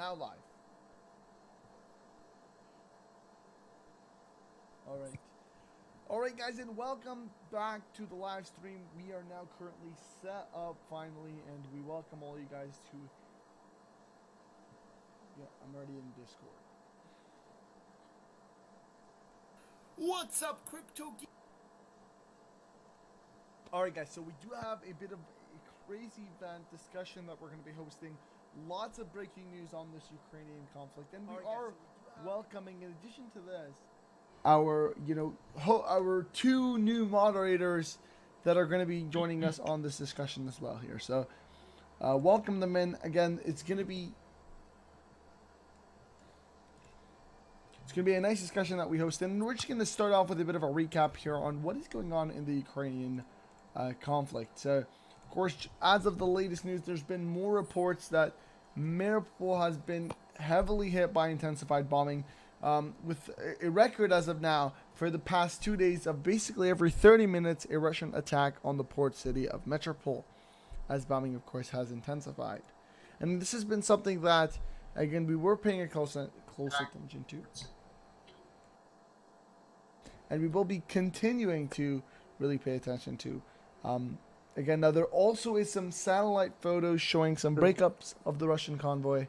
Now live. Alright. Alright guys, and welcome back to the live stream. We are now currently set up finally, and we welcome all you guys to... Yeah, I'm already in Discord. What's up, Crypto Geek? Alright guys, so we do have a bit of a crazy event discussion that we're going to be hosting. Lots of breaking news on this Ukrainian conflict, and we are welcoming, in addition to this, our our two new moderators that are going to be joining us on this discussion as well here. So welcome them in. Again, it's going to be a nice discussion that we hosted, and we're just going to start off with a bit of a recap here on what is going on in the Ukrainian conflict. So, of course, as of the latest news, there's been more reports that Mariupol has been heavily hit by intensified bombing, with a record as of now for the past 2 days of basically every 30 minutes a Russian attack on the port city of Metropole, as bombing, of course, has intensified. And this has been something that, again, we were paying a close attention to. And we will be continuing to really pay attention to. Again, now there also is some satellite photos showing some breakups of the Russian convoy.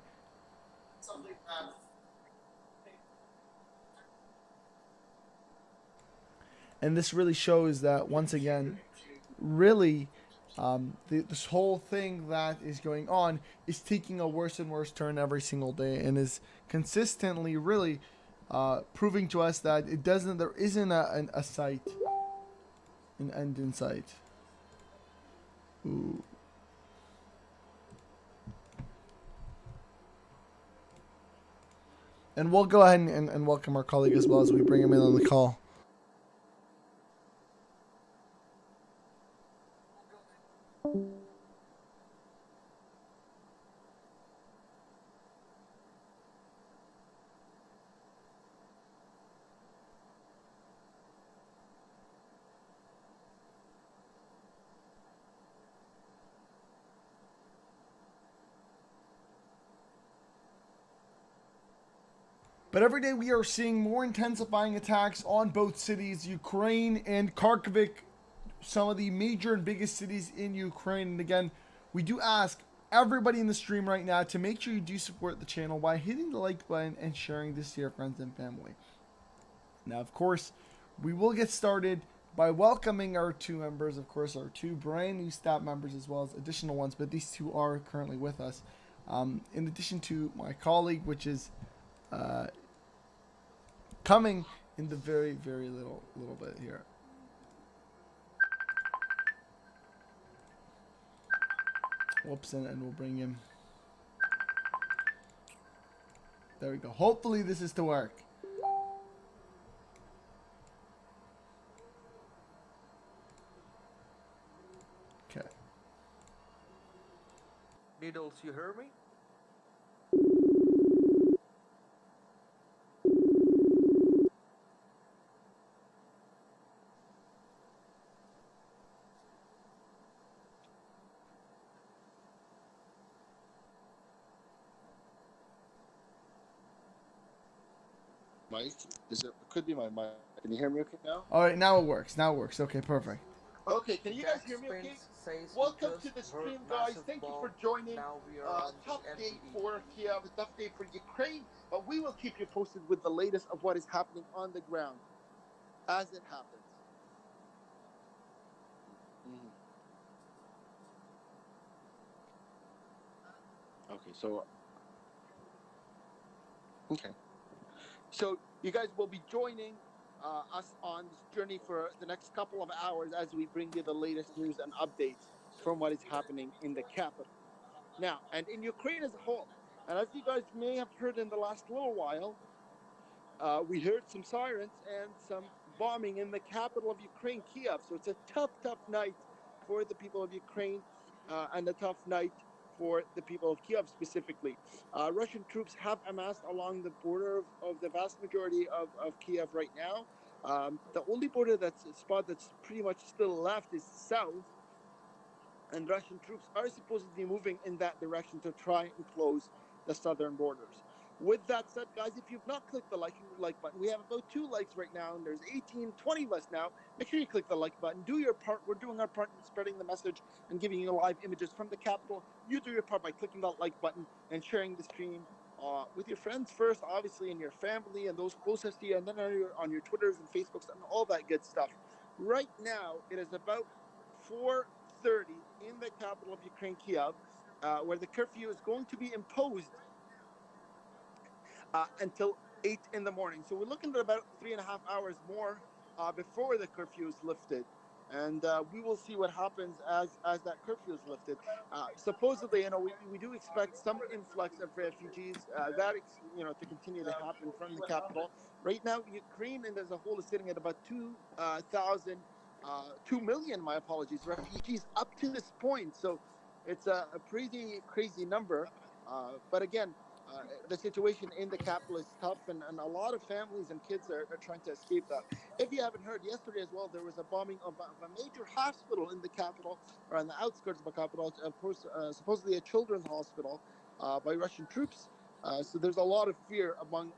And this really shows that, once again, really, this whole thing that is going on is taking a worse and worse turn every single day, and is consistently really proving to us that there isn't an end in sight. Ooh. And we'll go ahead and welcome our colleague as well as we bring him in on the call. But every day we are seeing more intensifying attacks on both cities, Ukraine and Kharkiv, some of the major and biggest cities in Ukraine. And again, we do ask everybody in the stream right now to make sure you do support the channel by hitting the like button and sharing this to your friends and family. Now, of course, we will get started by welcoming our two members, of course, our two brand new staff members as well as additional ones, but these two are currently with us. In addition to my colleague, which is coming in the very, very little bit here. Whoops, and we'll bring him. There we go. Hopefully this is to work. Okay. Needles, you hear me? Mic? Could be my mic. Can you hear me okay now? All right, now it works. Okay, perfect. Okay, can you guys hear me okay? Welcome to the stream, guys. Thank you for joining. Tough day for Kiev, a tough day for Ukraine, but we will keep you posted with the latest of what is happening on the ground as it happens. Okay, so you guys will be joining us on this journey for the next couple of hours as we bring you the latest news and updates from what is happening in the capital. Now, and in Ukraine as a whole. And as you guys may have heard in the last little while, we heard some sirens and some bombing in the capital of Ukraine, Kiev. So it's a tough night for the people of Ukraine and a tough night for the people of Kiev specifically. Russian troops have amassed along the border of the vast majority of Kiev right now. The only border that's pretty much still left is south, and Russian troops are supposedly moving in that direction to try and close the southern borders. With that said, guys, if you've not clicked the like button, we have about 2 likes right now, and there's 18, 20 of us now. Make sure you click the like button. Do your part. We're doing our part in spreading the message and giving you live images from the capital. You do your part by clicking that like button and sharing the stream with your friends first, obviously, and your family and those closest to you, and then on your Twitters and Facebooks and all that good stuff. Right now, it is about 4:30 in the capital of Ukraine, Kiev, where the curfew is going to be imposed until 8 in the morning. So we're looking at about 3.5 hours more before the curfew is lifted. And we will see what happens as that curfew is lifted. Supposedly, we do expect some influx of refugees to continue to happen from the capital. Right now, Ukraine as a whole is sitting at about 2 million, my apologies, refugees up to this point. So it's a pretty crazy number. But again, the situation in the capital is tough, and a lot of families and kids are trying to escape that. If you haven't heard, yesterday as well, there was a bombing of a major hospital in the capital, or on the outskirts of the capital, supposedly a children's hospital by Russian troops. So there's a lot of fear among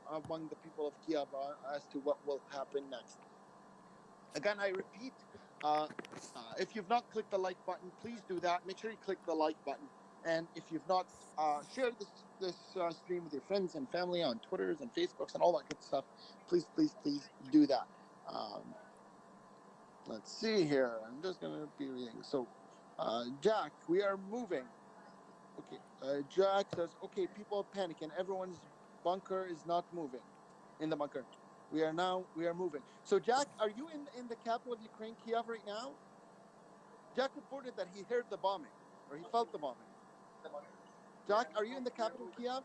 the people of Kiev as to what will happen next. Again, I repeat, if you've not clicked the like button, please do that. Make sure you click the like button. And if you've not shared this stream with your friends and family on Twitters and Facebooks and all that good stuff, please do that. Let's see here. I'm just going to be reading. So, Jack, we are moving. Okay. Jack says, okay, people are panicking. Everyone's bunker is not moving in the bunker. We are moving. So, Jack, are you in the capital of Ukraine, Kiev, right now? Jack reported that he heard the bombing, or he felt the bombing. Jack, are you in the capital, Kiev?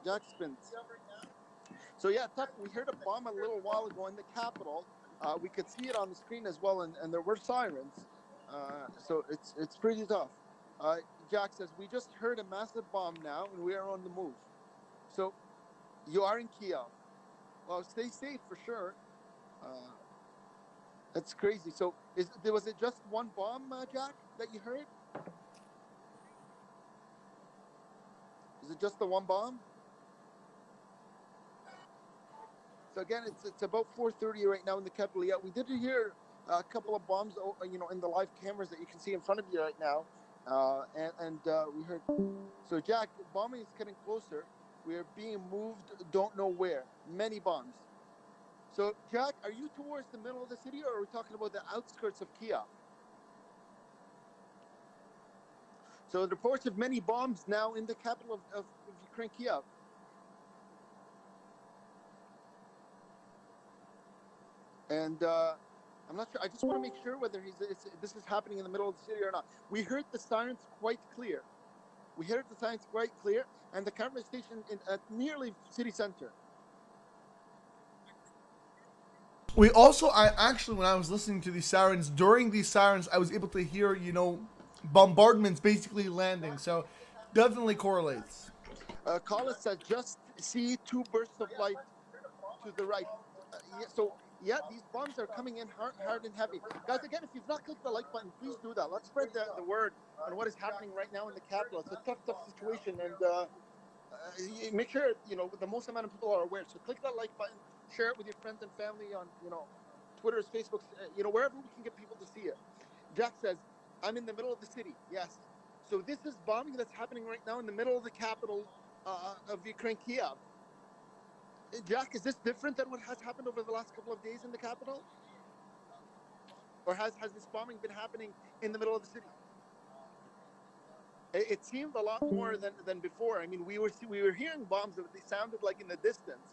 Jack spins. So yeah, Tuck, we heard a bomb a little while ago in the capital. We could see it on the screen as well, and there were sirens. So it's pretty tough. Jack says, we just heard a massive bomb now, and we are on the move. So you are in Kiev. Well, stay safe for sure. That's crazy. So was it just one bomb, Jack, that you heard? Is it just the one bomb? So again, it's about 4:30 right now in the capital. Yeah, we did hear a couple of bombs, in the live cameras that you can see in front of you right now, and we heard. So Jack, bombing is getting closer. We are being moved, don't know where. Many bombs. So Jack, are you towards the middle of the city, or are we talking about the outskirts of Kiev? So the reports of many bombs now in the capital of Ukraine, Kiev. And I'm not sure. I just want to make sure whether this is happening in the middle of the city or not. We heard the sirens quite clear. And the camera station at nearly city center. We also, when I was listening to these sirens, during these sirens, I was able to hear, bombardments basically landing. So definitely correlates. Colin said, just see 2 bursts of light to the right. These bombs are coming in hard and heavy. Guys, again, if you've not clicked the like button, please do that. Let's spread the word on what is happening right now in the capital. It's a tough situation, and make sure, the most amount of people are aware. So click that like button, share it with your friends and family on, Twitter's, Facebook's, wherever we can get people to see it. Jack says, I'm in the middle of the city. Yes. So this is bombing that's happening right now in the middle of the capital of Ukraine, Kiev. Jack, is this different than what has happened over the last couple of days in the capital? Or has this bombing been happening in the middle of the city? It seemed a lot more than before. I mean, we were hearing bombs that they sounded like in the distance.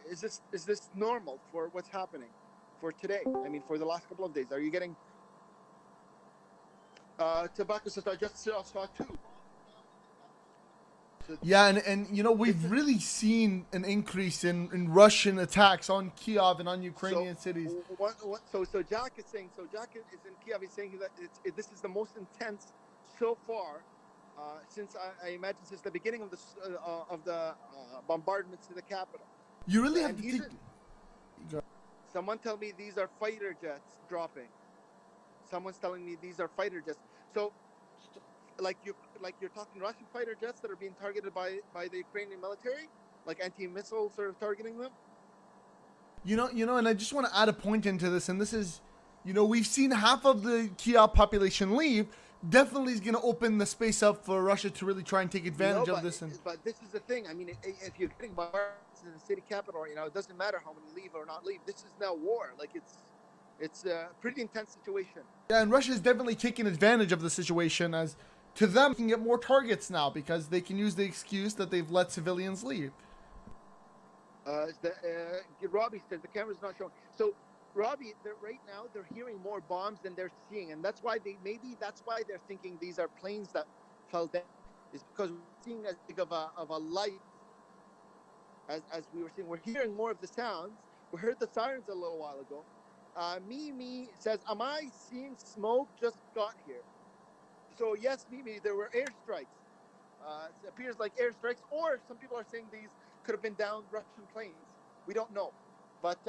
Is this normal for what's happening for today? I mean, for the last couple of days, are you getting? Tobacco says, I just saw 2. Yeah, and we've really seen an increase in Russian attacks on Kiev and on Ukrainian cities. So Jack is saying, Jack is in Kiev. He's saying that this is the most intense so far since I imagine since the beginning of the bombardments to the capital. You really have to think. Someone tell me these are fighter jets dropping. Someone's telling me these are fighter jets. So like you're talking Russian fighter jets that are being targeted by the Ukrainian military, like anti-missile sort of targeting them. And I just want to add a point into this, and this is, we've seen half of the Kiev population leave. Definitely is going to open the space up for Russia to really try and take advantage of this. But this is the thing. I mean, if you're getting bombardments in the city capital, it doesn't matter how many leave or not leave. This is now war. Like it's a pretty intense situation. Yeah, and Russia is definitely taking advantage of the situation, as to them they can get more targets now because they can use the excuse that they've let civilians leave. Robbie says the camera's not showing. So Robbie, right now they're hearing more bombs than they're seeing, and that's why they're thinking these are planes that fell down. Is because we're seeing as big of a light as we were seeing. We're hearing more of the sounds. We heard the sirens a little while ago. Mimi says, "Am I seeing smoke? Just got here." So yes, Mimi, there were airstrikes. It appears like airstrikes, or some people are saying these could have been downed Russian planes. We don't know, but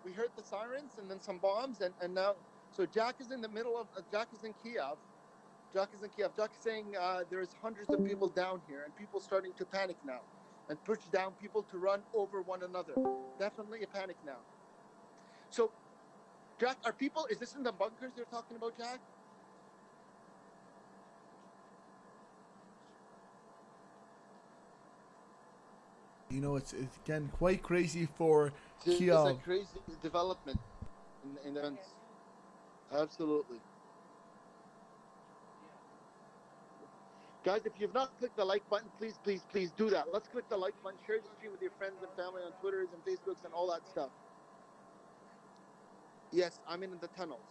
we heard the sirens and then some bombs, and now. So Jack is in the middle of. Jack is in Kiev. Jack is saying there's hundreds of people down here, and people starting to panic now, and push down people to run over one another. Definitely a panic now. So, Jack, is this in the bunkers you're talking about, Jack? It's again quite crazy for Kiev. It's a crazy development in the events. Absolutely. Guys, if you've not clicked the like button, please do that. Let's click the like button. Share the stream with your friends and family on Twitters and Facebooks and all that stuff. Yes, I'm in the tunnels.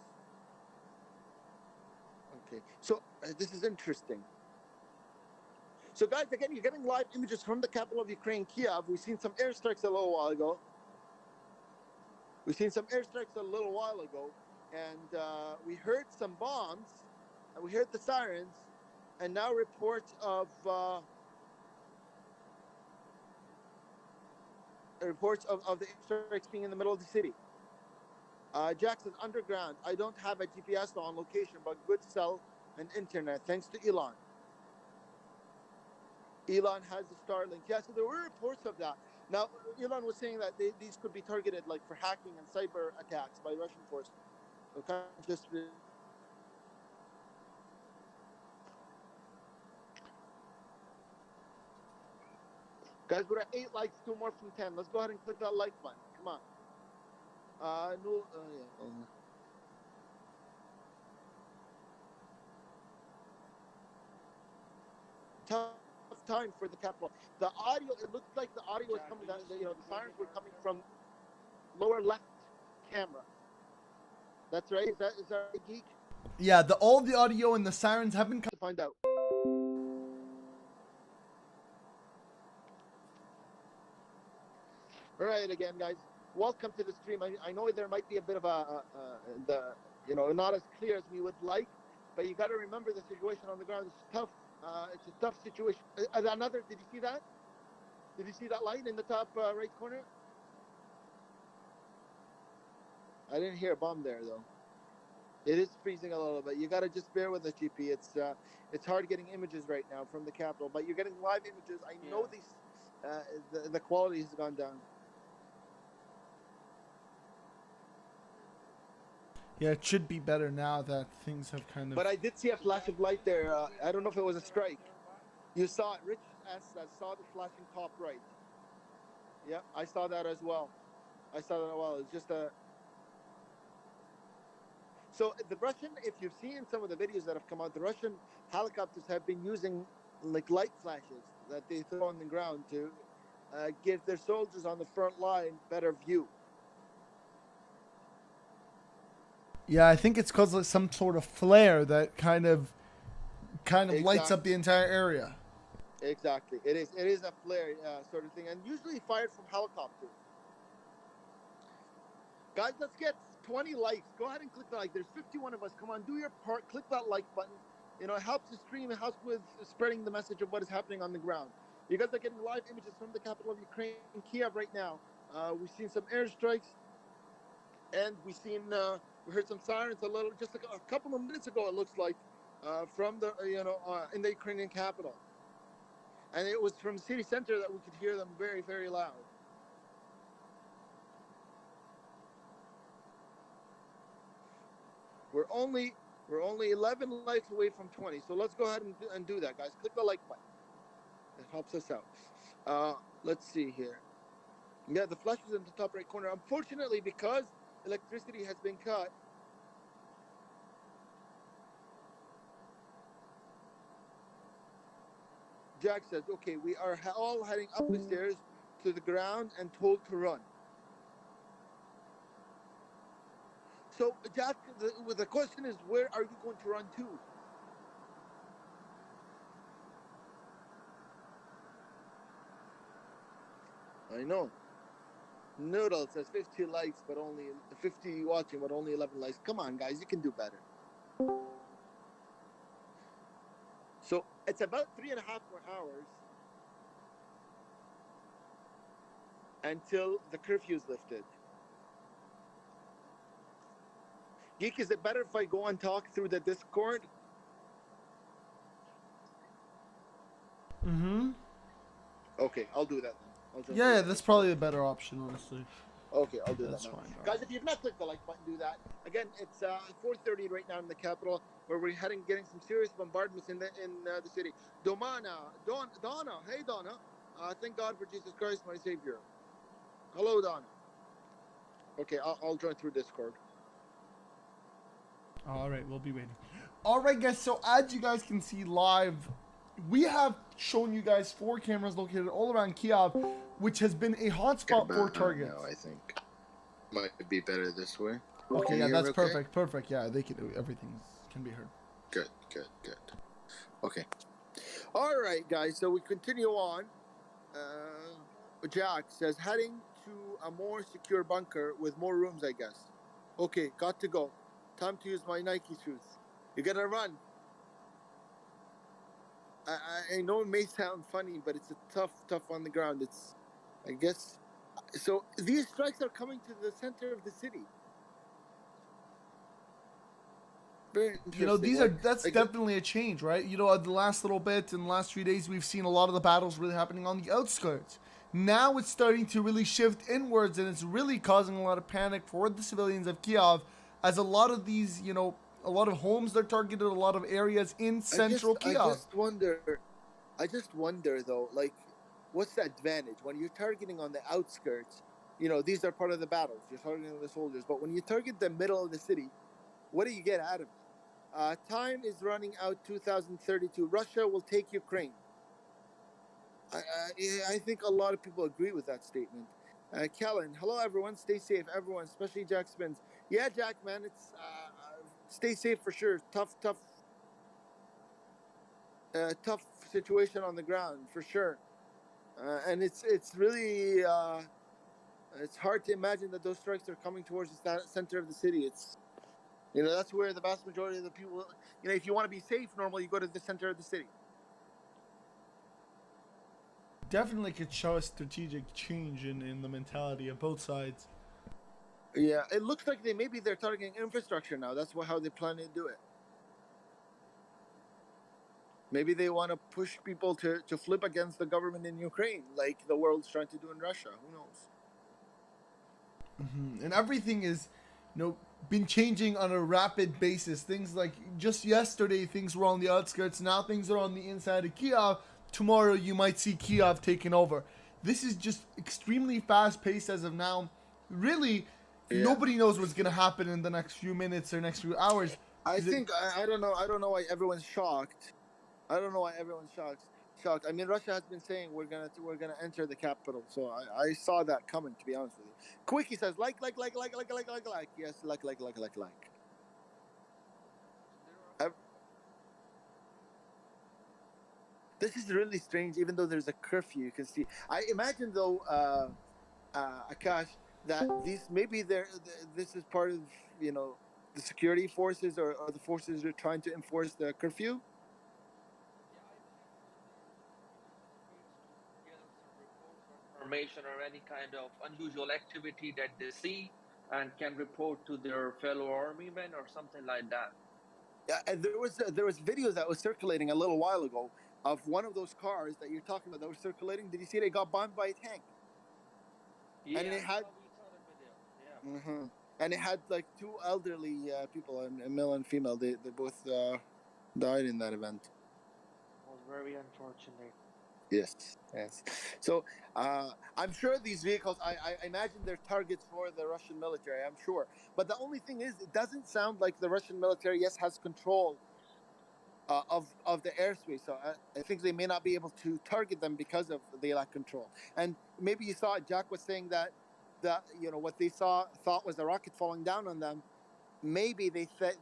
Okay, so this is interesting. So guys, again, you're getting live images from the capital of Ukraine, Kiev. We've seen some airstrikes a little while ago. And we heard some bombs, and we heard the sirens, and now reports of the airstrikes being in the middle of the city. Jack says, underground. I don't have a GPS on location, but good cell and internet, thanks to Elon. Elon has the Starlink. Yeah, so there were reports of that. Now, Elon was saying that these could be targeted like for hacking and cyber attacks by Russian forces. So kind of just... Guys, we're at 8 likes, 2 more from 10. Let's go ahead and click that like button. Come on. Tough time for the capital. The audio, it looked like the audio was coming down, the sirens were coming from lower left camera. That's right? Is that right, Geek? Yeah, all the audio and the sirens have been To find out. All right, again, guys. Welcome to the stream. I know there might be a bit of not as clear as we would like, but you got to remember the situation on the ground is tough. It's a tough situation. Did you see that? Did you see that light in the top right corner? I didn't hear a bomb there, though. It is freezing a little bit. You got to just bear with us, GP. It's hard getting images right now from the capital, but you're getting live images. I know the quality has gone down. Yeah, it should be better now that things have kind of... But I did see a flash of light there. I don't know if it was a strike. You saw it. Rich S. I saw the flashing top right. Yep, I saw that as well. It's just a... So the Russian, if you've seen some of the videos that have come out, the Russian helicopters have been using like light flashes that they throw on the ground to give their soldiers on the front line better view. Yeah, I think it's because of some sort of flare that kind of lights up the entire area. Exactly. It is a flare sort of thing, and usually fired from helicopters. Guys, let's get 20 likes. Go ahead and click the like. There's 51 of us. Come on, do your part. Click that like button. It helps the stream. It helps with spreading the message of what is happening on the ground. You guys are getting live images from the capital of Ukraine, Kiev, right now. We've seen some airstrikes, and we heard some sirens just a couple of minutes ago, it looks like. from the in the Ukrainian capital, and it was from the city center that we could hear them very, very loud. We're only 11 likes away from 20, so let's go ahead and do that, guys. Click the like button. It helps us out. Let's see here. Yeah, the flash is in the top right corner. Unfortunately, because electricity has been cut, Jack says, okay, we are all heading up the stairs to the ground and told to run. So, Jack, the question is, where are you going to run to? I know. Noodle says 50 likes, but only 50 watching, but only 11 likes. Come on, guys, you can do better. So it's about 3.5 more hours until the curfew is lifted. Geek, is it better if I go and talk through the Discord? Mm-hmm. Okay, I'll do that then. Yeah, that's probably a better option, honestly. Okay, I'll do That's that now. fine. Guys, if you've not clicked the like button, do that. Again, it's 4:30 right now in the capital, where we're getting some serious bombardments in the city. Donna, hey Donna. Thank God for Jesus Christ, my Savior. Hello, Donna. Okay, I'll join through Discord. All right, we'll be waiting. All right, guys. So as you guys can see live, we have shown you guys 4 cameras located all around Kiev, which has been a hotspot for targets. Now, I think might be better this way. Okay, yeah, that's perfect. Perfect. Yeah, they can. Everything can be heard. Good. Okay. All right, guys. So we continue on. Jack says heading to a more secure bunker with more rooms, I guess. Okay, got to go. Time to use my Nike shoes. You're gonna run. I know it may sound funny, but it's a tough on the ground. It's, I guess. So these strikes are coming to the center of the city. Very interesting. That's definitely a change, right? The last little bit in the last 3 days, we've seen a lot of the battles really happening on the outskirts. Now it's starting to really shift inwards, and it's really causing a lot of panic for the civilians of Kiev, as a lot of these, a lot of homes are targeted, a lot of areas in central Kiev. I just wonder though, like, what's the advantage when you're targeting on the outskirts? These are part of the battles. You're targeting the soldiers, but when you target the middle of the city, what do you get out of it? Time is running out. 2032. Russia will take Ukraine. I think a lot of people agree with that statement. Kellen, hello everyone. Stay safe, everyone, especially Jack Spins. Yeah, Jack, man, it's stay safe for sure. Tough situation on the ground for sure, and it's really it's hard to imagine that those strikes are coming towards the center of the city. It's that's where the vast majority of the people. If you want to be safe, normally you go to the center of the city. Definitely could show a strategic change in the mentality of both sides. Yeah, it looks like they're targeting infrastructure now. That's how they plan to do it. Maybe they want to push people to flip against the government in Ukraine, like the world's trying to do in Russia. Who knows? Mm-hmm. And everything is, been changing on a rapid basis. Things like just yesterday, things were on the outskirts. Now things are on the inside of Kiev. Tomorrow you might see Kiev taken over. This is just extremely fast-paced as of now. Really, nobody knows what's going to happen in the next few minutes or next few hours. I don't know. I don't know why everyone's shocked. Shocked. I mean, Russia has been saying we're gonna enter the capital, so I saw that coming. To be honest with you, Quickie says like. Yes, like. This is really strange. Even though there's a curfew, you can see. I imagine though, Akash, that this is part of the security forces or the forces who are trying to enforce the curfew. Information or any kind of unusual activity that they see and can report to their fellow army men or something like that. And there was videos that was circulating a little while ago of one of those cars that you're talking about that was circulating. Did you see they got bombed by a tank? Yeah, And it had we saw the video. Yeah. and it had like two elderly people, a male and female. They both died in that event. It was very unfortunate. Yes. So I'm sure these vehicles, I imagine they're targets for the Russian military. I'm sure, but the only thing is, it doesn't sound like the Russian military has control of the airspace. So I think they may not be able to target them because of they lack control. And maybe you saw it, Jack was saying that what they thought was a rocket falling down on them. Maybe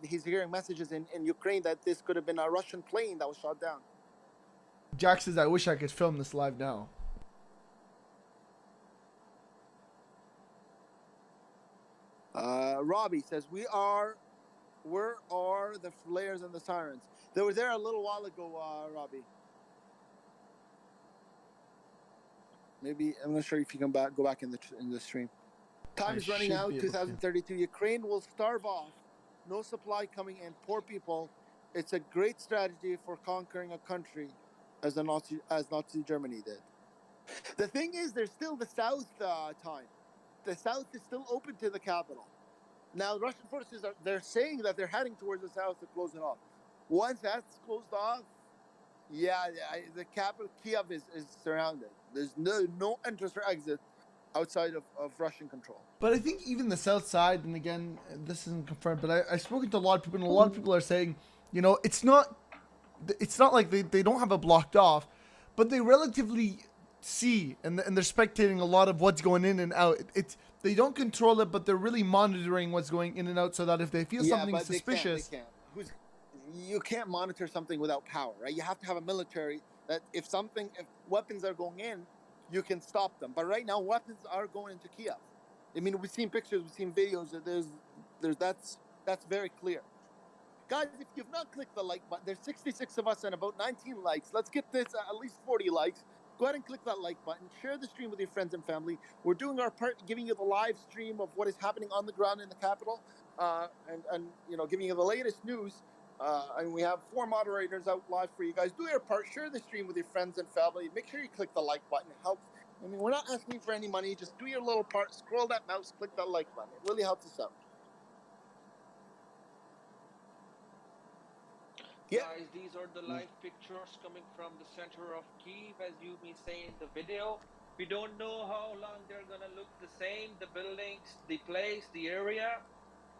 he's hearing messages in Ukraine that this could have been a Russian plane that was shot down. Jack says, I wish I could film this live now. Robbie says, where are the flares and the sirens? They were there a little while ago, Robbie. Maybe, I'm not sure if you can go back in the stream. Time is running out, 2032. Ukraine will starve off. No supply coming in. Poor people. It's a great strategy for conquering a country, as Nazi Germany did. The thing is, there's still the South time. The South is still open to the capital. Now, Russian forces they're saying that they're heading towards the South to close it off. Once that's closed off, the capital, Kiev, is surrounded. There's no entrance or exit outside of Russian control. But I think even the south side, and again, this isn't confirmed, but I've spoken to a lot of people, and a lot of people are saying, it's not like they don't have it blocked off, but they relatively see, and they're spectating a lot of what's going in and out. They don't control it, but they're really monitoring what's going in and out, so that if they feel something suspicious... They can't. You can't monitor something without power, right? You have to have a military that if weapons are going in, you can stop them. But right now, weapons are going into Kiev. I mean, we've seen pictures, we've seen videos. That's very clear. Guys, if you've not clicked the like button, there's 66 of us and about 19 likes. Let's get this at least 40 likes. Go ahead and click that like button. Share the stream with your friends and family. We're doing our part, giving you the live stream of what is happening on the ground in the capital, and giving you the latest news. And we have 4 moderators out live for you guys. Do your part. Share the stream with your friends and family. Make sure you click the like button. It helps. I mean, we're not asking for any money. Just do your little part. Scroll that mouse. Click that like button. It really helps us out. Yeah. Guys, these are the live pictures coming from the center of Kyiv, as you've been saying in the video. We don't know how long they're gonna look the same, the buildings, the place, the area,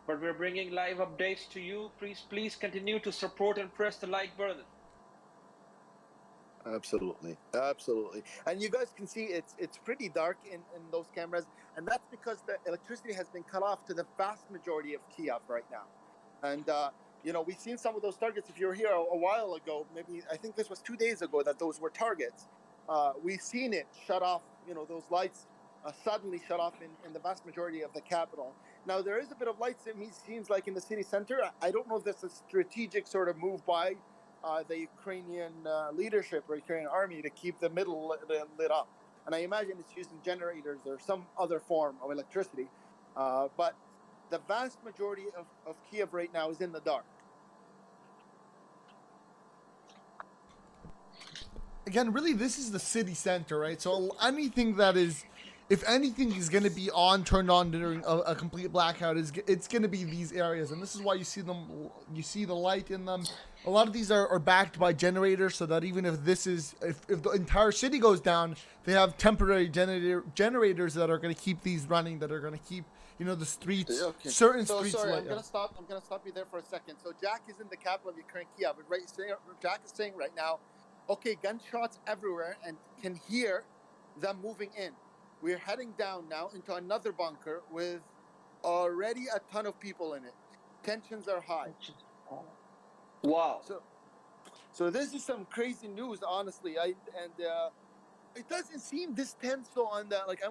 but we're bringing live updates to you. Please continue to support and press the like button. Absolutely. And you guys can see it's pretty dark in those cameras, and that's because the electricity has been cut off to the vast majority of Kiev right now. And we've seen some of those targets. If you were here a while ago, maybe I think this was 2 days ago that those were targets. We've seen it shut off, those lights suddenly shut off in the vast majority of the capital. Now, there is a bit of lights, it seems like, in the city center. I don't know if that's a strategic sort of move by the Ukrainian leadership or Ukrainian army to keep the middle lit up. And I imagine it's using generators or some other form of electricity. But the vast majority of Kiev right now is in the dark. Again, really, this is the city center, right? So anything that is, if anything is going to be turned on during a complete blackout, it's going to be these areas. And this is why you see the light in them. A lot of these are backed by generators, so that even if if the entire city goes down, they have temporary generators that are going to keep these running, that are going to keep, the streets, certain streets. Sorry, I'm going to stop you there for a second. So Jack is in the capital of Ukraine, Kiev. Right, Jack is saying right now, okay, gunshots everywhere, and can hear them moving in. We're heading down now into another bunker with already a ton of people in it. Tensions are high. Wow. So this is some crazy news, honestly. It doesn't seem this tense though.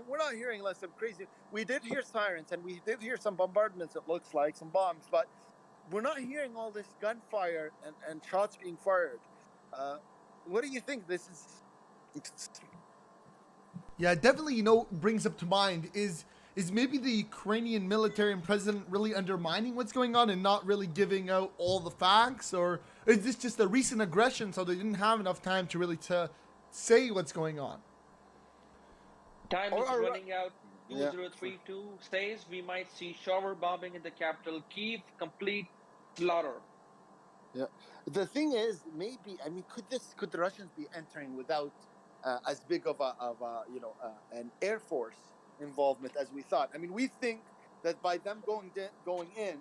We're not hearing some crazy. We did hear sirens and we did hear some bombardments. It looks like some bombs, but we're not hearing all this gunfire and shots being fired. What do you think? This is... Yeah, definitely, brings up to mind is is maybe the Ukrainian military and president really undermining what's going on and not really giving out all the facts, or is this just a recent aggression so they didn't have enough time to really to say what's going on? Time is running out. Yeah. 2032 says we might see shower bombing in the capital Kyiv, complete slaughter. Yeah. The thing is, maybe could the Russians be entering without as big of an air force involvement as we thought? I mean, we think that by them going in,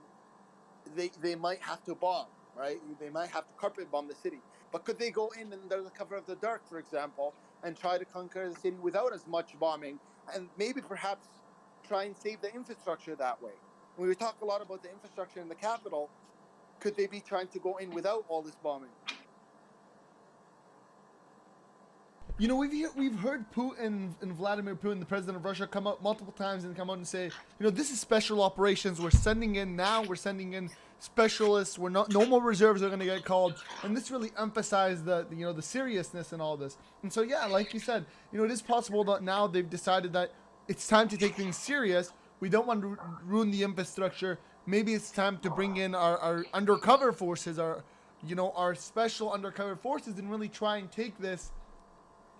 they might have to bomb, right? They might have to carpet bomb the city. But could they go in under the cover of the dark, for example, and try to conquer the city without as much bombing, and maybe perhaps try and save the infrastructure that way? When we talk a lot about the infrastructure in the capital, could they be trying to go in without all this bombing? You know, we've heard Putin and Vladimir Putin, the president of Russia, come out multiple times and come out and say, you know, this is special operations. We're sending in specialists. No more reserves are going to get called, and this really emphasized the seriousness in all this. And so, yeah, like you said, you know, it is possible that now they've decided that it's time to take things serious. We don't want to ruin the infrastructure. Maybe it's time to bring in our undercover forces, our special undercover forces, and really try and take this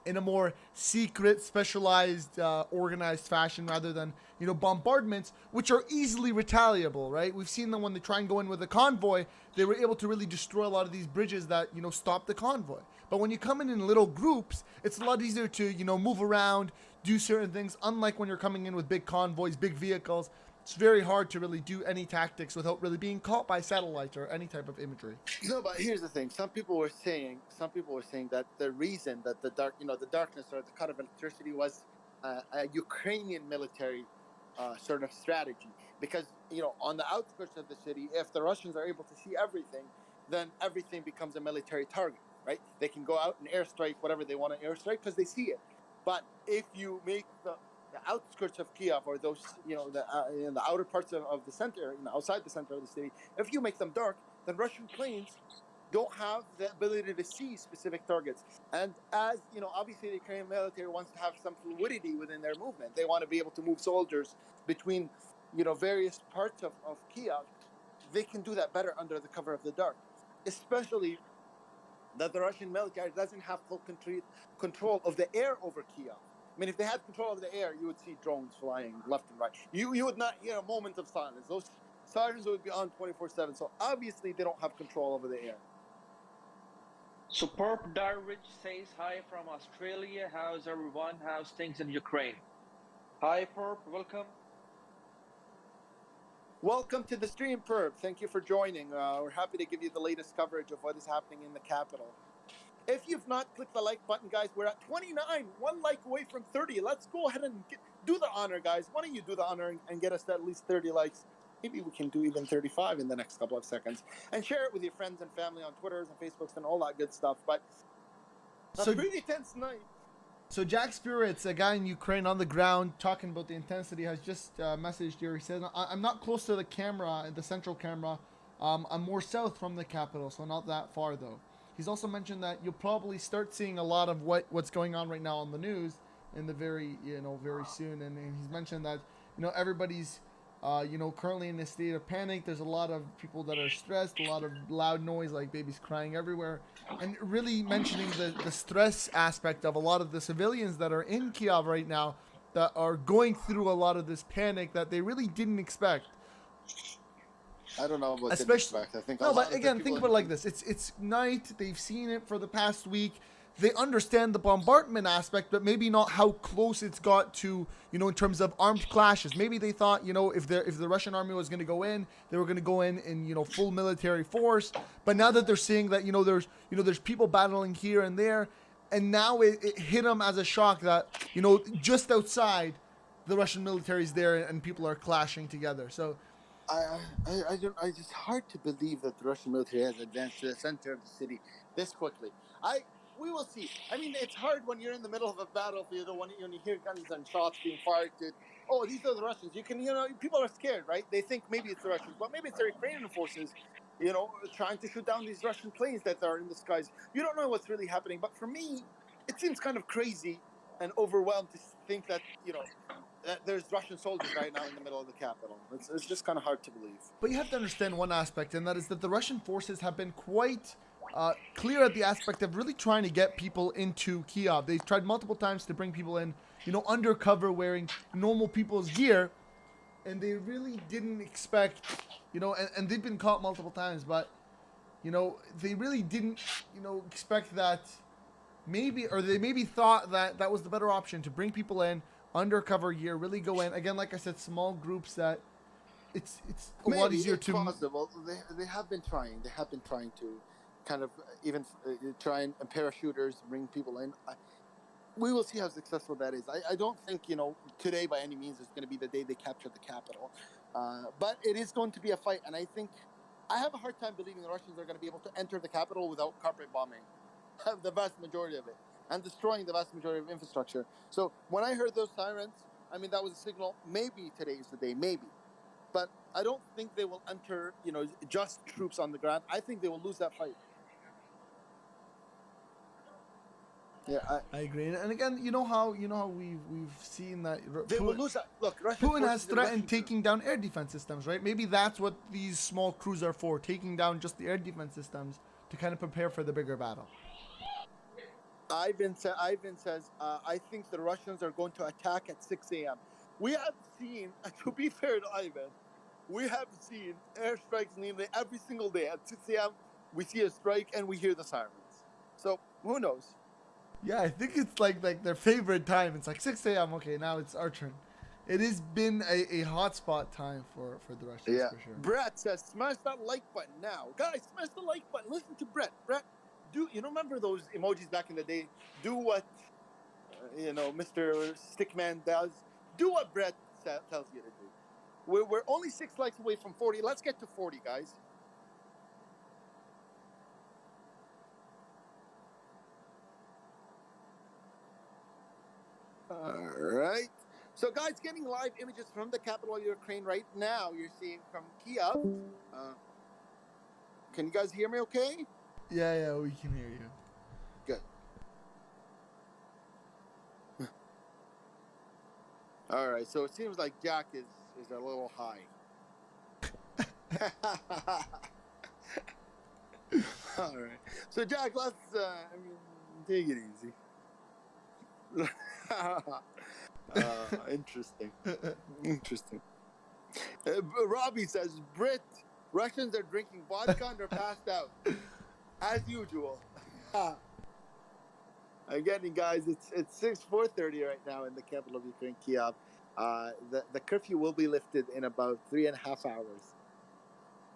in a more secret, specialized, organized fashion, rather than, you know, bombardments, which are easily retaliable, right? We've seen them when they try and go in with a convoy, they were able to really destroy a lot of these bridges that, you know, stop the convoy. But when you come in little groups, it's a lot easier to, you know, move around, do certain things, unlike when you're coming in with big convoys, big vehicles. It's very hard to really do any tactics without really being caught by satellite or any type of imagery. No, but here's the thing. Some people were saying that the reason that the darkness or the cut of electricity was a Ukrainian military sort of strategy, because, you know, on the outskirts of the city, if the Russians are able to see everything, then everything becomes a military target, right? They can go out and airstrike whatever they want to airstrike because they see it. But if you make the outskirts of Kiev, or those, you know, the outer parts of the center, you know, outside the center of the city, if you make them dark, then Russian planes don't have the ability to see specific targets. And as you know, obviously the Ukrainian military wants to have some fluidity within their movement. They want to be able to move soldiers between, you know, various parts of Kiev. They can do that better under the cover of the dark, especially that the Russian military doesn't have full control of the air over Kiev. I mean, if they had control of the air, you would see drones flying left and right. You would not hear a moment of silence. Those sirens would be on 24/7. So obviously they don't have control over the air. Superb Darwich says hi from Australia. How's everyone? How's things in Ukraine? Hi, Perp. Welcome. Welcome to the stream, Perp. Thank you for joining. We're happy to give you the latest coverage of what is happening in the capital. If you've not clicked the like button, guys, we're at 29, one like away from 30. Let's go ahead and do the honor, guys. Why don't you do the honor and get us to at least 30 likes? Maybe we can do even 35 in the next couple of seconds. And share it with your friends and family on Twitters and Facebooks and all that good stuff. But a pretty tense night. So Jack Spirits, a guy in Ukraine on the ground talking about the intensity, has just messaged here. He says, I'm not close to the camera, the central camera. I'm more south from the capital, so not that far, though. He's also mentioned that you'll probably start seeing a lot of what's going on right now on the news in the very soon. And he's mentioned that, you know, everybody's, currently in a state of panic. There's a lot of people that are stressed, a lot of loud noise, like babies crying everywhere. And really mentioning the stress aspect of a lot of the civilians that are in Kiev right now that are going through a lot of this panic that they really didn't expect. I don't know about Especially, I think no, but again, think about it like this. It's night. They've seen it for the past week. They understand the bombardment aspect, but maybe not how close it's got to, you know, in terms of armed clashes. Maybe they thought, you know, if the Russian army was going to go in, they were going to go in, you know, full military force. But now that they're seeing that, there's people battling here and there, and now it hit them as a shock that, you know, just outside, the Russian military is there and people are clashing together. So. It's hard to believe that the Russian military has advanced to the center of the city this quickly. We will see. I mean, it's hard when you're in the middle of a battlefield, or when you hear guns and shots being fired. Oh, these are the Russians. People are scared, right? They think maybe it's the Russians, but maybe it's the Ukrainian forces, you know, trying to shoot down these Russian planes that are in the skies. You don't know what's really happening. But for me, it seems kind of crazy and overwhelmed to think that, you know, there's Russian soldiers right now in the middle of the capital. It's just kind of hard to believe. But you have to understand one aspect, and that is that the Russian forces have been quite clear at the aspect of really trying to get people into Kiev. They've tried multiple times to bring people in, undercover, wearing normal people's gear, and they really didn't expect, and they've been caught multiple times, but, they really didn't, expect that they maybe thought that that was the better option, to bring people in, undercover gear, really go in. Again, like I said, small groups that it's a lot easier to... possible. They have been trying. They have been trying to kind of even try and parachuters bring people in. We will see how successful that is. I don't think, today by any means is going to be the day they capture the capital. But it is going to be a fight. And I think I have a hard time believing the Russians are going to be able to enter the capital without carpet bombing the vast majority of it and destroying the vast majority of infrastructure. So when I heard those sirens, I mean, that was a signal. Maybe today is the day, maybe. But I don't think they will enter, just troops on the ground. I think they will lose that fight. Yeah, I agree. And again, you know how we've seen that they will lose that. Look, Russian Putin has threatened Russian taking down air defense systems, right? Maybe that's what these small crews are for, taking down just the air defense systems to kind of prepare for the bigger battle. Ivan says, I think the Russians are going to attack at 6 a.m. We have seen, to be fair to Ivan, we have seen airstrikes nearly every single day. At 6 a.m., we see a strike and we hear the sirens. So, who knows? Yeah, I think it's like their favorite time. It's like 6 a.m. Okay, now it's our turn. It has been a hotspot time for the Russians, for sure. Brett says, smash that like button now. Guys, smash the like button. Listen to Brett. Brett, remember those emojis back in the day? Do what, Mr. Stickman does. Do what Brett tells you to do. We're only 6 likes away from 40. Let's get to 40, guys. All right. So, guys, getting live images from the capital of Ukraine right now. You're seeing from Kiev. Can you guys hear me okay? Yeah, we can hear you. Good. All right. So it seems like Jack is a little high. All right. So, Jack, let's take it easy. Interesting. Robbie says, Brit, Russians are drinking vodka and are passed out. As usual. Again, guys, it's 4:30 right now in the capital of Ukraine, Kiev. The curfew will be lifted in about 3.5 hours.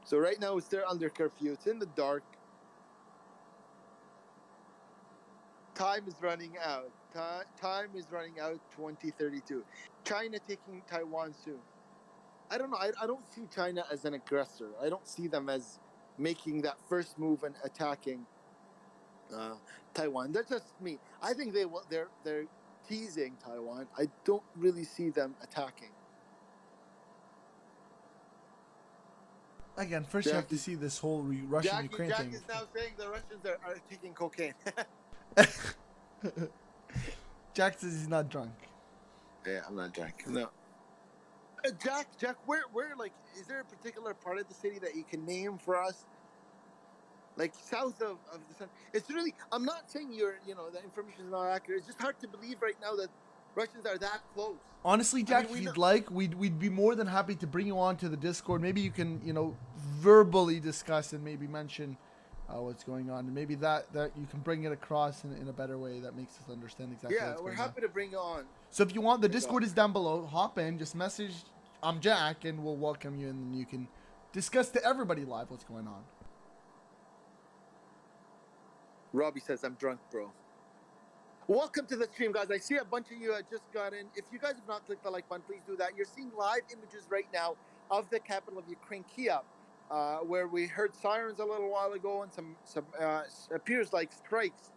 So right now, it's still under curfew. It's in the dark. Time is running out. Time is running out 2032. China taking Taiwan soon. I don't know. I don't see China as an aggressor. I don't see them as making that first move and attacking Taiwan. That's just me. I think they're teasing Taiwan. I don't really see them attacking. Again, first you have to see this whole Russian-Ukraine thing. Jack is now saying the Russians are taking cocaine. Jack says he's not drunk. Yeah, I'm not drunk. No. Jack, where is there a particular part of the city that you can name for us? Like south of the sun. It's really, I'm not saying the information is not accurate. It's just hard to believe right now that Russians are that close. Honestly, Jack, if you'd like, we'd be more than happy to bring you on to the Discord. Maybe you can, verbally discuss and maybe mention what's going on, and maybe that you can bring it across in a better way that makes us understand exactly what's going on. Yeah, we're happy to bring you on. So if you want, the Discord is down below. Hop in, just message I'm Jack, and we'll welcome you, and you can discuss to everybody live what's going on. Robbie says, I'm drunk, bro. Welcome to the stream, guys. I see a bunch of you just got in. If you guys have not clicked the like button, please do that. You're seeing live images right now of the capital of Ukraine, Kiev, where we heard sirens a little while ago and some appears like strikes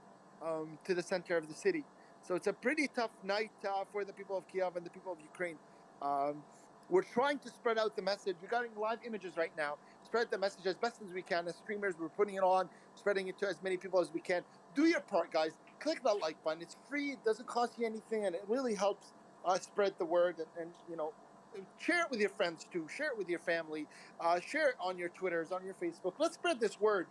to the center of the city. So it's a pretty tough night for the people of Kiev and the people of Ukraine. We're trying to spread out the message. We're getting live images right now. Spread the message as best as we can. As streamers, we're putting it on, spreading it to as many people as we can. Do your part, guys. Click that like button. It's free. It doesn't cost you anything, and it really helps spread the word, and share it with your friends too. Share it with your family. Share it on your Twitters, on your Facebook. Let's spread this word.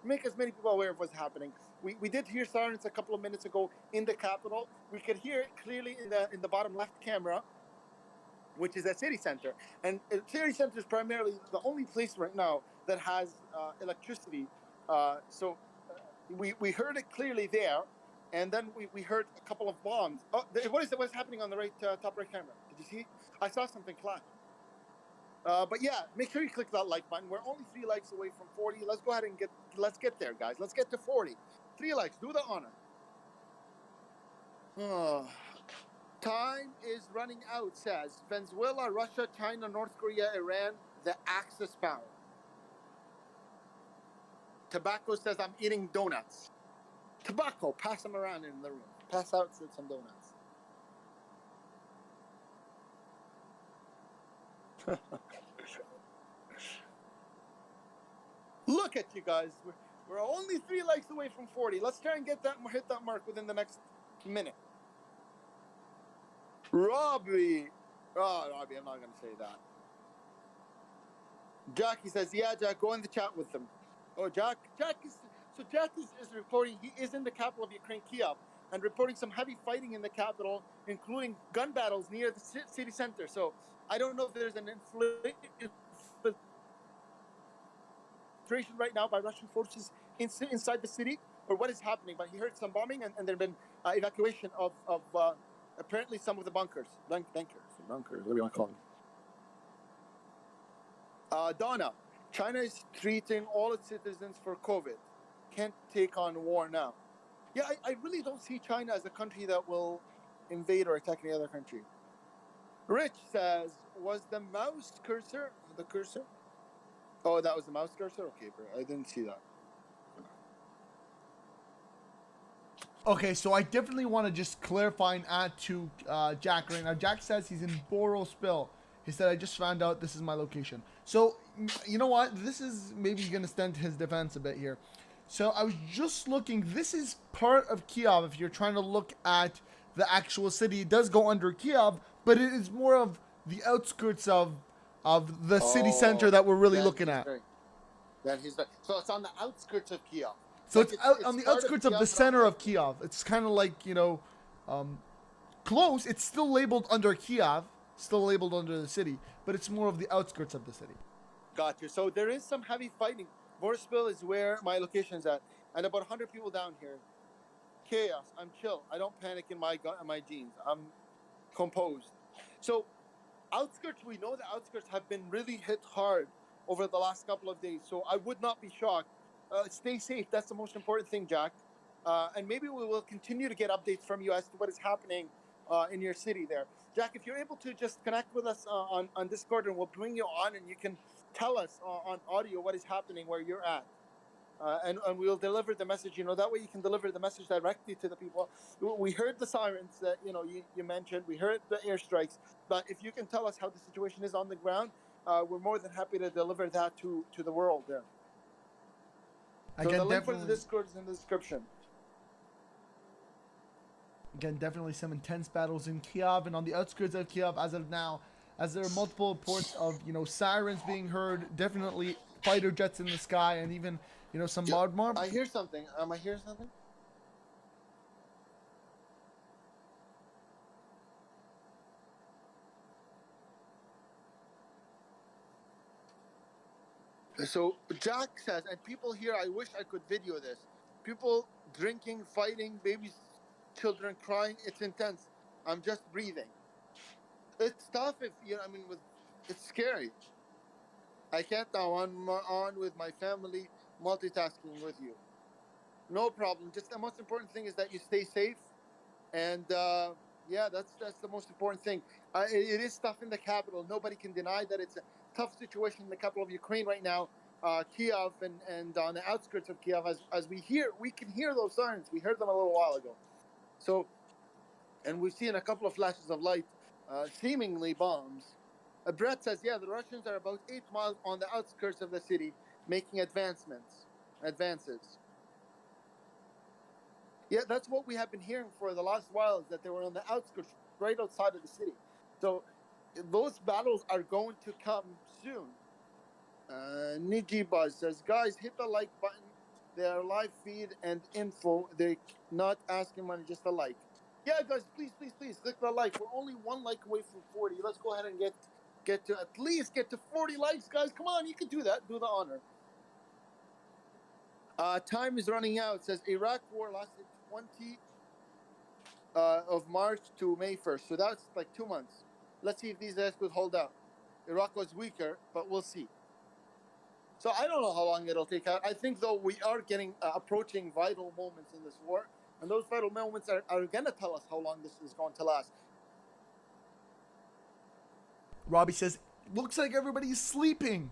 Make as many people aware of what's happening. We did hear sirens a couple of minutes ago in the capital. We could hear it clearly in the bottom left camera, which is a city center. And city center is primarily the only place right now that has electricity. So we heard it clearly there, and then we heard a couple of bombs. Oh, what's happening on the right top right camera? Did you see? I saw something flash. But yeah, make sure you click that like button. We're only 3 likes away from 40. Let's go ahead and let's get there, guys. Let's get to 40. 3 likes. Do the honor. Time is running out, says Venezuela, Russia, China, North Korea, Iran, the Axis power. Tobacco says, I'm eating donuts. Tobacco, pass them around in the room. Pass out some donuts. Look at you guys. We're only 3 likes away from 40. Let's try and hit that mark within the next minute. Robbie. Oh, Robbie, I'm not going to say that. Jackie says, yeah, Jack, go in the chat with them. Oh, Jack is reporting. He is in the capital of Ukraine, Kiev, and reporting some heavy fighting in the capital, including gun battles near the city center. So I don't know if there's an infiltration right now by Russian forces inside the city, or what is happening. But he heard some bombing, and there have been evacuation of apparently some of the bunkers, bunkers, what do you want to call them? Donna, China is treating all its citizens for COVID. Can't take on war now. Yeah, I really don't see China as a country that will invade or attack any other country. Rich says, was the mouse cursor the cursor? Oh, that was the mouse cursor? Okay, bro. I didn't see that. Okay, so I definitely want to just clarify and add to Jack right now. Jack says he's in Boryspil. He said, I just found out this is my location. So, you know what? This is maybe going to stand his defense a bit here. So, I was just looking. This is part of Kiev. If you're trying to look at the actual city, it does go under Kiev, but it is more of the outskirts of the city center that we're really looking at. So, it's on the outskirts of Kiev. So it's on the outskirts of the center of Kiev. It's kind of like, close. It's still labeled under Kiev, still labeled under the city, but it's more of the outskirts of the city. Gotcha. So there is some heavy fighting. Boryspil is where my location is at, and about 100 people down here. Chaos. I'm chill. I don't panic in my jeans. I'm composed. So outskirts, we know the outskirts have been really hit hard over the last couple of days. So I would not be shocked. Stay safe. That's the most important thing, Jack. And maybe we will continue to get updates from you as to what is happening in your city there. Jack, if you're able to just connect with us on Discord, and we'll bring you on, and you can tell us on audio what is happening where you're at. And we'll deliver the message. That way you can deliver the message directly to the people. We heard the sirens that you mentioned. We heard the airstrikes. But if you can tell us how the situation is on the ground, we're more than happy to deliver that to the world there. So the link for the Discord is in the description. Again, definitely some intense battles in Kiev and on the outskirts of Kiev as of now, as there are multiple reports of, sirens being heard, definitely fighter jets in the sky, and even, some bombardments. I hear something. I hear something? So Jack says, and people here, I wish I could video this. People drinking, fighting, babies, children crying. It's intense. I'm just breathing. It's tough if it's scary. I can't now on with my family, multitasking with you. No problem. Just the most important thing is that you stay safe, and that's the most important thing. It is tough in the capital. Nobody can deny that it's a tough situation in the capital of Ukraine right now, Kiev, and on the outskirts of Kiev. As we can hear those sirens. We heard them a little while ago. So, and we've seen a couple of flashes of light, seemingly bombs. Brett says, yeah, the Russians are about 8 miles on the outskirts of the city, making advances. Yeah, Yeah, that's what we have been hearing for the last while, is that they were on the outskirts, right outside of the city. So those battles are going to come soon. Niji Buzz says, guys, hit the like button. Their live feed and info. They're not asking money, just a like. Yeah, guys, please click the like. We're only one like away from 40. Let's go ahead and get to at least get to 40 likes, guys. Come on, you can do that. Do the honor. Time is running out. It says Iraq war lasted 20 of March to May 1st. So that's like 2 months. Let's see if these guys could hold out. Iraq was weaker, but we'll see. So I don't know how long it'll take out. I think, though, we are getting approaching vital moments in this war. And those vital moments are going to tell us how long this is going to last. Robbie says, looks like everybody's sleeping.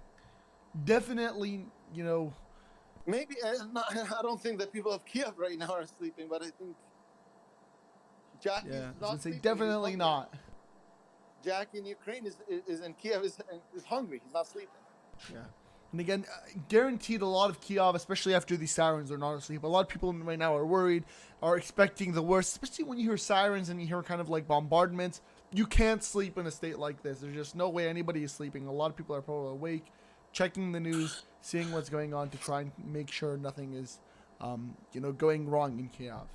Definitely, you know. Maybe, I don't think that people of Kiev right now are sleeping, but I think Jack is not sleeping. Definitely not. Jack in Ukraine is in Kiev is hungry. He's not sleeping. Yeah. And again, guaranteed a lot of Kiev, especially after these sirens, are not asleep. A lot of people right now are worried, are expecting the worst, especially when you hear sirens and you hear kind of like bombardments. You can't sleep in a state like this. There's just no way anybody is sleeping. A lot of people are probably awake, checking the news, seeing what's going on to try and make sure nothing is, going wrong in Kiev.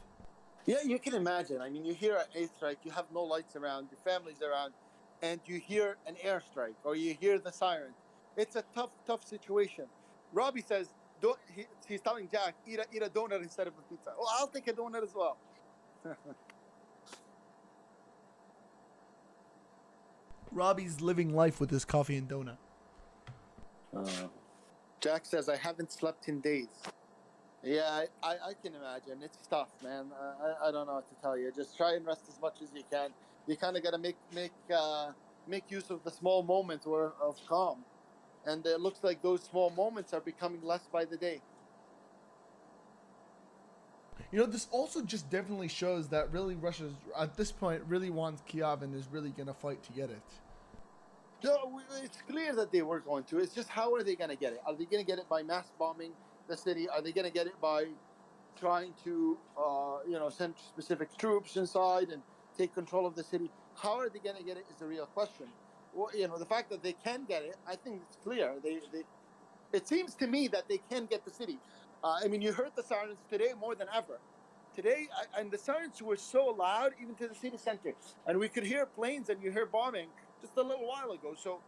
Yeah, you can imagine. I mean, you hear an airstrike, you have no lights around, your family's around, and you hear an airstrike or you hear the siren. It's a tough situation. Robbie says, he's telling Jack, eat a donut instead of a pizza. Well, I'll take a donut as well. Robbie's living life with his coffee and donut. Jack says, I haven't slept in days. Yeah, I can imagine. It's tough, man. I don't know what to tell you. Just try and rest as much as you can. You kind of got to make use of the small moments of calm. And it looks like those small moments are becoming less by the day. You know, this also just definitely shows that really Russia, at this point, really wants Kiev and is really going to fight to get it. No, it's clear that they were going to. It's just, how are they going to get it? Are they going to get it by mass bombing the city? Are they going to get it by trying to, send specific troops inside and take control of the city? How are they going to get it is the real question. Well, the fact that they can get it, I think it's clear. It seems to me that they can get the city. You heard the sirens today more than ever. Today, and the sirens were so loud, even to the city center. And we could hear planes and you hear bombing just a little while ago. So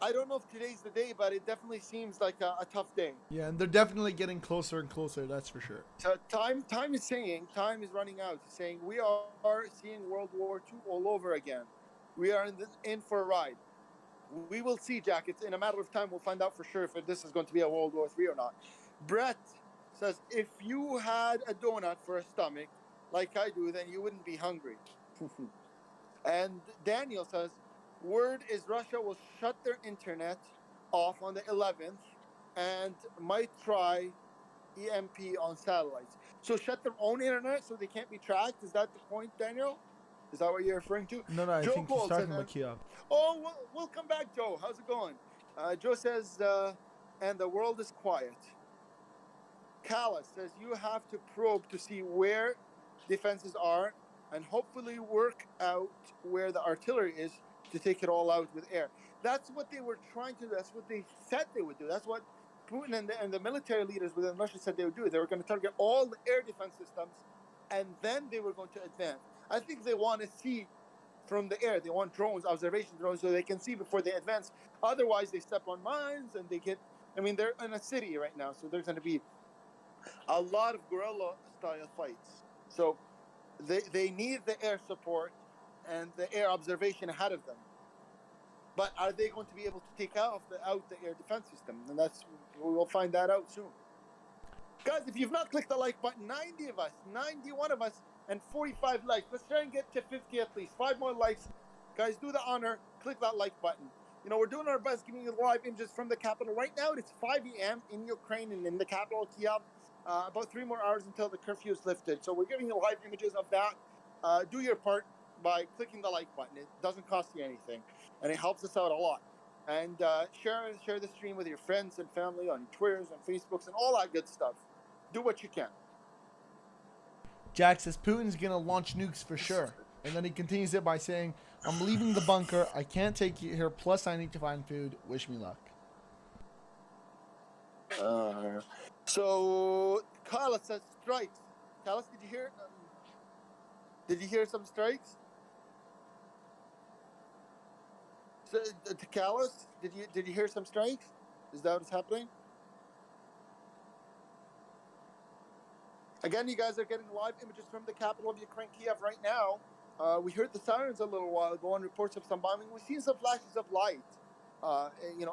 I don't know if today's the day, but it definitely seems like a tough day. Yeah, and they're definitely getting closer and closer, that's for sure. So time is running out. It's saying we are seeing World War II all over again. We are in for a ride. We will see, Jack. It's in a matter of time. We'll find out for sure if this is going to be a World War III or not. Brett says, if you had a donut for a stomach, like I do, then you wouldn't be hungry. And Daniel says, word is Russia will shut their internet off on the 11th and might try EMP on satellites. So shut their own internet so they can't be tracked? Is that the point, Daniel? Is that what you're referring to? No, I think he's talking about Kiev. Oh, we'll come back, Joe. How's it going? Joe says, and the world is quiet. Kala says, you have to probe to see where defenses are and hopefully work out where the artillery is to take it all out with air. That's what they were trying to do. That's what they said they would do. That's what Putin and the military leaders within Russia said they would do. They were going to target all the air defense systems, and then they were going to advance. I think they want to see from the air. They want drones, observation drones, so they can see before they advance. Otherwise, they step on mines and they get... they're in a city right now, so there's going to be a lot of guerrilla-style fights. So they need the air support and the air observation ahead of them. But are they going to be able to take out the air defense system? And we'll find that out soon. Guys, if you've not clicked the like button, 91 of us, and 45 likes. Let's try and get to 50 at least. 5 more likes. Guys, do the honor. Click that like button. We're doing our best giving you live images from the capital. Right now, it's 5 a.m. in Ukraine and in the capital, Kiev. About 3 more hours until the curfew is lifted. So we're giving you live images of that. Do your part by clicking the like button. It doesn't cost you anything, and it helps us out a lot. And share the stream with your friends and family on Twitters and Facebooks and all that good stuff. Do what you can. Jack says Putin's gonna launch nukes for sure, and then he continues it by saying, "I'm leaving the bunker. I can't take you here. Plus, I need to find food. Wish me luck." So Carlos says strikes. Carlos, did you hear? Did you hear some strikes? So, to Carlos, did you hear some strikes? Is that what's happening? Again, you guys are getting live images from the capital of Ukraine, Kiev, right now. We heard the sirens a little while ago on reports of some bombing. We've seen some flashes of light,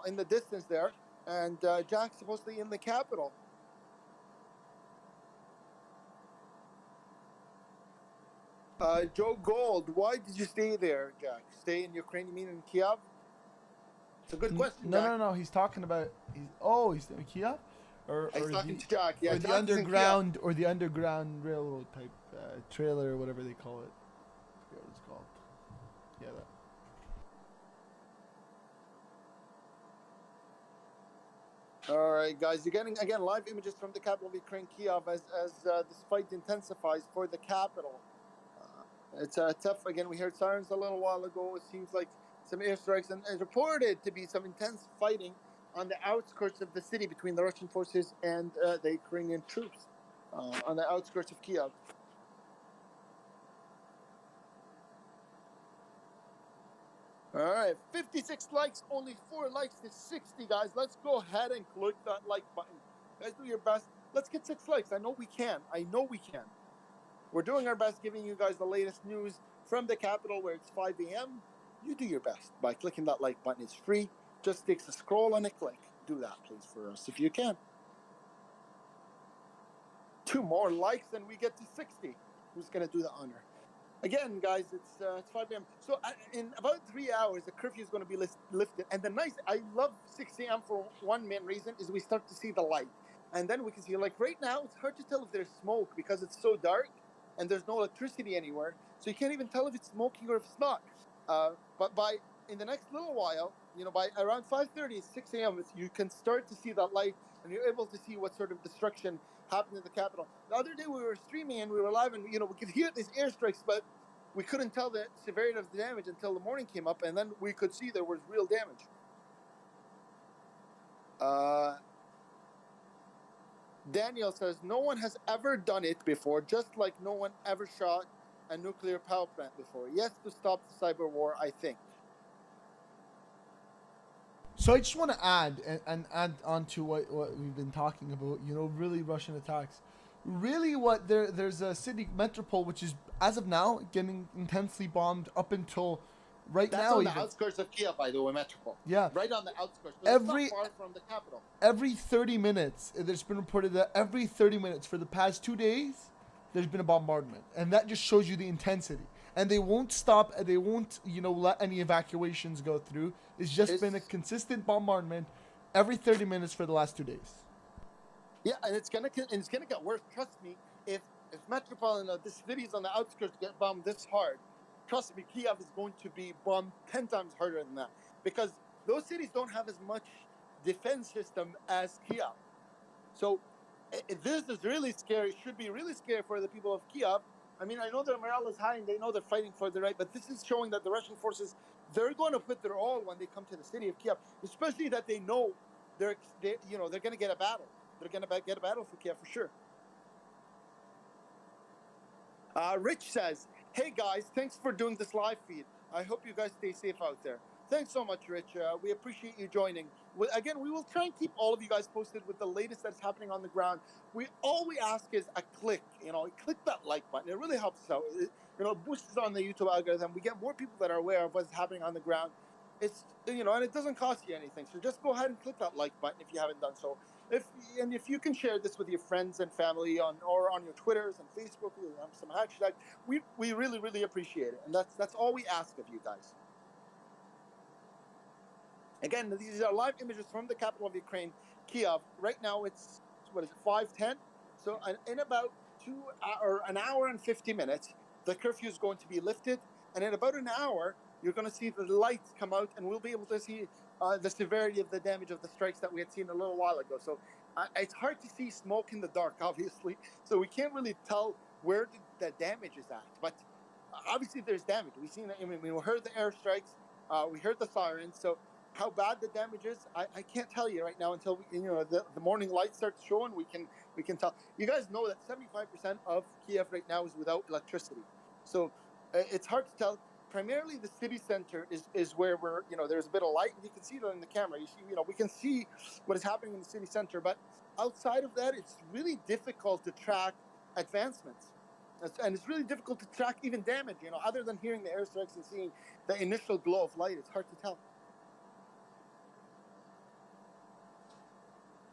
in the distance there. And Jack's supposedly in the capital. Joe Gold, why did you stay there, Jack? Stay in Ukraine, you mean in Kiev? It's a good question, Jack. No. He's talking about. He's in Kiev, He's talking to Jack. Yeah, or the underground railroad type trailer or whatever they call it. I forget what it's called. Yeah, that. All right, guys, you're getting again live images from the capital of Ukraine, Kiev, as this fight intensifies for the capital. It's tough. Again, we heard sirens a little while ago. It seems like some airstrikes, and it's reported to be some intense fighting on the outskirts of the city between the Russian forces and the Ukrainian troops on the outskirts of Kiev. All right, 56 likes, only 4 likes to 60, guys. Let's go ahead and click that like button. Guys, do your best. Let's get 6 likes. I know we can. We're doing our best giving you guys the latest news from the capital where it's 5 a.m. You do your best by clicking that like button. It's free. Just takes a scroll and a click. Do that, please, for us if you can. 2 more likes and we get to 60. Who's going to do the honor? Again, guys, it's 5 a.m. So in about 3 hours, the curfew is going to be lifted. And I love 6 a.m. for one main reason is we start to see the light. And then we can see, like right now, it's hard to tell if there's smoke because it's so dark and there's no electricity anywhere. So you can't even tell if it's smoking or if it's not. But in the next little while, by around 5:30, 6 a.m., you can start to see that light and you're able to see what sort of destruction happened in the capital. The other day we were streaming and we were live and, we could hear these airstrikes, but we couldn't tell the severity of the damage until the morning came up, and then we could see there was real damage. Daniel says, no one has ever done it before, just like no one ever shot a nuclear power plant before. Yes, to stop the cyber war, I think. So I just want to add and add on to what we've been talking about, really Russian attacks. Really there's a city, Metropole, which is, as of now, getting intensely bombed up until right That's now. on the outskirts of Kiev, by the way, Metropole. Yeah. Right on the outskirts. But it's not far from the capital. Every 30 minutes, there's been reported that every 30 minutes for the past 2 days, there's been a bombardment. And that just shows you the intensity. And they won't stop, they won't, let any evacuations go through. It's been a consistent bombardment every 30 minutes for the last 2 days. Yeah, and it's gonna get worse. Trust me. If Metropole and the cities on the outskirts get bombed this hard, trust me, Kiev is going to be bombed 10 times harder than that, because those cities don't have as much defense system as Kiev. So this is really scary. Should be really scary for the people of Kiev. I mean, I know their morale is high and they know they're fighting for the right, but this is showing that the Russian forces, they're going to put their all when they come to the city of Kiev, especially that they know they're going to get a battle. They're going to get a battle for Kiev for sure. Rich says, hey guys, thanks for doing this live feed. I hope you guys stay safe out there. Thanks so much, Rich. We appreciate you joining. Again, we will try and keep all of you guys posted with the latest that's happening on the ground. All we ask is a click. Click that like button. It really helps us out. It boosts us on the YouTube algorithm. We get more people that are aware of what's happening on the ground. It's and it doesn't cost you anything. So just go ahead and click that like button if you haven't done so. If you can share this with your friends and family or on your Twitters and Facebook, some hashtags, we really, really appreciate it. And that's all we ask of you guys. Again, these are live images from the capital of Ukraine, Kiev. Right now it's 5:10. So in about an hour and 50 minutes, the curfew is going to be lifted, and in about an hour, you're going to see the lights come out, and we'll be able to see the severity of the damage of the strikes that we had seen a little while ago. So it's hard to see smoke in the dark, obviously. So we can't really tell where the damage is at. But obviously, there's damage. We've seen it. I mean, we heard the airstrikes. We heard the sirens. So how bad the damage is, I can't tell you right now until the morning light starts showing. We can tell. You guys know that 75% of Kiev right now is without electricity. So it's hard to tell. Primarily, the city center is where we're, there's a bit of light. You can see that in the camera. You see, we can see what is happening in the city center. But outside of that, it's really difficult to track advancements. And it's really difficult to track even damage, other than hearing the airstrikes and seeing the initial glow of light. It's hard to tell.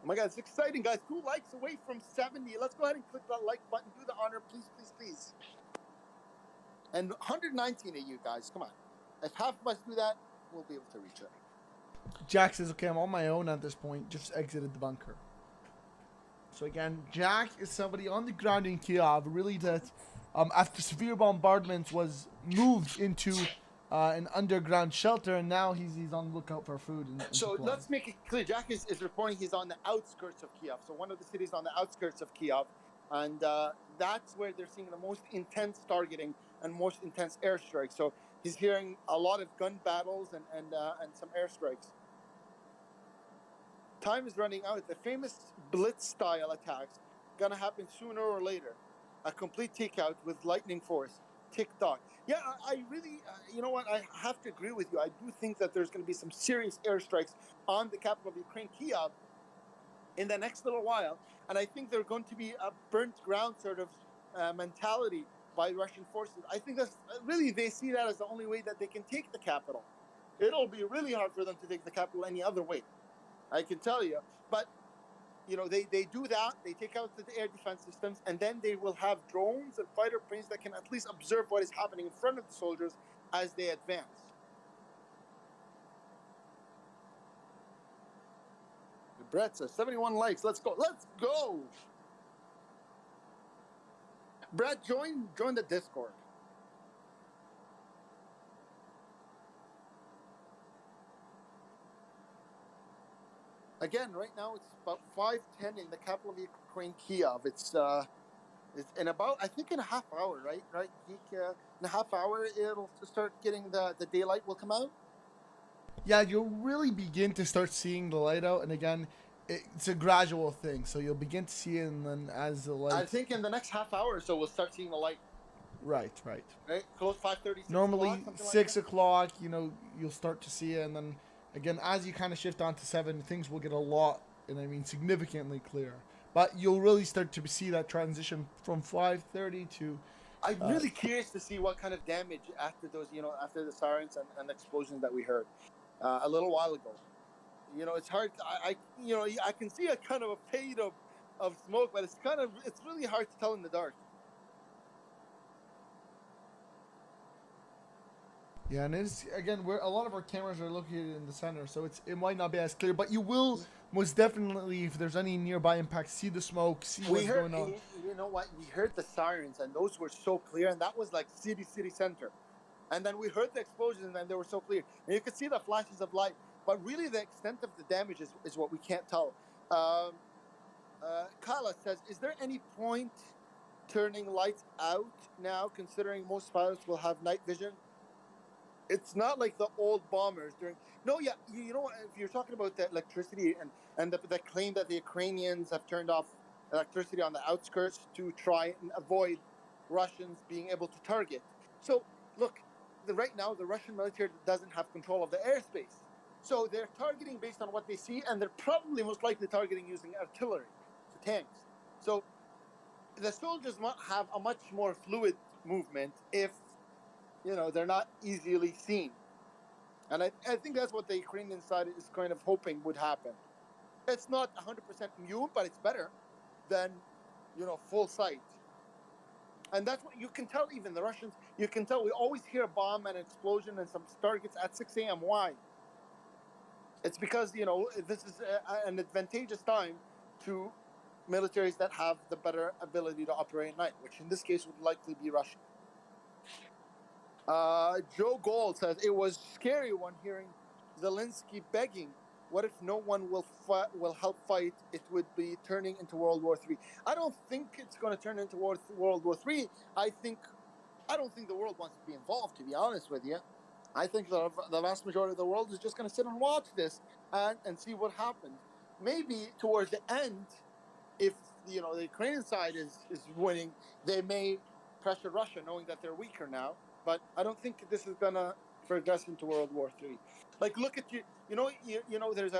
Oh my God, it's exciting, guys. 2 likes away from 70. Let's go ahead and click that like button. Do the honor, please, please, please. And 119 of you guys, come on. If half of us do that, we'll be able to reach it. Jack says, okay, I'm on my own at this point. Just exited the bunker. So again, Jack is somebody on the ground in Kiev, really that after severe bombardments was moved into an underground shelter, and now he's on the lookout for food. And so supplies. let's make it clear. Jack is reporting he's on the outskirts of Kiev. So one of the cities on the outskirts of Kiev. And that's where they're seeing the most intense targeting and most intense airstrikes. So he's hearing a lot of gun battles and some airstrikes. Time is running out. The famous Blitz-style attacks gonna happen sooner or later. A complete takeout with lightning force. Tick-tock. Yeah, I really, you know what? I have to agree with you. I do think that there's going to be some serious airstrikes on the capital of Ukraine, Kiev, in the next little while. And I think there's going to be a burnt ground sort of mentality by Russian forces. I think that's really, they see that as the only way that they can take the capital. It'll be really hard for them to take the capital any other way, I can tell you. But, they do that. They take out the air defense systems, and then they will have drones and fighter planes that can at least observe what is happening in front of the soldiers as they advance. Brett says 71 likes. Let's go. Let's go. Brett, join the Discord. Again, right now it's about 5:10 in the capital of Ukraine, Kiev. It's in about, I think, in a half hour, right? Geek, in a half hour, it'll start getting the daylight will come out. Yeah, you'll really begin to start seeing the light out, and again, it's a gradual thing. So you'll begin to see it, and then as the light. I think in the next half hour or so, we'll start seeing the light. Right. Right, close 5:30. Normally 6 o'clock. You'll start to see it, and then again, as you kind of shift on to 7, things will get a lot, and I mean significantly clearer. But you'll really start to see that transition from 5:30 to. I'm really curious to see what kind of damage after those, after the sirens and explosions that we heard a little while ago. It's hard. I can see a kind of a fade of smoke, but it's really hard to tell in the dark. Yeah, and it's again, a lot of our cameras are located in the center, so it might not be as clear, but you will most definitely, if there's any nearby impacts, see the smoke, see what's going on. You know what? We heard the sirens, and those were so clear, and that was like city center. And then we heard the explosions, and they were so clear. And you could see the flashes of light, but really the extent of the damage is what we can't tell. Kala says, is there any point turning lights out now, considering most pilots will have night vision? It's not like the old bombers during. No, yeah, you know what? If you're talking about the electricity and the claim that the Ukrainians have turned off electricity on the outskirts to try and avoid Russians being able to target. So look, right now the Russian military doesn't have control of the airspace, so they're targeting based on what they see, and they're probably most likely targeting using artillery, so tanks. So the soldiers might have a much more fluid movement if they're not easily seen. And I think that's what the Ukrainian side is kind of hoping would happen. It's not 100% immune, but it's better than, full sight. And that's what you can tell, even the Russians, you can tell we always hear a bomb and an explosion and some targets at 6 a.m. Why? It's because, this is an advantageous time to militaries that have the better ability to operate at night, which in this case would likely be Russia. Joe Gold says, it was scary when hearing Zelensky begging What if no one will help fight? It would be turning into World War III. I don't think it's going to turn into World War III. I don't think the world wants to be involved, to be honest with you. I think the vast majority of the world is just going to sit and watch this and see what happens. Maybe towards the end, if the Ukrainian side is winning, they may pressure Russia, knowing that they're weaker now. But I don't think this is going to progress into World War III. Like, look at there's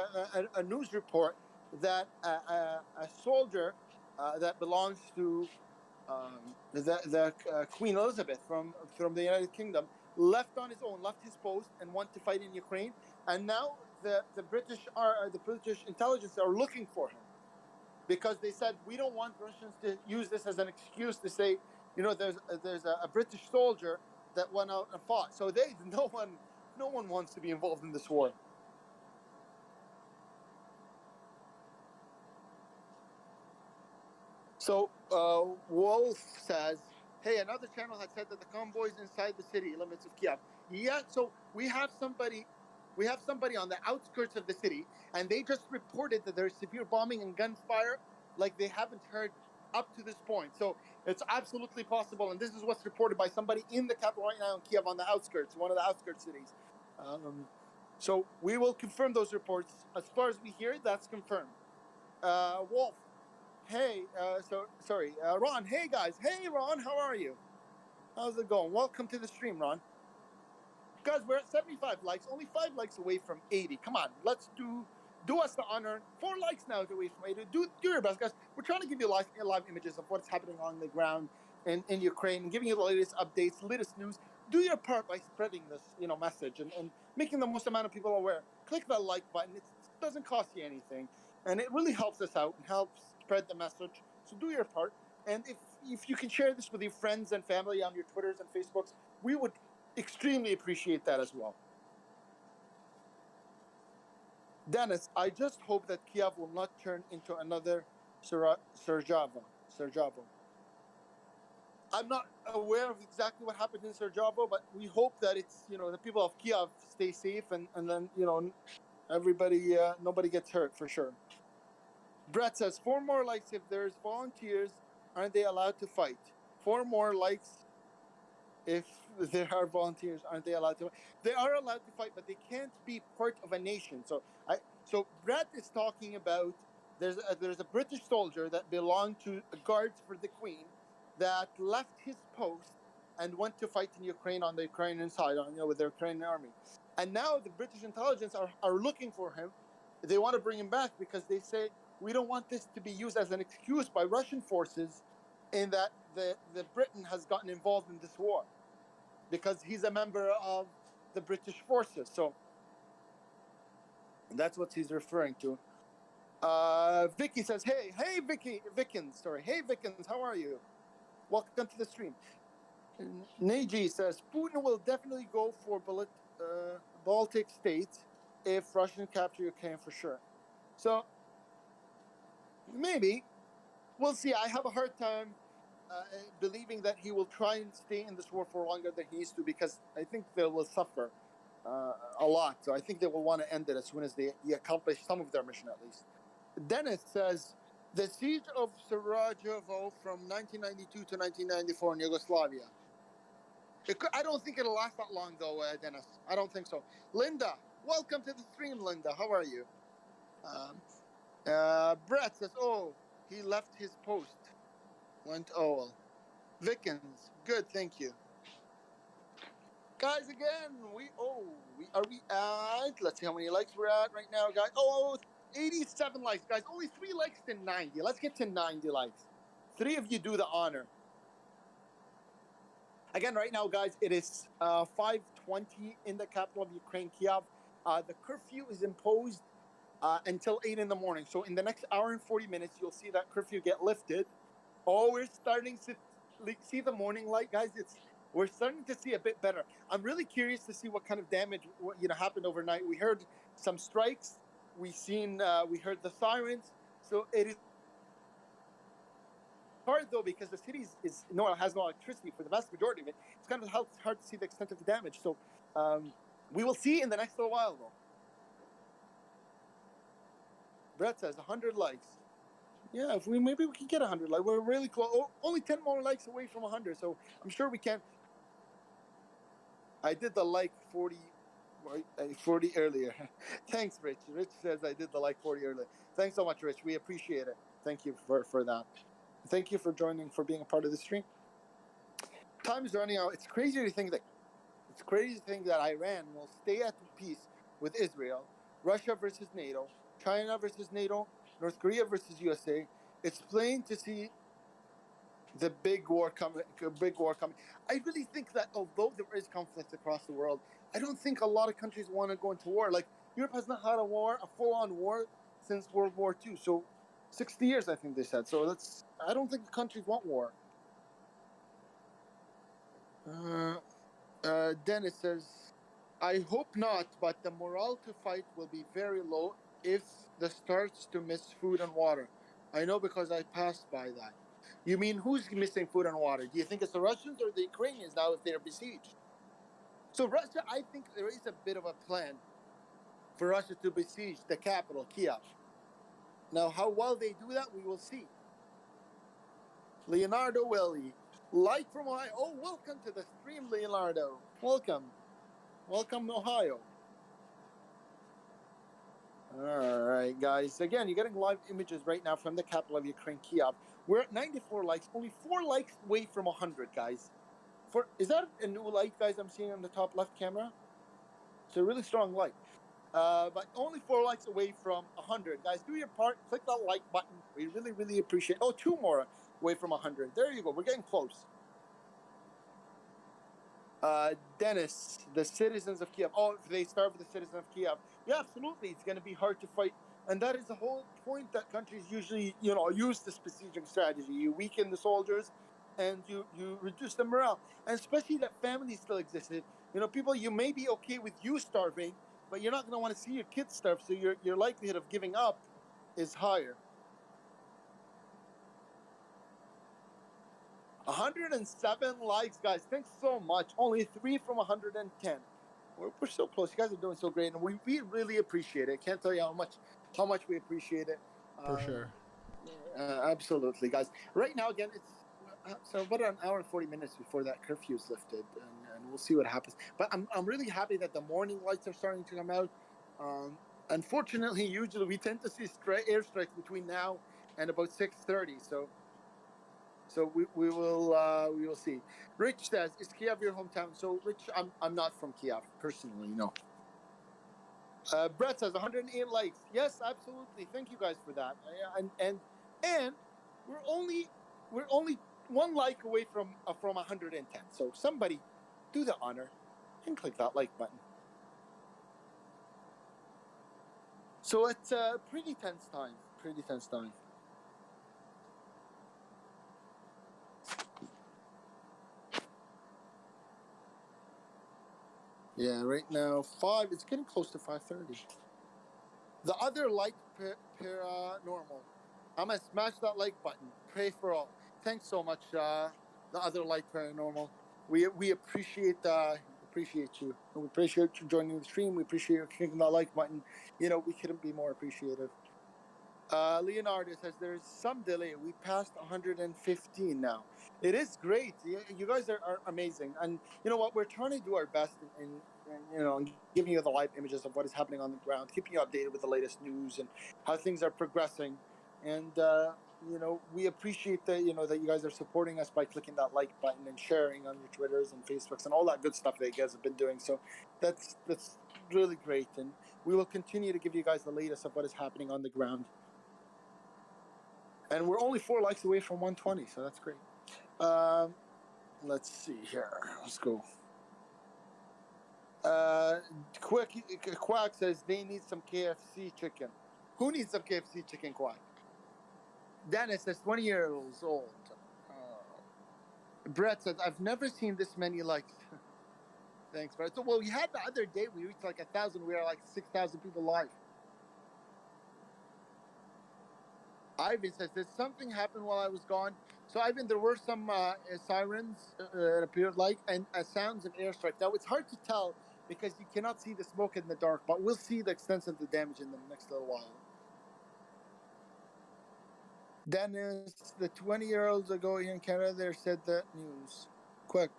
a news report that a soldier that belongs to the Queen Elizabeth from the United Kingdom left on his own, left his post, and went to fight in Ukraine. And now the British intelligence are looking for him, because they said, we don't want Russians to use this as an excuse to say, there's a British soldier that went out and fought. So no one wants to be involved in this war. So Wolf says, hey, another channel had said that the convoys inside the city limits of Kiev. Yeah, so we have somebody on the outskirts of the city, and they just reported that there's severe bombing and gunfire like they haven't heard up to this point. So it's absolutely possible, and this is what's reported by somebody in the capital right now in Kiev, on the outskirts, one of the outskirts cities. So we will confirm those reports. As far as we hear, that's confirmed. Wolf, hey, Ron, hey guys. Hey Ron, how are you? How's it going? Welcome to the stream, Ron. Guys, we're at 75 likes, only 5 likes away from 80. Come on, let's do us the honor. 4 likes now away from 80. Do your best, guys. We're trying to give you live images of what's happening on the ground in Ukraine, and giving you the latest updates, latest news. Do your part by spreading this, message and making the most amount of people aware. Click that like button. It doesn't cost you anything, and it really helps us out and helps spread the message. So do your part, and if you can share this with your friends and family on your Twitters and Facebooks, we would extremely appreciate that as well. Dennis, I just hope that Kiev will not turn into another Serjavo. I'm not aware of exactly what happened in Serjavo, but we hope that it's, the people of Kiev stay safe, and then, everybody, nobody gets hurt for sure. Brett says, 4 more likes if there's volunteers, aren't they allowed to fight? 4 more likes if there are volunteers, aren't they allowed to? They are allowed to fight, but they can't be part of a nation. So Brett is talking about there's a British soldier that belonged to guards for the Queen that left his post and went to fight in Ukraine on the Ukrainian side, with the Ukrainian army. And now the British intelligence are looking for him. They want to bring him back because they say, we don't want this to be used as an excuse by Russian forces in that the Britain has gotten involved in this war, because he's a member of the British forces. So that's what he's referring to. Vicky says, hey Vikins, how are you? Welcome to the stream. Neji says, Putin will definitely go for Baltic states if Russians capture Ukraine for sure. So maybe. We'll see. I have a hard time believing that he will try and stay in this war for longer than he needs to, because I think they will suffer a lot. So I think they will want to end it as soon as they accomplish some of their mission, at least. Dennis says, the siege of Sarajevo from 1992 to 1994 in Yugoslavia. I don't think it'll last that long, though, Dennis. I don't think so. Linda, welcome to the stream, Linda. How are you? Brett says, he left his post. Went well. Vikins, good, thank you. Guys, again, let's see how many likes we're at right now, guys. 87 likes, guys. Only 3 likes to 90. Let's get to 90 likes. 3 of you do the honor. Again, right now, guys, it is 5:20 in the capital of Ukraine, Kiev. The curfew is imposed until 8 in the morning. So in the next hour and 40 minutes, you'll see that curfew get lifted. We're starting to see the morning light, guys. We're starting to see a bit better. I'm really curious to see what kind of damage happened overnight. We heard some strikes. We heard the sirens. So it is hard, though, because the city has no electricity for the vast majority of it. It's kind of hard to see the extent of the damage. So we will see in the next little while, though. Brett says 100 likes. Yeah, if maybe we can get 100 likes. We're really close. Oh, only 10 more likes away from 100, so I'm sure we can. I did the like 40 earlier. Thanks, Rich. Rich says I did the like 40 earlier. Thanks so much, Rich. We appreciate it. Thank you for that. Thank you for joining, for being a part of the stream. Time is running out. It's crazy to think that Iran will stay at peace with Israel, Russia versus NATO, China versus NATO, North Korea versus USA. It's plain to see the big war coming. I really think that although there is conflict across the world, I don't think a lot of countries want to go into war. Like Europe has not had a full-on war since World War II. So 60 years, I think they said. So I don't think the countries want war. Dennis says, I hope not, but the morale to fight will be very low if the starts to miss food and water. I know because I passed by that. You mean who's missing food and water? Do you think it's the Russians or the Ukrainians now if they're besieged? So Russia, I think there is a bit of a plan for Russia to besiege the capital, Kiev. Now, how well they do that, we will see. Leonardo Willie, like from Ohio. Oh, welcome to the stream, Leonardo. Welcome. Welcome, Ohio. All right, guys. Again, you're getting live images right now from the capital of Ukraine, Kiev. We're at 94 likes, only 4 likes away from 100, guys. Is that a new like, guys, I'm seeing on the top left camera? It's a really strong like. But only 4 likes away from 100. Guys, do your part. Click that like button. We really, really appreciate it. Oh, 2 more away from 100. There you go. We're getting close. Dennis, the citizens of Kiev. Oh, if they starve the citizens of Kiev. Yeah, absolutely. It's going to be hard to fight. And that is the whole point that countries usually, use this besieging strategy. You weaken the soldiers and you reduce the morale. And especially that family still existed. People, you may be okay with you starving, but you're not going to want to see your kids starve. So your likelihood of giving up is higher. 107 likes, guys. Thanks so much. Only 3 from 110. We're so close. You guys are doing so great, and we really appreciate it. Can't tell you how much we appreciate it. For sure. Absolutely, guys. Right now, again, it's about an hour and 40 minutes before that curfew is lifted, and we'll see what happens. But I'm really happy that the morning lights are starting to come out. Unfortunately, usually we tend to see airstrikes between now and about 6:30. So we will see. Rich says, "Is Kiev your hometown?" So Rich, I'm not from Kiev personally, no. Brett says 108 likes. Yes, absolutely. Thank you guys for that. And we're only 1 like away from 110. So somebody do the honor and click that like button. So it's pretty tense time. Yeah, right now, 5, it's getting close to 5:30. The other like paranormal. I'm going to smash that like button. Pray for all. Thanks so much, the other like paranormal. We appreciate you. We appreciate you joining the stream. We appreciate you clicking that like button. We couldn't be more appreciative. Leonardo says there's some delay. We passed 115 now. It is great. You guys are amazing. And you know what? We're trying to do our best in giving you the live images of what is happening on the ground, keeping you updated with the latest news and how things are progressing. And we appreciate that that you guys are supporting us by clicking that like button and sharing on your Twitters and Facebooks and all that good stuff that you guys have been doing. So that's really great. And we will continue to give you guys the latest of what is happening on the ground. And we're only 4 likes away from 120, so that's great. Let's see here. Let's go. Quack says they need some KFC chicken. Who needs some KFC chicken, Quack? Dennis says 20 years old. Brett says, I've never seen this many likes. Thanks, Brett. So, well, we had the other day, we reached like 1,000. We are like 6,000 people live. Ivan says, did something happen while I was gone? So, Ivan, there were some sirens, it appeared like, and sounds of airstrike. Now, it's hard to tell because you cannot see the smoke in the dark, but we'll see the extent of the damage in the next little while. Dennis, the 20-year-olds ago here in Canada, there said that news. Quick.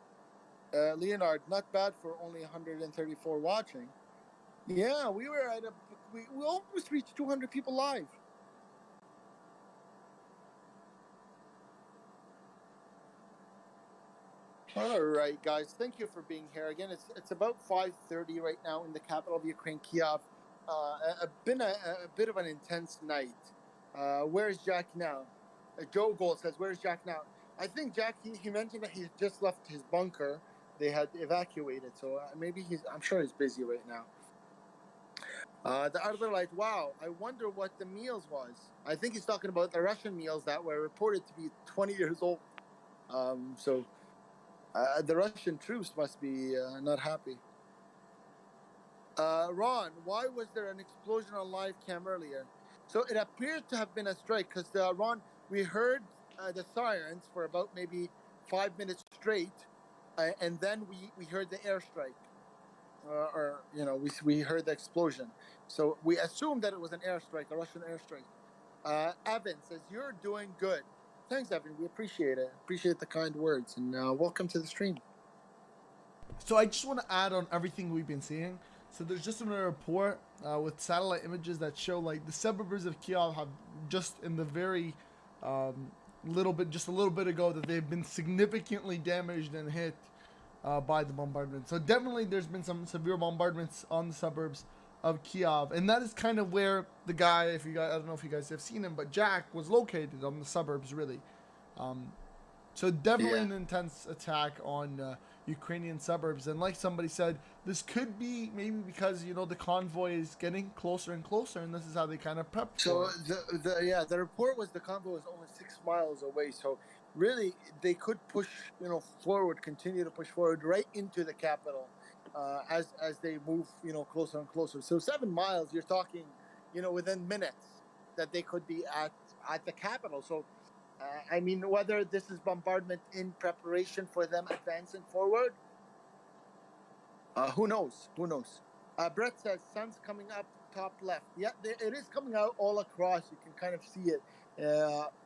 Leonard, not bad for only 134 watching. Yeah, we were at we almost reached 200 people live. All right, guys. Thank you for being here again. It's about 5:30 right now in the capital of Ukraine, Kiev. Been a bit of an intense night. Where's Jack now? Joe Gold says, "Where's Jack now?" I think Jack he mentioned that he's just left his bunker. They had evacuated, so maybe I'm sure he's busy right now. The other light, wow, I wonder what the meals was. I think he's talking about the Russian meals that were reported to be 20 years old. So the Russian troops must be not happy. Ron, why was there an explosion on live cam earlier? So it appeared to have been a strike because, Ron, we heard the sirens for about maybe 5 minutes straight, and then we heard the airstrike. We heard the explosion. So we assumed that it was an airstrike, a Russian airstrike. Evan says, "You're doing good." Thanks, Evan. We appreciate it. Appreciate the kind words. And welcome to the stream. So I just want to add on everything we've been seeing. So there's just been a report with satellite images that show like the suburbs of Kiev have just in the very just a little bit ago that they've been significantly damaged and hit by the bombardment. So definitely there's been some severe bombardments on the suburbs of Kiev, and that is kind of where the guy, I don't know if you guys have seen him, but Jack was located on the suburbs really. So definitely an intense attack on Ukrainian suburbs, and like somebody said, this could be maybe because the convoy is getting closer and closer, and this is how they kind of prep for it. The report was the convoy was only 6 miles away, so really they could push forward, continue to push forward right into the capital as they move closer and closer. So 7 miles, you're talking within minutes that they could be at the capital. So I mean, whether this is bombardment in preparation for them advancing forward, who knows? Who knows? Brett says, sun's coming up top left. Yeah, it is coming out all across. You can kind of see it.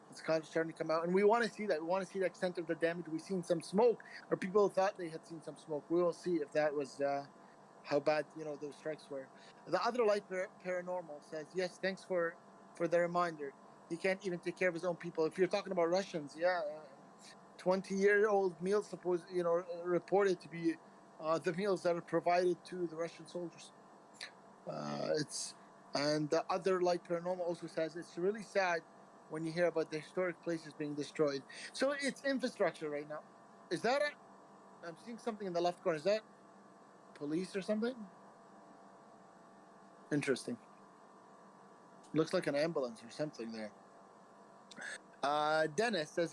It's kind of starting to come out. And we want to see that. We want to see the extent of the damage. We've seen some smoke, or people thought they had seen some smoke. We will see if that was how bad, those strikes were. The other light paranormal says, yes, thanks for the reminder. He can't even take care of his own people. If you're talking about Russians, 20-year-old meals reported to be the meals that are provided to the Russian soldiers. And the other light paranormal also says it's really sad when you hear about the historic places being destroyed. So it's infrastructure right now. Is that it? I'm seeing something in the left corner. Is that police or something? Interesting. Looks like an ambulance or something there. Dennis says,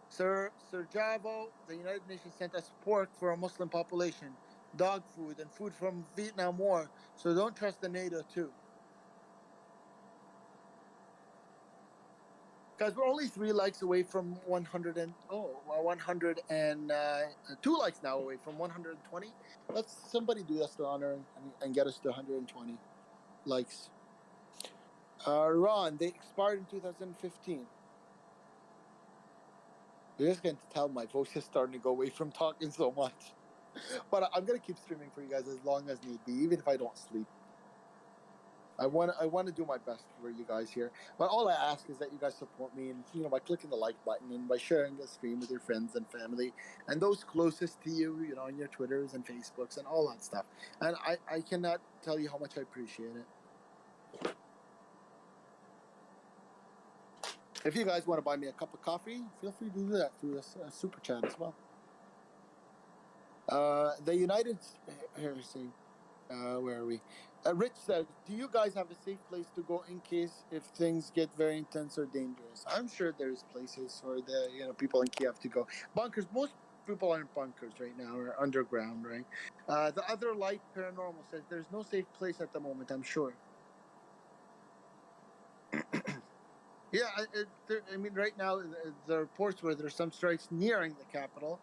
Sir Javo, the United Nations sent us pork for a Muslim population, dog food, and food from Vietnam War, so don't trust the NATO too. Guys, we're only 3 likes away from 102 likes now away from 120. Let's somebody do us the honor and get us to 120 likes. Ron, they expired in 2015. You're just going to tell my voice is starting to go away from talking so much. But I'm going to keep streaming for you guys as long as need be, even if I don't sleep. I want to do my best for you guys here. But all I ask is that you guys support me, and by clicking the like button and by sharing the stream with your friends and family and those closest to you, on your Twitters and Facebooks and all that stuff. And I cannot tell you how much I appreciate it. If you guys want to buy me a cup of coffee, feel free to do that through this super chat as well. The United... Here, see. Where are we? Rich says, do you guys have a safe place to go in case if things get very intense or dangerous? I'm sure there's places for the people in Kiev to go. Bunkers, most people aren't bunkers right now, or underground, right? The other light paranormal says there's no safe place at the moment, I'm sure. Yeah, I mean, right now, the reports where there's some strikes nearing the capital.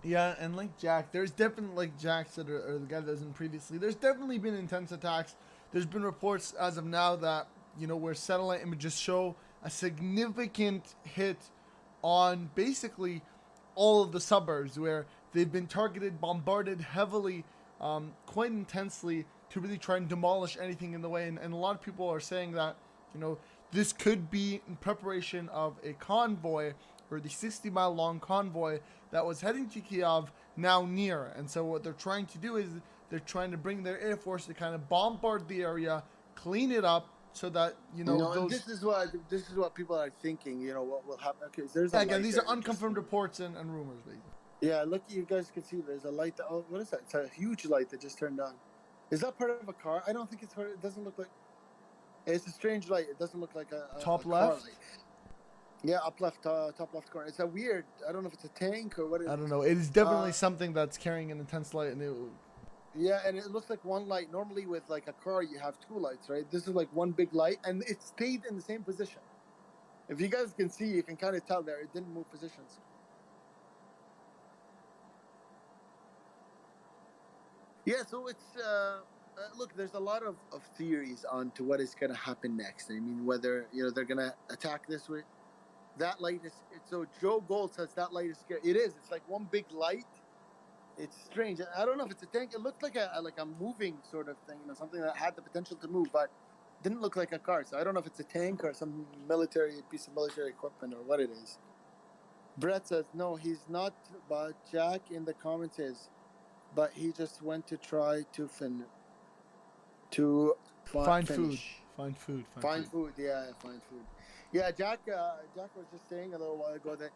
Yeah, and like Jack, there's definitely, like Jack said, or the guy that was in previously, there's definitely been intense attacks. There's been reports as of now that, where satellite images show a significant hit on basically all of the suburbs where they've been targeted, bombarded heavily, quite intensely to really try and demolish anything in the way. And a lot of people are saying that, this could be in preparation of a convoy or the 60-mile long convoy that was heading to Kiev now near. And so what they're trying to do is they're trying to bring their air force to kind of bombard the area, clean it up, so that those. This is what people are thinking. What will happen? Okay, there's a Again, light these there, are unconfirmed reports and rumors, basically. Yeah, look, you guys can see there's a light. What is that? It's a huge light that just turned on. Is that part of a car? I don't think it's part. It doesn't look like. It's a strange light. It doesn't look like a Top a left. Car light. Yeah, up left, top left corner. It's a weird. I don't know if it's a tank or what. I don't know. It is definitely something that's carrying an intense light, and Yeah, and it looks like one light. Normally, with like a car, you have two lights, right? This is like one big light, and it stayed in the same position. If you guys can see, you can kind of tell there it didn't move positions. Yeah, so it's look. There's a lot of theories on to what is going to happen next. I mean, whether they're going to attack this way. That light is so. Joe Gold says that light is scary. It is. It's like one big light. It's strange. I don't know if it's a tank. It looked like a moving sort of thing, something that had the potential to move, but didn't look like a car. So I don't know if it's a tank or some piece of military equipment or what it is. Brett says no, he's not. But Jack in the comments is, but he just went to try to finish. Find food. Find food. Yeah, find food. Yeah, Jack was just saying a little while ago that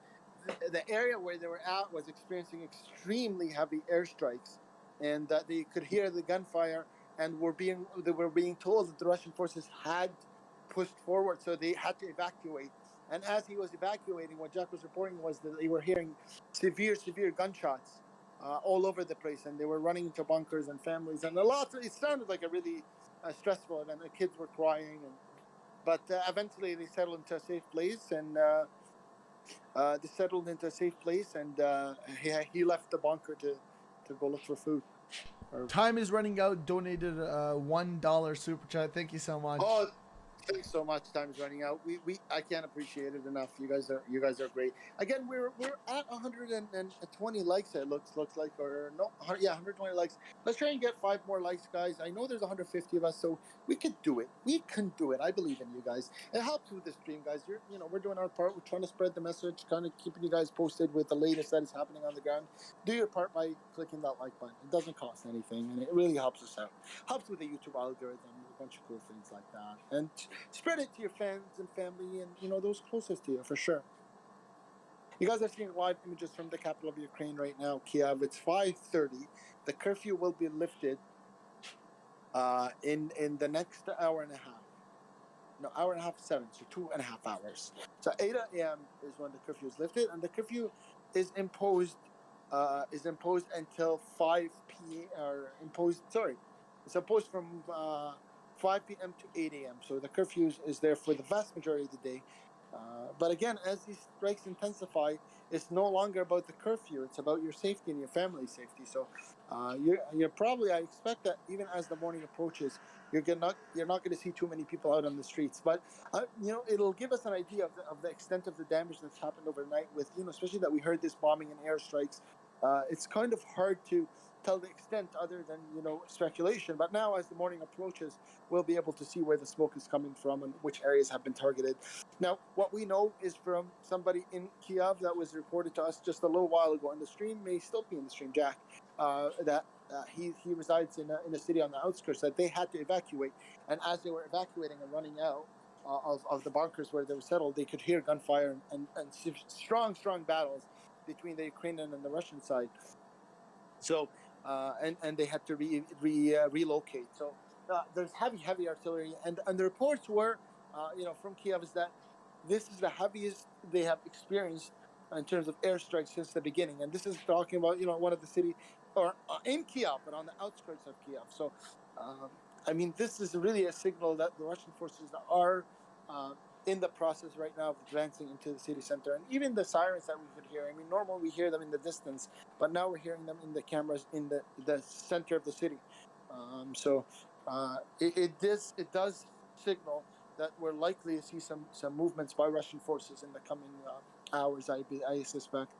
the area where they were at was experiencing extremely heavy airstrikes, and that they could hear the gunfire, and they were being told that the Russian forces had pushed forward, so they had to evacuate. And as he was evacuating, what Jack was reporting was that they were hearing severe gunshots all over the place, and they were running into bunkers and families, and it sounded like a really stressful event. The kids were crying, but eventually they settled into a safe place, and he left the bunker to go look for food. Time is running out. Donated $1 super chat. Thank you so much. Oh, thanks so much. Time is running out. I can't appreciate it enough. You guys are great. Again, we're at 120 likes. It looks like, or no, 120 likes. Let's try and get 5 more likes, guys. I know there's 150 of us, so we can do it. We can do it. I believe in you guys. It helps with the stream, guys. We're doing our part. We're trying to spread the message, kind of keeping you guys posted with the latest that is happening on the ground. Do your part by clicking that like button. It doesn't cost anything, and it really helps us out. Helps with the YouTube algorithm, a bunch of cool things like that, and spread it to your friends and family and those closest to you, for sure. You guys are seeing live images from the capital of Ukraine right now, Kiev. It's 5:30. The curfew will be lifted in the next hour and a half. No, hour and a half, 7, so 2.5 hours. So 8 a.m. is when the curfew is lifted, and the curfew is imposed until 5 p.m. or imposed. Sorry, it's imposed from 5 p.m. to 8 a.m. So the curfew is there for the vast majority of the day. But again, as these strikes intensify, it's no longer about the curfew. It's about your safety and your family's safety. So you're probably, I expect that even as the morning approaches, you're not going to see too many people out on the streets. But it'll give us an idea of the extent of the damage that's happened overnight. With especially that we heard this bombing and airstrikes. It's kind of hard to tell the extent other than speculation. But now, as the morning approaches, we'll be able to see where the smoke is coming from and which areas have been targeted. Now, what we know is from somebody in Kiev that was reported to us just a little while ago, and the stream may still be in the stream, Jack, that he resides in a city on the outskirts, that they had to evacuate. And as they were evacuating and running out of the bunkers where they were settled, they could hear gunfire and strong battles between the Ukrainian and the Russian side. So, and they had to relocate. So there's heavy artillery, and the reports were, from Kiev, is that this is the heaviest they have experienced in terms of airstrikes since the beginning. And this is talking about one of the city, or in Kiev, but on the outskirts of Kiev. So, this is really a signal that the Russian forces are in the process right now of advancing into the city center. And even the sirens that we could hear, I mean, normally we hear them in the distance, but now we're hearing them in the cameras in the center of the city. It does signal that we're likely to see some movements by Russian forces in the coming hours, I suspect.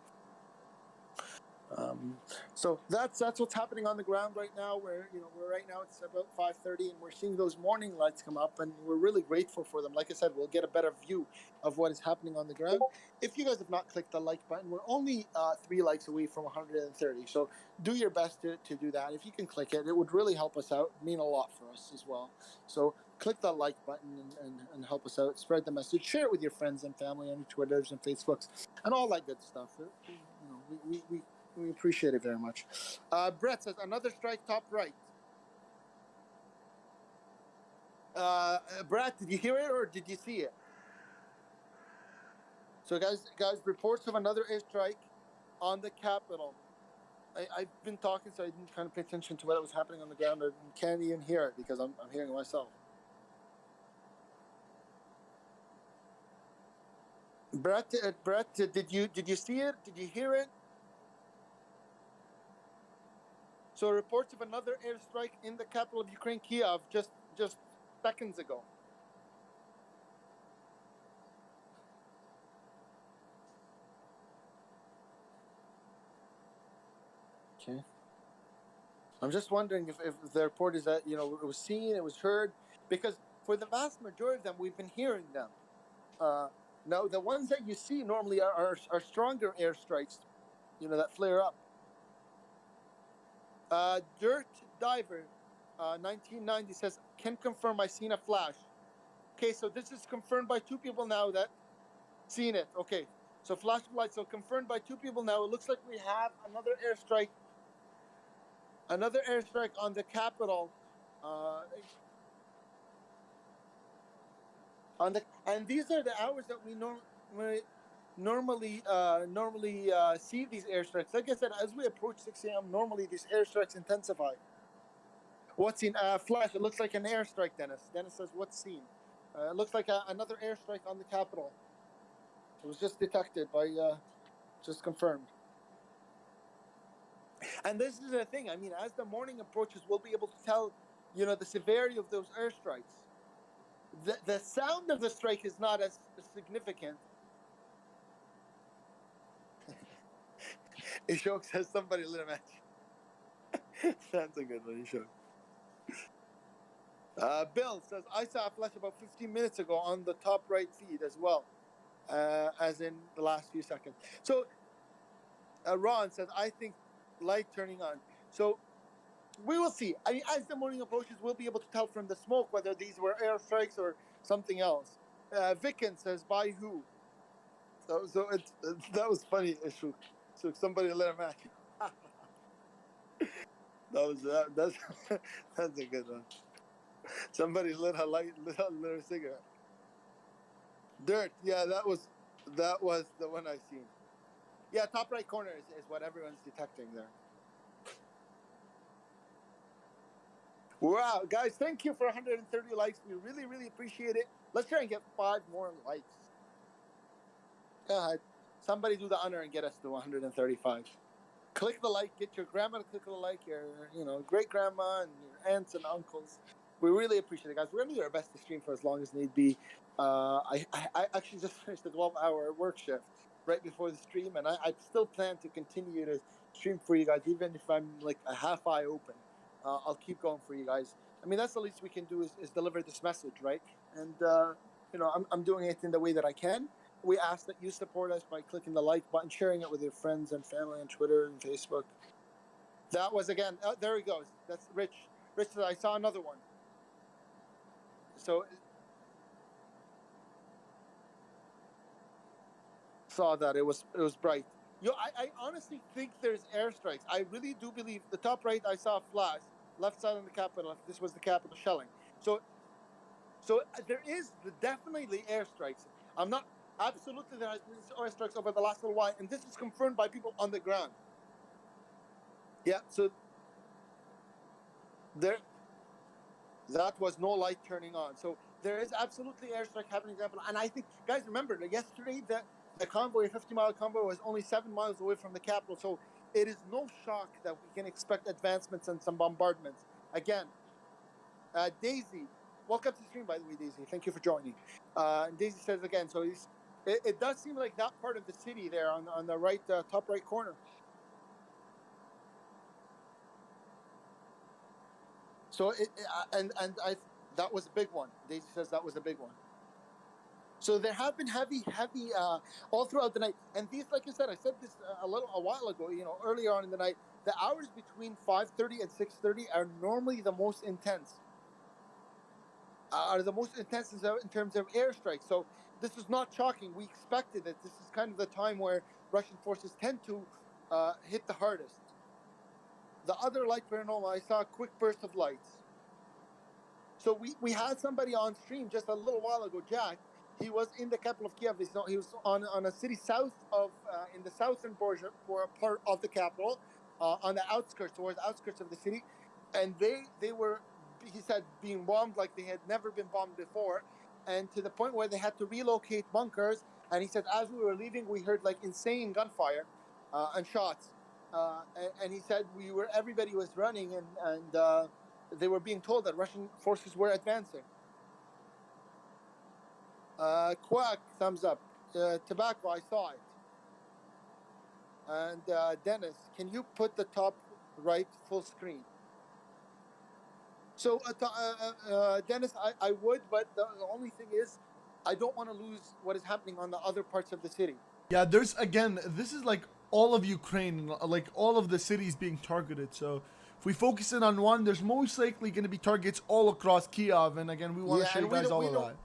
So that's what's happening on the ground right now. We're right now it's about 5:30, and we're seeing those morning lights come up, and we're really grateful for them. Like I said, we'll get a better view of what is happening on the ground. If you guys have not clicked the like button, we're only 3 likes away from 130. So do your best to do that. If you can click it, it would really help us out, mean a lot for us as well. So click the like button and help us out. Spread the message. Share it with your friends and family on your Twitters and Facebooks and all that good stuff. We appreciate it very much. Brett says, another strike top right. Brett, did you hear it or did you see it? So guys, reports of another airstrike on the capital. I've been talking, so I didn't kind of pay attention to what was happening on the ground. I can't even hear it because I'm hearing it myself. Brett, did you see it? Did you hear it? So reports of another airstrike in the capital of Ukraine, Kiev, just seconds ago. Okay. I'm just wondering if the report is that, it was seen, it was heard, because for the vast majority of them, we've been hearing them. Now, the ones that you see normally are stronger airstrikes, that flare up. Dirt Diver 1990 says, can confirm I seen a flash. Okay, so this is confirmed by 2 people now that seen it. Okay, so flash of light, so confirmed by 2 people now. It looks like we have another airstrike on the capital. And these are the hours that we normally see these airstrikes. Like I said, as we approach 6 a.m., normally these airstrikes intensify. What's seen? Flash. It looks like an airstrike, Dennis. Dennis says, what's seen? It looks like another airstrike on the capital. It was just detected by, just confirmed. And this is the thing. I mean, as the morning approaches, we'll be able to tell, the severity of those airstrikes. The sound of the strike is not as significant. Ishok says somebody lit a match. That's a good one, Ishok. Bill says, I saw a flash about 15 minutes ago on the top right feed as well, as in the last few seconds. So Ron says, I think light turning on. So we will see. I mean, as the morning approaches, we'll be able to tell from the smoke whether these were airstrikes or something else. Vicken says, by who? So that was funny, Ishuk. So somebody lit a match. That's that's a good one. Somebody lit a cigarette. Dirt, yeah, that was the one I seen. Yeah, top right corner is what everyone's detecting there. Wow, guys, thank you for 130 likes. We really, really appreciate it. Let's try and get 5 more likes. Go ahead. Somebody do the honor and get us to 135. Click the like, get your grandma to click the like, your great grandma and your aunts and uncles. We really appreciate it, guys. We're gonna do our best to stream for as long as need be. I actually just finished a 12-hour work shift right before the stream, and I still plan to continue to stream for you guys, even if I'm like a half eye open. I'll keep going for you guys. I mean, that's the least we can do is deliver this message, right? And I'm doing it in the way that I can. We ask that you support us by clicking the like button, sharing it with your friends and family on Twitter and Facebook. That was, again, there he goes. That's Rich. Rich said, I saw another one. So, saw that. It was bright. I honestly think there's airstrikes. I really do believe. The top right, I saw a flash. Left side on the capital. This was the capital shelling. So there is definitely airstrikes. I'm not... Absolutely, there has been airstrikes over the last little while, and this is confirmed by people on the ground. Yeah, so that was no light turning on. So There is absolutely airstrike happening, and I think, guys, remember that yesterday the convoy, 50-mile convoy, was only 7 miles away from the capital. So it is no shock that we can expect advancements and some bombardments again. Daisy, welcome to the stream, by the way, Daisy. Thank you for joining. Daisy says again, so it does seem like that part of the city there on the right, top right corner. So that was a big one. Daisy says that was a big one. So there have been heavy all throughout the night. And these, like I said this a while ago, earlier on in the night, the hours between 5:30 and 6:30 are normally the most intense. In terms of airstrikes. So this is not shocking. We expected it. This is kind of the time where Russian forces tend to hit the hardest. The other light paranormal, I saw a quick burst of lights. So we had somebody on stream just a little while ago, Jack. He was in the capital of Kiev. He was on a city south of, in the southern border, for a part of the capital, on the outskirts, towards the outskirts of the city. And they were, he said, being bombed like they had never been bombed before. And to the point where they had to relocate bunkers. And he said, as we were leaving, we heard like insane gunfire and shots. And he said everybody was running and they were being told that Russian forces were advancing. Quack, thumbs up. Tobacco, I saw it. And Dennis, can you put the top right full screen? So, Dennis, I would, but the only thing is, I don't want to lose what is happening on the other parts of the city. Yeah, this is like all of Ukraine, like all of the cities being targeted. So if we focus in on one, there's most likely going to be targets all across Kiev. And again, we want to show you guys all of that.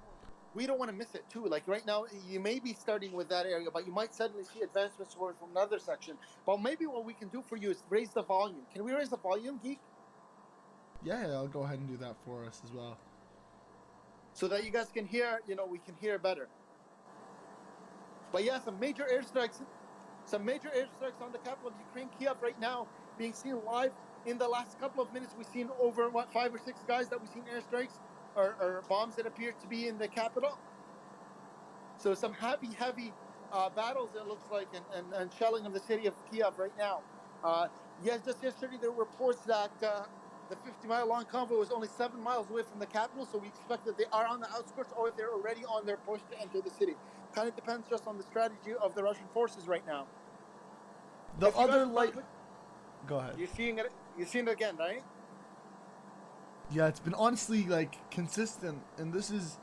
We don't want to miss it too. Like right now, you may be starting with that area, but you might suddenly see advancements from another section. But maybe what we can do for you is raise the volume. Can we raise the volume, Geek? Yeah, I'll go ahead and do that for us as well. So that you guys can hear, we can hear better. But yeah, some major airstrikes on the capital of Ukraine, Kiev, right now, being seen live. In the last couple of minutes, we've seen over, 5 or 6 guys that we've seen airstrikes or bombs that appear to be in the capital. So some heavy battles, it looks like, and shelling of the city of Kiev right now. Yes, just yesterday there were reports that the 50-mile long convoy was only 7 miles away from the capital, so we expect that they are on the outskirts or they're already on their push to enter the city. Kind of depends just on the strategy of the Russian forces right now. The other light... Go ahead. You're seeing it again, right? Yeah, it's been honestly like consistent, and this is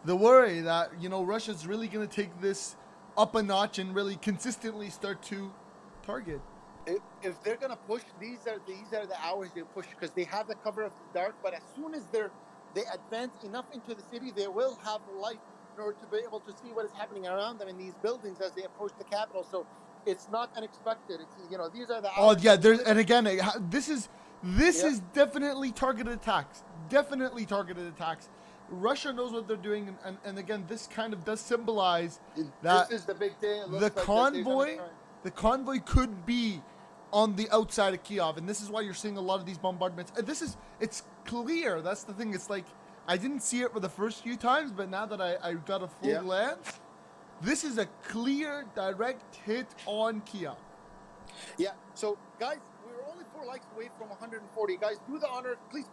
the worry that Russia's really going to take this up a notch and really consistently start to target. If they're going to push, these are the hours they push, because they have the cover of the dark. But as soon as they advance enough into the city, they will have light in order to be able to see what is happening around them in these buildings as they approach the capital. So it's not unexpected. It's these are the hours. Oh yeah, this is definitely targeted attacks. Definitely targeted attacks. Russia knows what they're doing, and again, this kind of does symbolize that this is the big day. The convoy could be on the outside of Kiev, and this is why you're seeing a lot of these bombardments. It's clear. That's the thing. It's like I didn't see it for the first few times, but now that I got a full glance, this is a clear, direct hit on Kiev. Yeah. So, guys, we're only 4 likes away from 140. Guys, do the honor. Please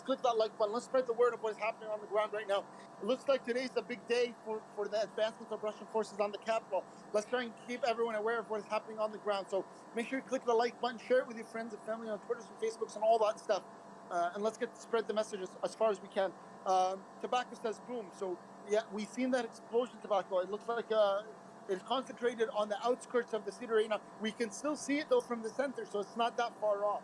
click that like button. Let's spread the word of what is happening on the ground right now. It looks like today's a big day for the advancement of Russian forces on the capital. Let's try and keep everyone aware of what is happening on the ground. So make sure you click the like button, share it with your friends and family on Twitter and Facebooks and all that stuff. And let's spread the message as far as we can. Tobacco says boom. So yeah, we've seen that explosion, Tobacco. It looks like it's concentrated on the outskirts of the city right now. We can still see it though from the center, so it's not that far off.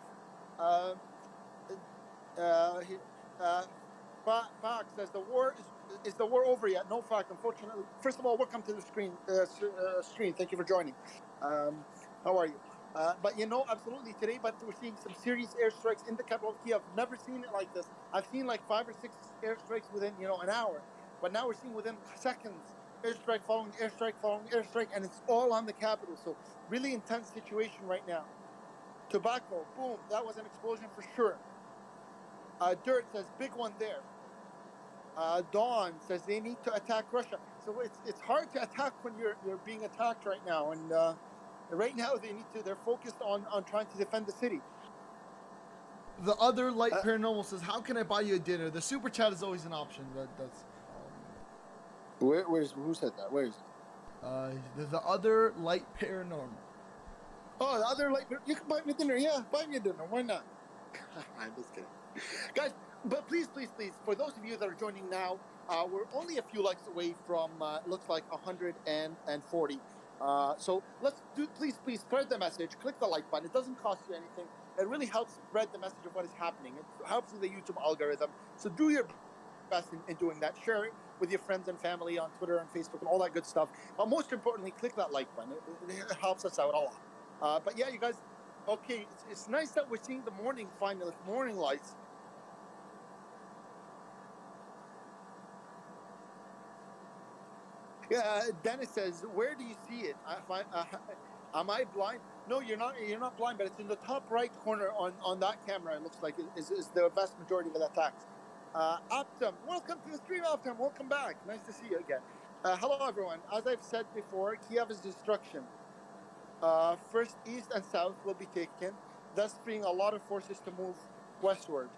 Fox says is the war over yet? No, Fox, unfortunately. First of all, welcome to the stream. Thank you for joining. How are you? But absolutely today, but we're seeing some serious airstrikes in the capital of Kiev. Never seen it like this. I've seen like 5 or 6 airstrikes within, an hour. But now we're seeing within seconds, airstrike following airstrike, and it's all on the capital. So really intense situation right now. Tobacco, boom, that was an explosion for sure. Dirt says big one there. Dawn says they need to attack Russia. So it's hard to attack when you're being attacked right now. And right now they're focused on trying to defend the city. The other light paranormal says, "How can I buy you a dinner?" The super chat is always an option. That's Who said that? Where is it? the other light paranormal. Oh, the other light. You can buy me dinner. Yeah, buy me a dinner. Why not? I'm just kidding, guys. But please, for those of you that are joining now, we're only a few likes away from looks like 140. So please spread the message. Click the like button. It doesn't cost you anything. It really helps spread the message of what is happening. It helps with the YouTube algorithm. So do your best in doing that. Share it with your friends and family on Twitter and Facebook and all that good stuff. But most importantly, click that like button. It helps us out a lot. But yeah, you guys. Okay, it's nice that we're seeing the morning lights. Yeah, Dennis says, "Where do you see it? Am I blind? No, you're not. You're not blind, but it's in the top right corner on that camera. It looks like is the vast majority of the attacks." Optum, welcome to the stream, Optum. Welcome back. Nice to see you again. Hello, everyone. As I've said before, Kiev's destruction. First, east and south will be taken, thus freeing a lot of forces to move westward.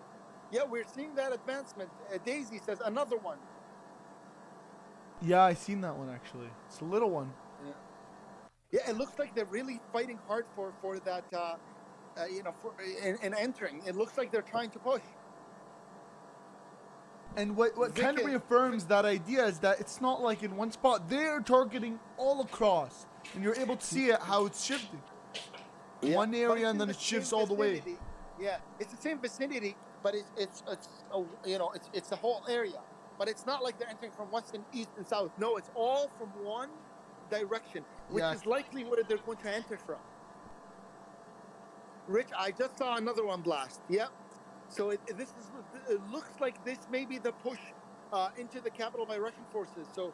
Yeah, we're seeing that advancement. Daisy says another one. Yeah, I seen that one actually. It's a little one. Yeah, it looks like they're really fighting hard for that. In entering, it looks like they're trying to push. And what kind of reaffirms that idea is that it's not like in one spot. They're targeting all across, and you're able to see it how it's shifting. Yeah, one area and then it shifts all the way. Yeah, it's the same vicinity, but it's the whole area. But it's not like they're entering from west and east and south. No, it's all from one direction, which is likely where they're going to enter from. Rich, I just saw another one blast. Yep. So it looks like this may be the push into the capital by Russian forces. So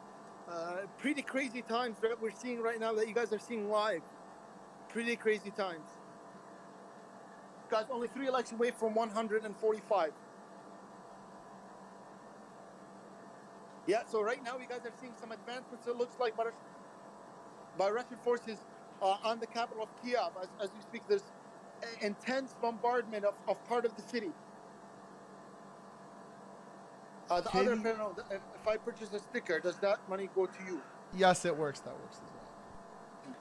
pretty crazy times that we're seeing right now that you guys are seeing live. Pretty crazy times. Guys, only 3 likes away from 145. Yeah, so right now you guys are seeing some advancements, it looks like, by Russian forces on the capital of Kiev. As we speak, there's intense bombardment of part of the city. The other panel, if I purchase a sticker, does that money go to you? Yes, it works. That works as well.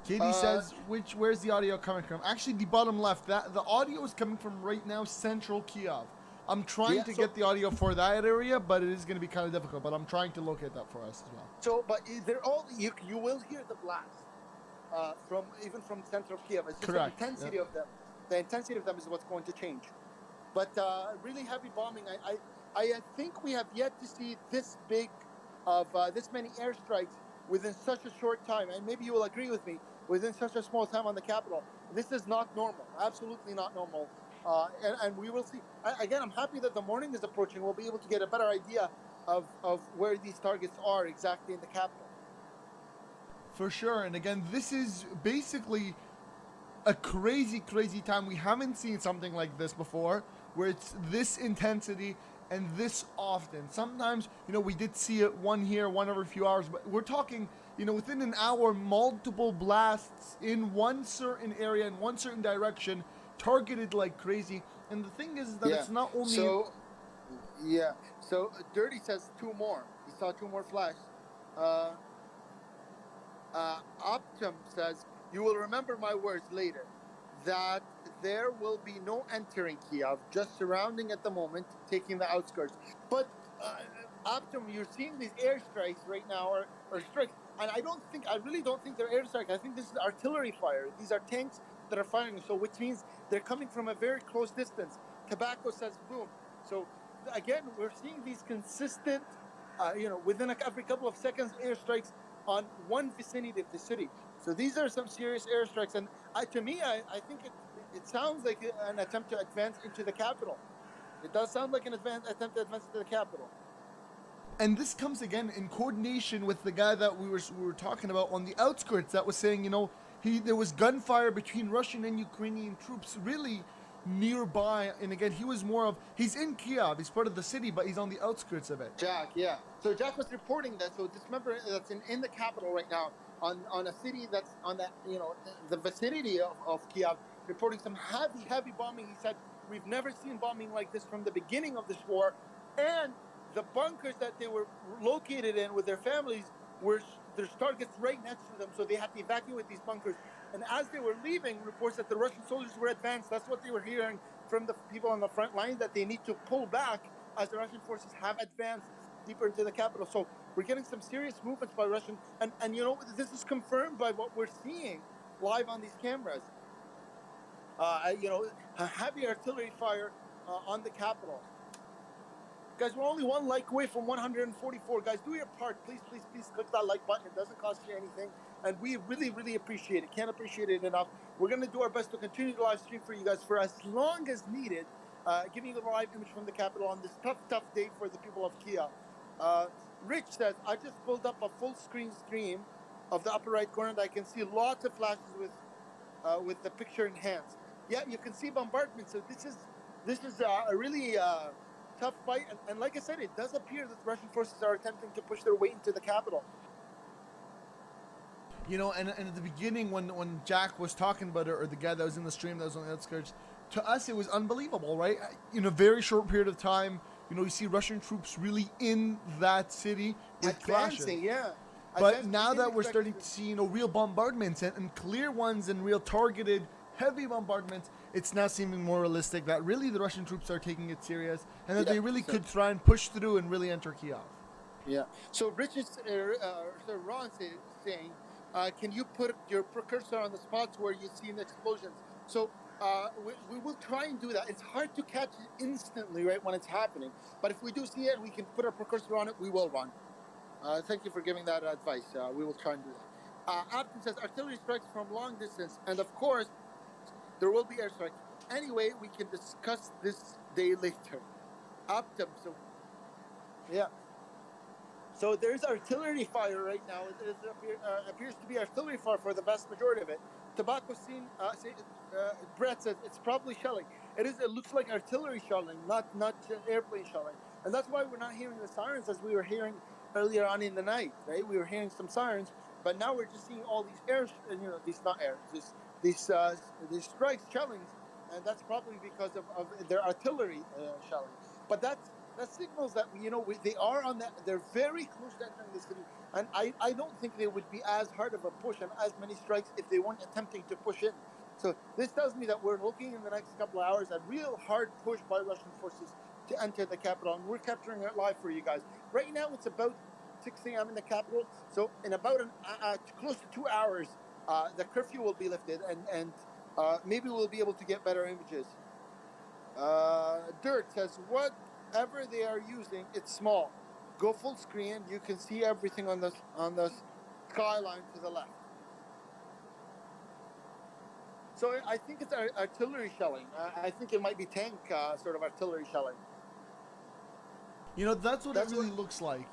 Katie says, where's the audio coming from? Actually, the bottom left. The audio is coming from right now, central Kiev. I'm trying to get the audio for that area, but it is going to be kind of difficult. But I'm trying to locate that for us as well. So, but they're all you will hear the blast from central Kiev. It's just correct. The intensity of them. The intensity of them is what's going to change. But really heavy bombing. I think we have yet to see this big of this many airstrikes within such a short time. And maybe you will agree with me. Within such a small time on the capital, this is not normal. Absolutely not normal. And we will see. Again, I'm happy that the morning is approaching. We'll be able to get a better idea of where these targets are exactly in the capital. For sure. And again, this is basically a crazy, crazy time. We haven't seen something like this before, where it's this intensity and this often. Sometimes, we did see it one here, one every few hours, but we're talking, within an hour, multiple blasts in one certain area, in one certain direction, targeted like crazy. And the thing is that it's not only... So Dirty says 2 more. He saw 2 more flash. Optum says, you will remember my words later, that there will be no entering Kiev, just surrounding at the moment, taking the outskirts. But Optum, you're seeing these airstrikes right now, or strikes, and I really don't think they're airstrikes. I think this is artillery fire. These are tanks that are firing, so which means they're coming from a very close distance. Tobacco says boom. So again, we're seeing these consistent, within every couple of seconds, airstrikes on one vicinity of the city. So these are some serious airstrikes, and to me, I think it sounds like an attempt to advance into the capital. It does sound like an attempt to advance into the capital. And this comes again in coordination with the guy that we were talking about on the outskirts that was saying, there was gunfire between Russian and Ukrainian troops. Really, nearby. And again, he was more of, he's in Kiev, he's part of the city, but he's on the outskirts of it. Jack, yeah. So Jack was reporting that. So this member that's in the capital right now, on a city that's on that, you know, the vicinity of Kiev, reporting some heavy bombing. He said, we've never seen bombing like this from the beginning of this war, and the bunkers that they were located in with their families were there's targets right next to them, so they had to evacuate these bunkers. And as they were leaving, reports that the Russian soldiers were advanced. That's what they were hearing from the people on the front line, that they need to pull back as the Russian forces have advanced deeper into the capital. So we're getting some serious movements by Russian, and you know, this is confirmed by what we're seeing live on these cameras. You know, a heavy artillery fire on the capital. Guys, we're only one like away from 144. Guys, do your part. Please click that like button. It doesn't cost you anything. And we really appreciate it. Can't appreciate it enough. We're going to do our best to continue the live stream for you guys for as long as needed, giving you the live image from the capital on this tough day for the people of Kiev. Rich says, I just pulled up a full screen stream of the upper right corner, and I can see lots of flashes with the picture enhanced. Yeah, you can see bombardment. So this is a really tough fight, and like I said, it does appear that the Russian forces are attempting to push their way into the capital. You know, and at the beginning, when Jack was talking about it, or the guy that was in the stream that was on the outskirts, to us it was unbelievable, right? In a very short period of time, you know, you see Russian troops really in that city with clashes. Yeah. But now that we're starting to see, you know, real bombardments and clear ones and real targeted heavy bombardments, it's now seeming more realistic that really the Russian troops are taking it serious, and that they really could try and push through and really enter Kiev. Yeah. So Richard Ron saying, can you put your cursor on the spots where you see the explosions? So we will try and do that. It's hard to catch it instantly, right, when it's happening. But if we do see it, we can put our precursor on it, we will run. Thank you for giving that advice. We will try and do that. Upton says, artillery strikes from long distance. And of course, there will be airstrikes. Anyway, we can discuss this day later. Upton, so yeah. So there's artillery fire right now. It appears to be artillery fire for the vast majority of it. Tobacco scene, Brett says it's probably shelling. It looks like artillery shelling, not airplane shelling. And that's why we're not hearing the sirens as we were hearing earlier on in the night, right? We were hearing some sirens, but now we're just seeing all these these strikes, shellings, and that's probably because of their artillery shelling. But that signals that, you know, they are on that. They're very close to entering the city, and I don't think they would be as hard of a push and as many strikes if they weren't attempting to push in. So this tells me that we're looking in the next couple of hours at real hard push by Russian forces to enter the capital, and we're capturing it live for you guys. Right now, it's about 6 a.m. in the capital, so in about close to 2 hours, the curfew will be lifted, and maybe we'll be able to get better images. Dirt says, whatever they are using, it's small. Go full screen, you can see everything on the skyline to the left. So I think it's artillery shelling. I think it might be tank sort of artillery shelling. You know, that's what it really looks like.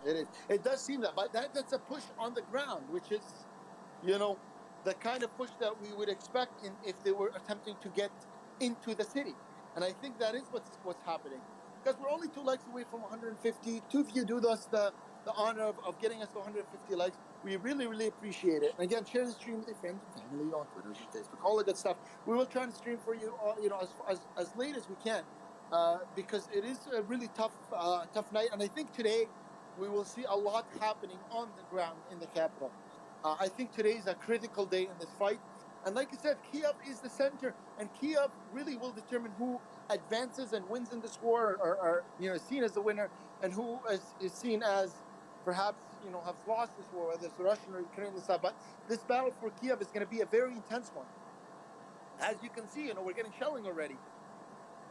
It is. It does seem that, but that's a push on the ground, which is, you know, the kind of push that we would expect if they were attempting to get into the city. And I think that is what's happening. Because we're only 2 likes away from 150. Two of you do us the honor of getting us to 150 likes. We really appreciate it. And again, share the stream with your friends and family on Twitter and Facebook, all the good stuff. We will try to stream for you, you know, as late as we can, because it is a really tough night. And I think today we will see a lot happening on the ground in the capital. I think today is a critical day in this fight. And like I said, Kiev is the center, and Kiev really will determine who advances and wins in this war, or you know, seen as the winner, and who is seen as perhaps, you know, have lost this war, whether it's the Russian or Ukrainian side. But this battle for Kiev is going to be a very intense one. As you can see, you know, we're getting shelling already.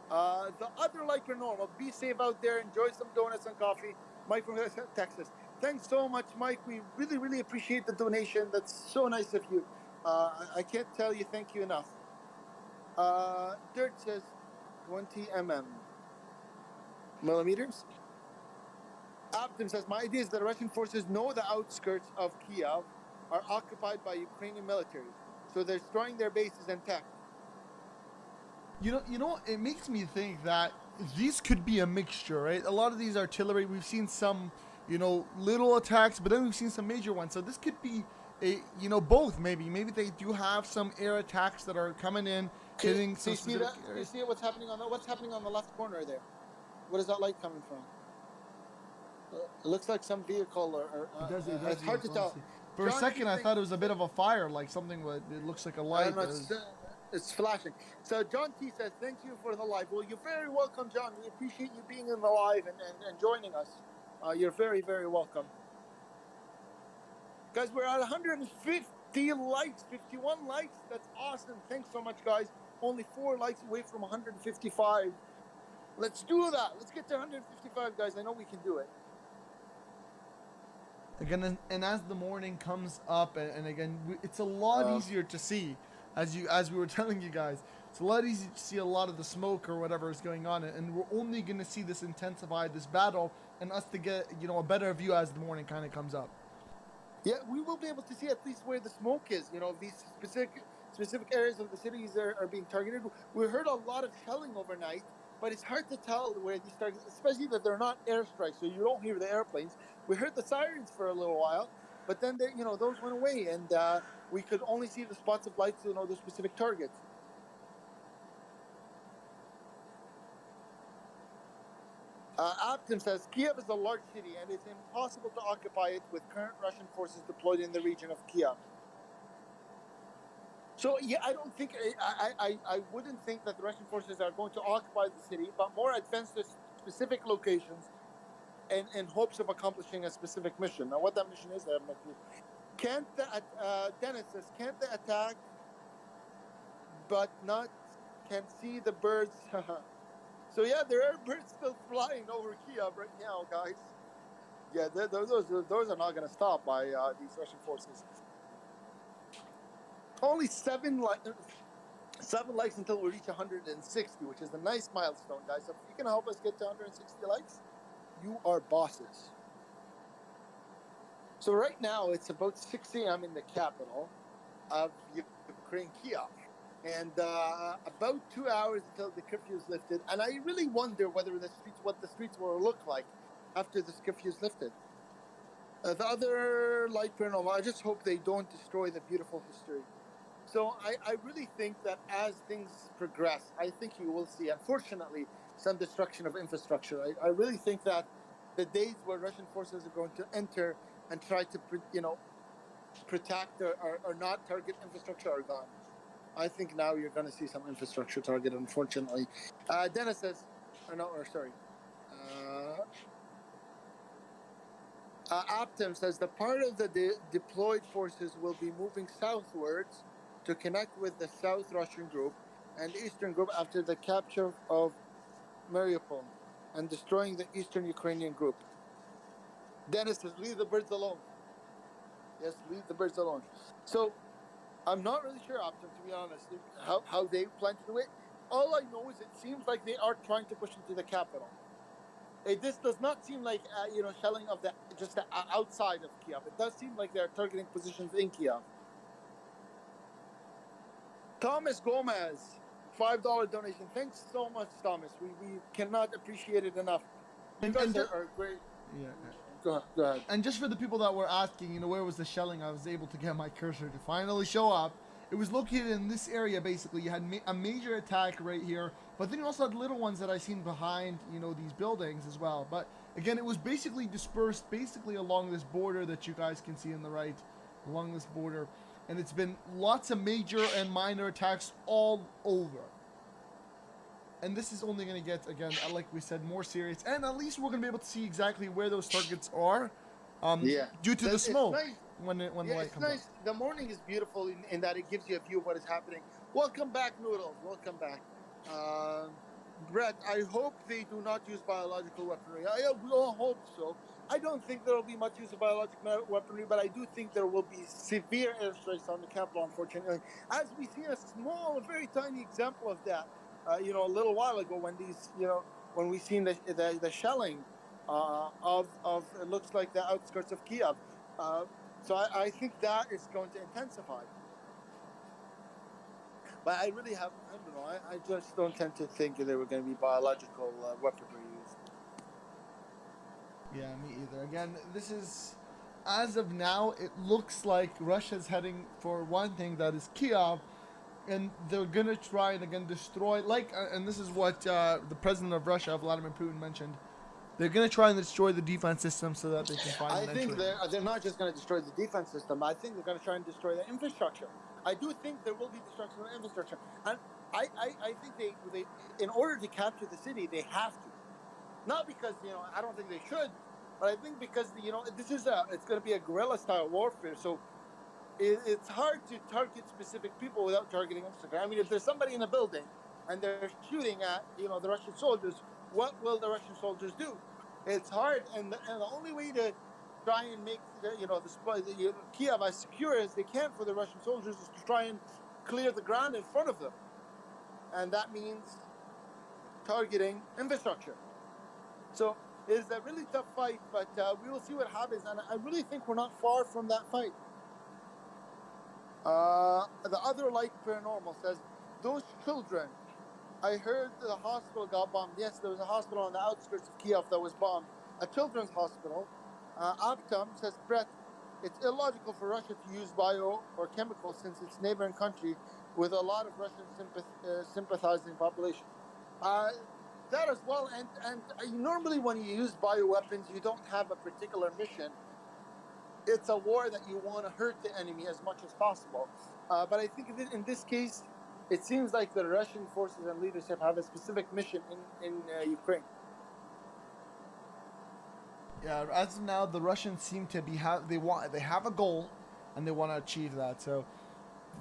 The other like your normal, be safe out there, enjoy some donuts and coffee. Mike from Texas. Thanks so much, Mike. We really appreciate the donation. That's so nice of you. I can't tell you thank you enough. Dirt says 20 millimeters. Abdin says, my idea is that Russian forces know the outskirts of Kiev are occupied by Ukrainian military, so they're destroying their bases and tech. You know, it makes me think that these could be a mixture, right? A lot of these artillery, we've seen some, you know, little attacks, but then we've seen some major ones. So this could be a, you know, both maybe. Maybe they do have some air attacks that are coming in, hitting Do some you see specific that? Do you areas. see what's happening on the left corner there? What is that light coming from? It looks like some vehicle or it's hard to tell. For a John, second, you I think- thought it was a bit of a fire, like something. It looks like a I light. don't know, it's flashing. So John T says, "Thank you for the live." Well, you're very welcome, John. We appreciate you being in the live and joining us. You're very, very welcome. Guys, we're at 150 likes, 51 likes. That's awesome. Thanks so much, guys. Only 4 likes away from 155. Let's do that. Let's get to 155, guys. I know we can do it. Again, and as the morning comes up, and again, it's a lot easier to see, as we were telling you guys, it's a lot easier to see a lot of the smoke or whatever is going on, and we're only going to see this intensify, this battle, and us to get, you know, a better view as the morning kind of comes up. Yeah, we will be able to see at least where the smoke is. You know, these specific areas of the cities are being targeted. We heard a lot of shelling overnight, but it's hard to tell where these targets, especially that they're not airstrikes, so you don't hear the airplanes. We heard the sirens for a little while, but then those went away, and we could only see the spots of lights, you know, the specific targets. Aptim says, Kiev is a large city, and it's impossible to occupy it with current Russian forces deployed in the region of Kiev. So, yeah, I don't think, I wouldn't think that the Russian forces are going to occupy the city, but more advance to specific locations in hopes of accomplishing a specific mission. Now, what that mission is, I have no clue. Dennis says, can't they attack, but can see the birds? So, yeah, there are birds still flying over Kiev right now, guys. Yeah, those are not going to stop by these Russian forces. Only 7 likes until we reach 160, which is a nice milestone, guys. So if you can help us get to 160 likes, you are bosses. So right now, it's about 6 a.m. in the capital of Ukraine, Kiev. And about 2 hours until the curfew is lifted. And I really wonder what the streets will look like after this curfew is lifted. The other light paranormal, I just hope they don't destroy the beautiful history. So I really think that as things progress, I think you will see, unfortunately, some destruction of infrastructure. I really think that the days where Russian forces are going to enter and try to, protect or not target infrastructure are gone. I think now you're going to see some infrastructure target, unfortunately. Dennis says, Aptim says the part of the deployed forces will be moving southwards to connect with the South Russian group and Eastern group after the capture of Mariupol and destroying the Eastern Ukrainian group. Dennis says, leave the birds alone. Yes, leave the birds alone. So, I'm not really sure, Optum, to be honest, how they plan to do it. All I know is it seems like they are trying to push into the capital. This does not seem like, shelling of the outside of Kiev. It does seem like they're targeting positions in Kiev. Thomas Gomez, $5 donation. Thanks so much, Thomas. We cannot appreciate it enough. You guys are great. Yeah. Go ahead. And just for the people that were asking, where was the shelling, I was able to get my cursor to finally show up. It was located in this area, basically. You had a major attack right here, but then you also had little ones that I seen behind, these buildings as well. But again, it was basically dispersed, along this border that you guys can see on the right, along this border. And it's been lots of major and minor attacks all over. And this is only going to get, again, like we said, more serious. And at least we're going to be able to see exactly where those targets are due to the smoke when the light comes nice. The morning is beautiful in that it gives you a view of what is happening. Welcome back, Noodles. Welcome back. Brett, I hope they do not use biological weaponry. We all hope so. I don't think there will be much use of biological weaponry, but I do think there will be severe airstrikes on the capital, unfortunately. As we see a small, very tiny example of that, a little while ago when we seen the shelling of it looks like the outskirts of Kiev. So I think that is going to intensify. But I really have, I don't know, I just don't tend to think there were going to be biological weaponry used. Yeah, me either. Again, this is, as of now, it looks like Russia's heading for one thing, that is Kiev, and they're gonna try and again destroy, and this is what the president of Russia, Vladimir Putin, mentioned. They're gonna try and destroy the defense system so that they can find I an think entry. they're not just going to destroy the defense system. I think they're going to try and destroy the infrastructure. I do think there will be destruction of infrastructure, and I think they in order to capture the city, they have to. Not because I don't think they should, but I think because this is it's going to be a guerrilla style warfare. So it's hard to target specific people without targeting infrastructure. I mean, if there's somebody in a building and they're shooting at the Russian soldiers, what will the Russian soldiers do? It's hard, and the only way to try and make Kiev as secure as they can for the Russian soldiers is to try and clear the ground in front of them, and that means targeting infrastructure. So it's a really tough fight, but we will see what happens, and I really think we're not far from that fight. The other Light Paranormal says, those children, I heard the hospital got bombed. Yes, there was a hospital on the outskirts of Kiev that was bombed, a children's hospital. Optum says, Brett, it's illogical for Russia to use bio or chemicals since it's a neighboring country with a lot of Russian sympathizing population. That as well, and normally when you use bioweapons, you don't have a particular mission. It's a war that you want to hurt the enemy as much as possible. But I think in this case, it seems like the Russian forces and leadership have a specific mission in Ukraine. Yeah, as of now, the Russians seem to be they have a goal, and they want to achieve that. So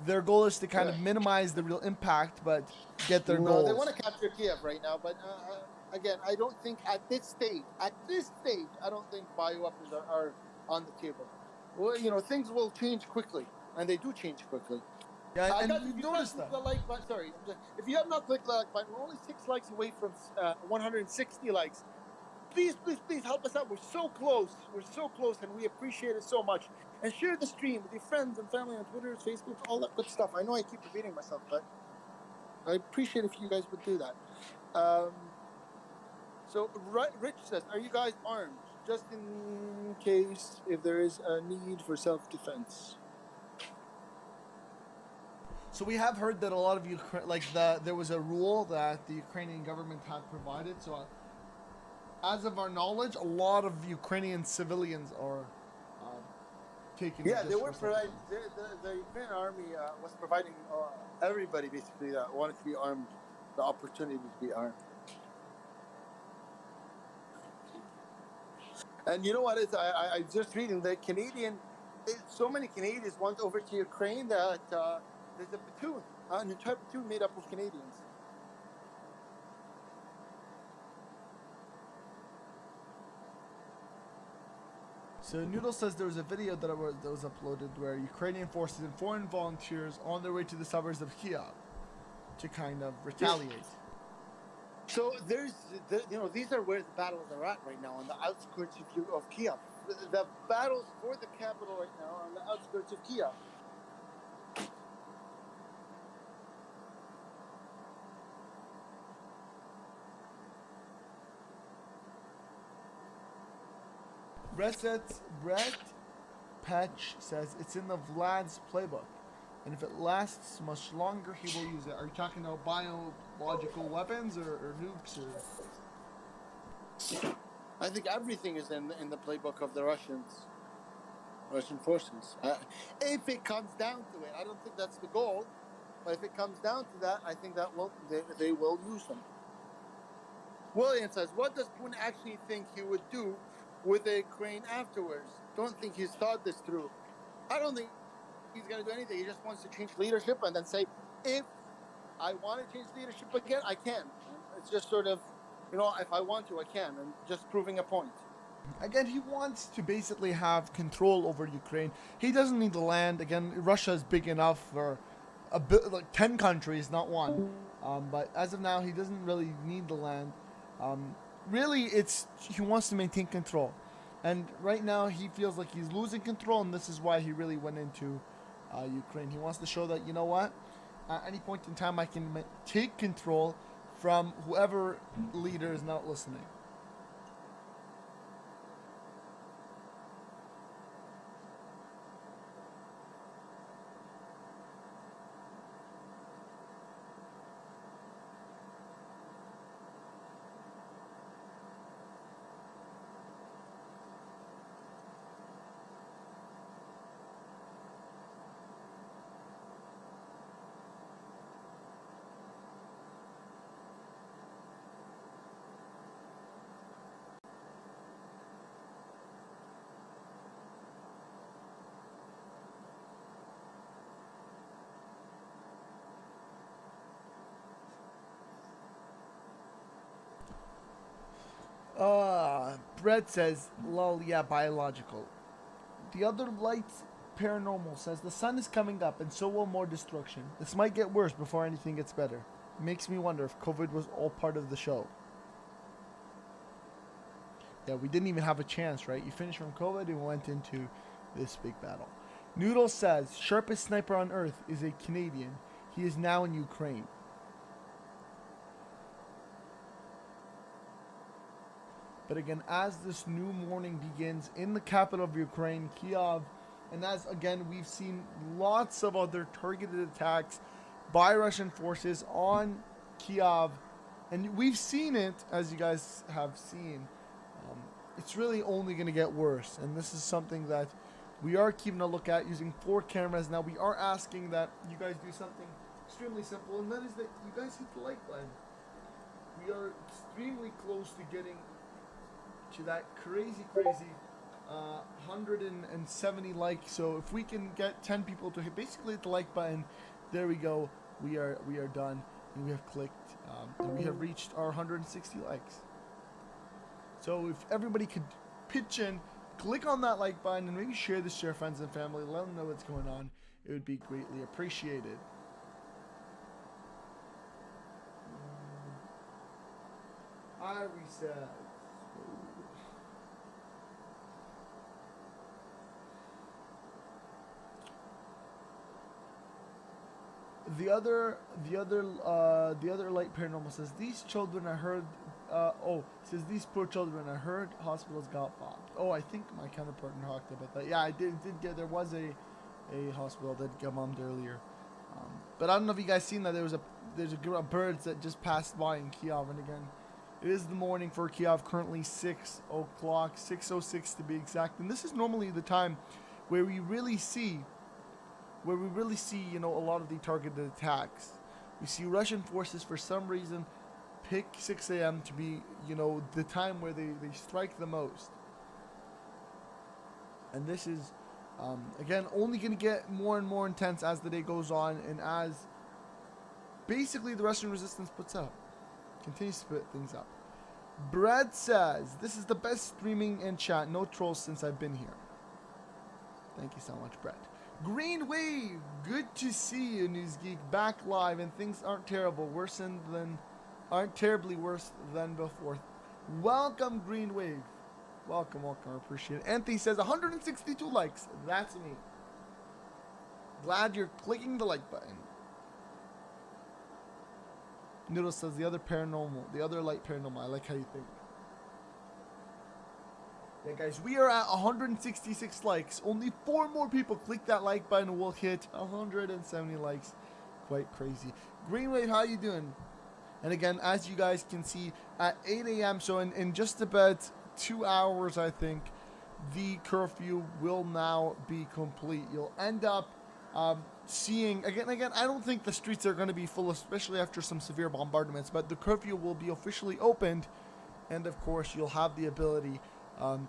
their goal is to kind of minimize the real impact, but get their goals. They want to capture Kiev right now, but again, I don't think at this stage, I don't think bioweapons are on the table. Well, things will change quickly, and they do change quickly. Yeah, and guys, you noticed that. The like button, sorry, if you have not clicked the like button, we're only 6 likes away from 160 likes. Please help us out. We're so close. And we appreciate it so much. And share the stream with your friends and family on Twitter, Facebook, all that good stuff. I know I keep repeating myself, but I appreciate if you guys would do that. So Rich says, are you guys armed? Just in case if there is a need for self-defense. So we have heard that a lot of there was a rule that the Ukrainian government had provided. So as of our knowledge, a lot of Ukrainian civilians are taking. Yeah, they were providing. The Ukrainian army was providing everybody basically that wanted to be armed the opportunity to be armed. And you know what? I'm just reading the Canadian. So many Canadians went over to Ukraine that there's a platoon, an entire platoon made up of Canadians. So Noodle says there was a video that was uploaded where Ukrainian forces and foreign volunteers on their way to the suburbs of Kiev to kind of retaliate. So these are where the battles are at right now, on the outskirts of Kiev. The battles for the capital right now are on the outskirts of Kiev. Brett Patch says it's in the Vlad's playbook, and if it lasts much longer, he will use it. Are you talking about biological weapons or nukes? I think everything is in the playbook of the Russian forces. If it comes down to it, I don't think that's the goal, but if it comes down to that, I think that they will use them. William says, what does Putin actually think he would do with the Ukraine afterwards? Don't think he's thought this through. I don't think he's going to do anything. He just wants to change leadership and then say, if I want to change leadership again, I can. It's just sort of, if I want to, I can, and just proving a point. Again, he wants to basically have control over Ukraine. He doesn't need the land. Again, Russia is big enough for 10 countries, not one. But as of now, he doesn't really need the land. Really, he wants to maintain control. And right now, he feels like he's losing control, and this is why he really went into Ukraine. He wants to show that, you know what? at any point in time I can take control from whoever leader is not listening. Brett says, lol, yeah, biological. The other light paranormal says the sun is coming up and so will more destruction. This might get worse before anything gets better. Makes me wonder if COVID was all part of the show. Yeah, we didn't even have a chance, right? You finished from COVID and went into this big battle. Noodle says, sharpest sniper on earth is a Canadian. He is now in Ukraine. But again, as this new morning begins in the capital of Ukraine, Kiev, and as again we've seen lots of other targeted attacks by Russian forces on Kiev, and we've seen it, as you guys have seen, it's really only going to get worse. And this is something that we are keeping a look at using 4 cameras. Now we are asking that you guys do something extremely simple, and that is that you guys hit the like button. We are extremely close to getting to that crazy 170 likes. So if we can get 10 people to hit the like button, there we go. We are done, and we have clicked, and we have reached our 160 likes. So if everybody could pitch in, click on that like button, and maybe share this to your friends and family, let them know what's going on, it would be greatly appreciated. I reset. The other light paranormal says these children I heard. Says these poor children I heard hospitals got bombed. Oh, I think my counterpart talked about that. Yeah, I did get, there was a hospital that got bombed earlier. But I don't know if you guys seen that there's a group of birds that just passed by in Kiev, and again, it is the morning for Kiev. Currently 6 o'clock, 6:06 to be exact, and this is normally the time where we really see, you know, a lot of the targeted attacks. We see Russian forces for some reason pick 6 a.m. to be, you know, the time where they strike the most. And this is, again, only going to get more and more intense as the day goes on, and as basically the Russian resistance continues to put things up. Brad says, this is the best streaming and chat, no trolls since I've been here. Thank you so much, Brad. Green Wave, good to see you, News Geek, back live, and things aren't terribly worse than before. Welcome, Green Wave. Welcome, I appreciate it. Anthony says 162 likes. That's me. Glad you're clicking the like button. Noodle says the other light paranormal. I like how you think. Yeah, guys, we are at 166 likes. Only 4 more people click that like button and we'll hit 170 likes. Quite crazy. Greenwave, how you doing? And again, as you guys can see, at 8 a.m., so in just about 2 hours, I think, the curfew will now be complete. You'll end up seeing, again, I don't think the streets are going to be full, especially after some severe bombardments, but the curfew will be officially opened, and of course, you'll have the ability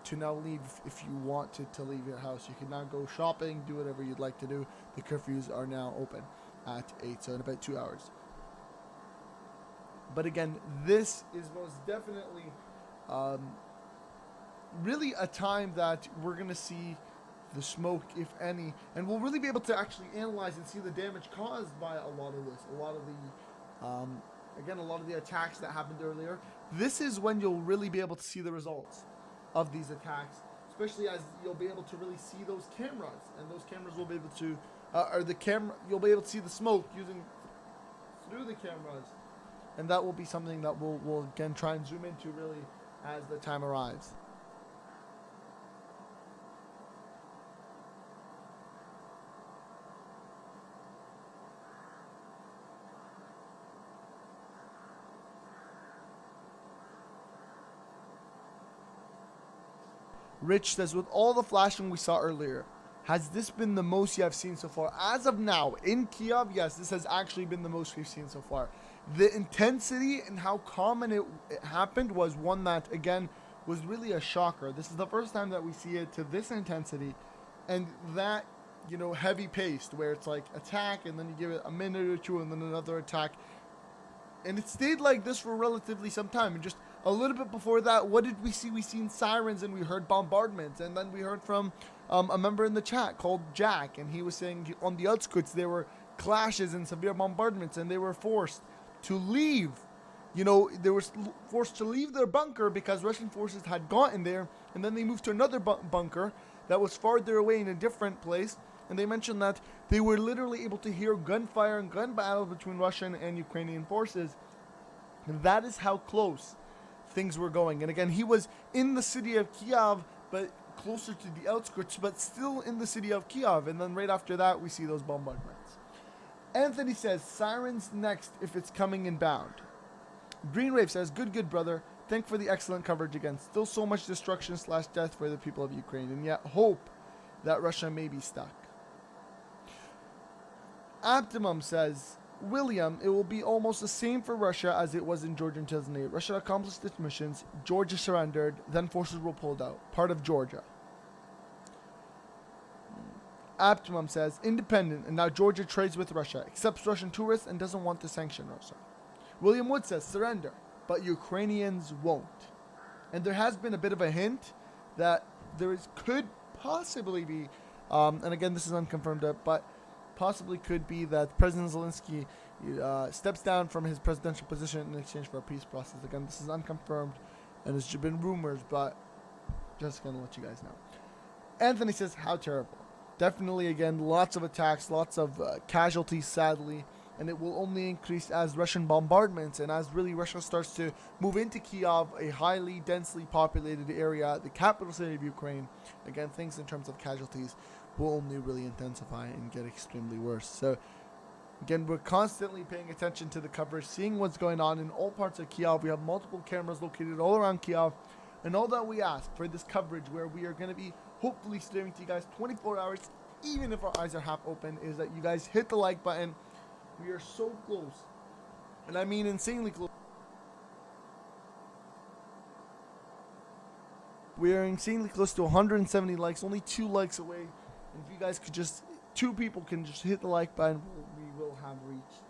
to now leave if you want to leave your house. You can now go shopping, do whatever you'd like to do. The curfews are now open at 8, so in about 2 hours. But again, this is most definitely really a time that we're going to see the smoke, if any, and we'll really be able to actually analyze and see the damage caused by a lot of this. A lot of the attacks that happened earlier. This is when you'll really be able to see the results of these attacks, especially as you'll be able to really see those cameras, and those cameras will be able to, you'll be able to see the smoke using through the cameras. And that will be something that we'll again try and zoom into really as the time arrives. Rich says, with all the flashing we saw earlier, has this been the most you have seen so far? As of now, in Kiev, yes, this has actually been the most we've seen so far. The intensity and how common it happened was one that, again, was really a shocker. This is the first time that we see it to this intensity and that, you know, heavy paced, where it's like attack and then you give it a minute or two and then another attack. And it stayed like this for relatively some time. And just a little bit before that, what did we see? We seen sirens and we heard bombardments. And then we heard from a member in the chat called Jack. And he was saying on the outskirts there were clashes and severe bombardments. And they were forced to leave. You know, they were forced to leave their bunker because Russian forces had gotten there. And then they moved to another bunker that was farther away in a different place. And they mentioned that they were literally able to hear gunfire and gun battles between Russian and Ukrainian forces. And that is how close things were going. And again, he was in the city of Kiev, but closer to the outskirts, but still in the city of Kiev. And then right after that, we see those bombardments. Anthony says, sirens next if it's coming inbound. Green Rave says, good brother. Thank for the excellent coverage again. Still so much destruction / death for the people of Ukraine, and yet hope that Russia may be stuck. Optimum says, William, it will be almost the same for Russia as it was in Georgia in 2008. Russia accomplished its missions, Georgia surrendered, then forces were pulled out. Part of Georgia. Optimum says, independent, and now Georgia trades with Russia, accepts Russian tourists, and doesn't want to sanction Russia. William Wood says, surrender, but Ukrainians won't. And there has been a bit of a hint that could possibly be, and again, this is unconfirmed, but possibly could be that President Zelensky steps down from his presidential position in exchange for a peace process. Again, this is unconfirmed, and it's been rumors, but just going to let you guys know. Anthony says, how terrible. Definitely, again, lots of attacks, lots of casualties, sadly, and it will only increase as Russian bombardments and as really Russia starts to move into Kyiv, a highly densely populated area, the capital city of Ukraine. Again, things in terms of casualties will only really intensify and get extremely worse. So, again, we're constantly paying attention to the coverage, seeing what's going on in all parts of Kyiv. We have multiple cameras located all around Kyiv, and all that we ask for this coverage, where we are going to be hopefully streaming to you guys 24 hours, even if our eyes are half open, is that you guys hit the like button. We are so close, and I mean insanely close. We are insanely close to 170 likes, only 2 likes away. And if you guys could just, 2 people can just hit the like button, we will have reached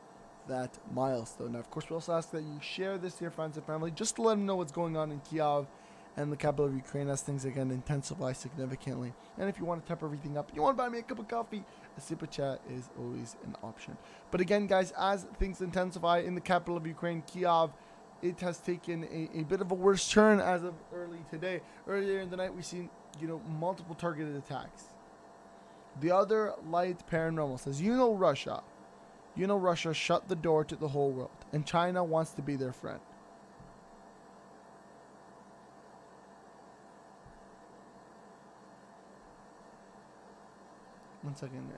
that milestone. Now, of course, we also ask that you share this to your friends and family, just to let them know what's going on in Kyiv and the capital of Ukraine as things, again, intensify significantly. And if you want to top everything up, you want to buy me a cup of coffee, a super chat is always an option. But again, guys, as things intensify in the capital of Ukraine, Kyiv, it has taken a bit of a worse turn as of early today. Earlier in the night, we've seen, multiple targeted attacks. The other light paranormal says, Russia shut the door to the whole world, and China wants to be their friend. One second.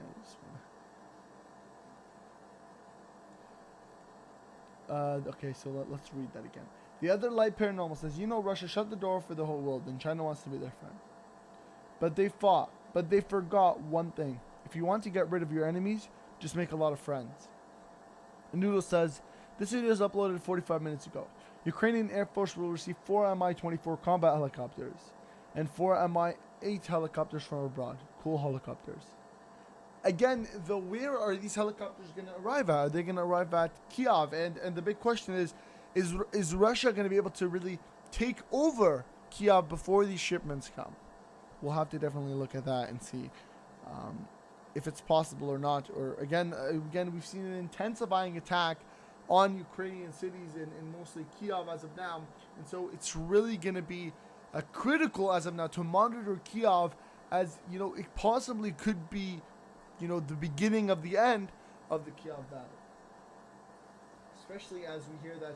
Okay, so let's read that again. The other light paranormal says, Russia shut the door for the whole world, and China wants to be their friend. But they fought. But they forgot one thing. If you want to get rid of your enemies, just make a lot of friends. Noodle says, this video was uploaded 45 minutes ago. Ukrainian Air Force will receive 4 Mi-24 combat helicopters and 4 Mi-8 helicopters from abroad. Cool helicopters. Again, where are these helicopters going to arrive at? Are they going to arrive at Kiev? And the big question is Russia going to be able to really take over Kiev before these shipments come? We'll have to definitely look at that and see if it's possible or not. Or again, we've seen an intensifying attack on Ukrainian cities and mostly Kiev as of now. And so it's really going to be critical as of now to monitor Kiev, as it possibly could be the beginning of the end of the Kiev battle. especially as we hear that